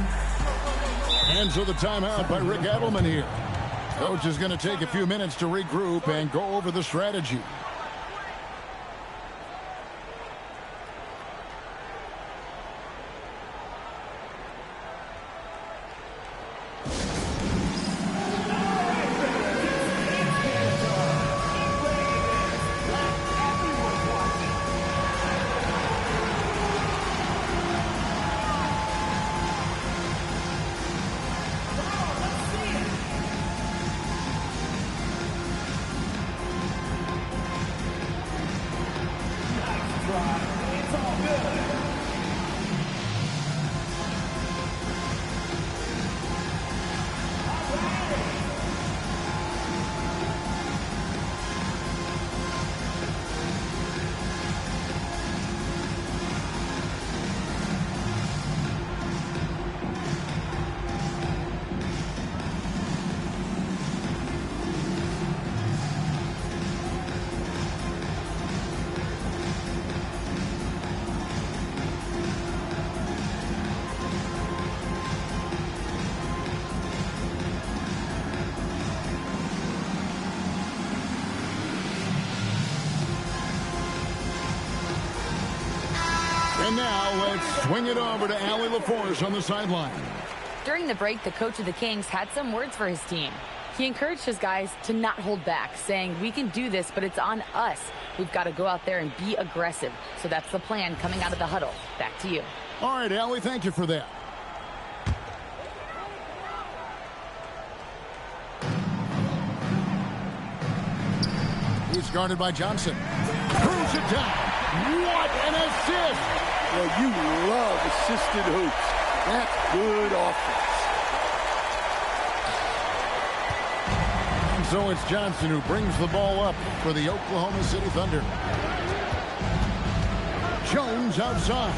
And so the timeout by Rick Adelman here. Coach is going to take a few minutes to regroup and go over the strategy. And now let's swing it over to Allie LaForce on the sideline. During the break, the coach of the Kings had some words for his team. He encouraged his guys to not hold back, saying, we can do this, but it's on us. We've got to go out there and be aggressive. So that's the plan coming out of the huddle. Back to you. All right, Allie, thank you for that. He's guarded by Johnson. Throws it down. What an assist! Well, you love assisted hoops. That's good offense. And so it's Johnson who brings the ball up for the Oklahoma City Thunder. Jones outside.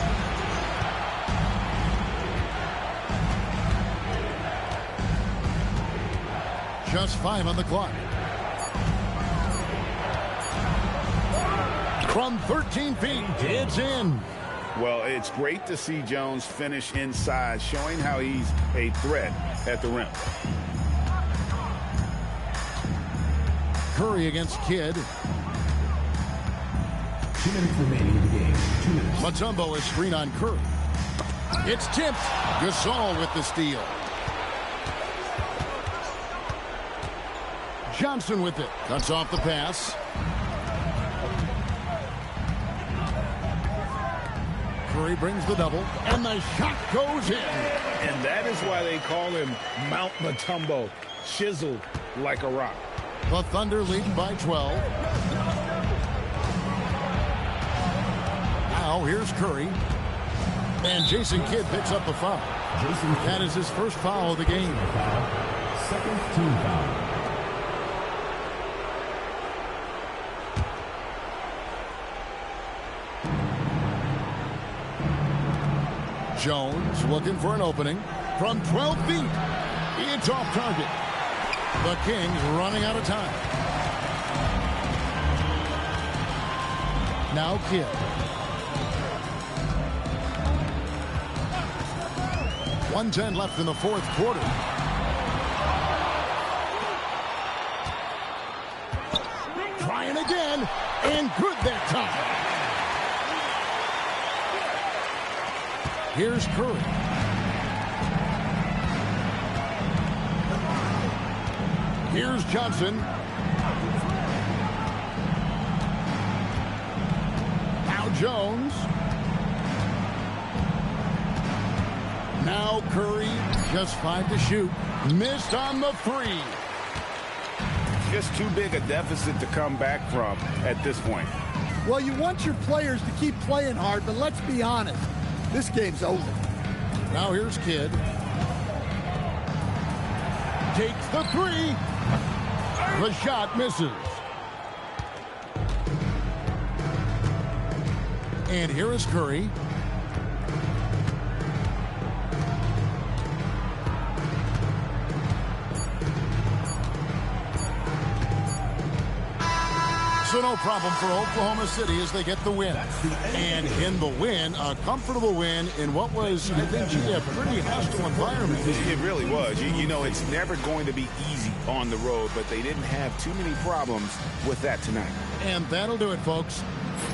Just 5 on the clock. From 13 feet, it's in. Well, it's great to see Jones finish inside, showing how he's a threat at the rim. Curry against Kidd. 2 minutes remaining in the game. 2 minutes. Mutombo is screen on Curry. It's tipped. Gasol with the steal. Johnson with it. Cuts off the pass. Curry brings the double, and the shot goes in. And that is why they call him Mount Mutombo, chiseled like a rock. The Thunder lead by 12. Now here's Curry. And Jason Kidd picks up the foul. That is his first foul of the game. Second team foul. Jones looking for an opening from 12 feet. It's off target. The Kings running out of time. Now Kidd. .110 left in the fourth quarter. Trying again, and good that time. Here's Curry. Here's Johnson. Now Jones. Now Curry, just 5 to shoot. Missed on the 3. Just too big a deficit to come back from at this point. Well, you want your players to keep playing hard, but let's be honest. This game's over. Now here's Kidd. Takes the 3. The shot misses. And here is Curry. So no problem for Oklahoma City as they get the win. And in the win, a comfortable win in what was, I think, a pretty hostile environment. It really was. You know, it's never going to be easy on the road, but they didn't have too many problems with that tonight. And that'll do it, folks.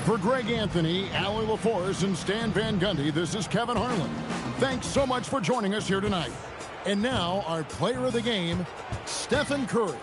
For Greg Anthony, Allie LaForce, and Stan Van Gundy, this is Kevin Harlan. Thanks so much for joining us here tonight. And now, our player of the game, Stephen Curry.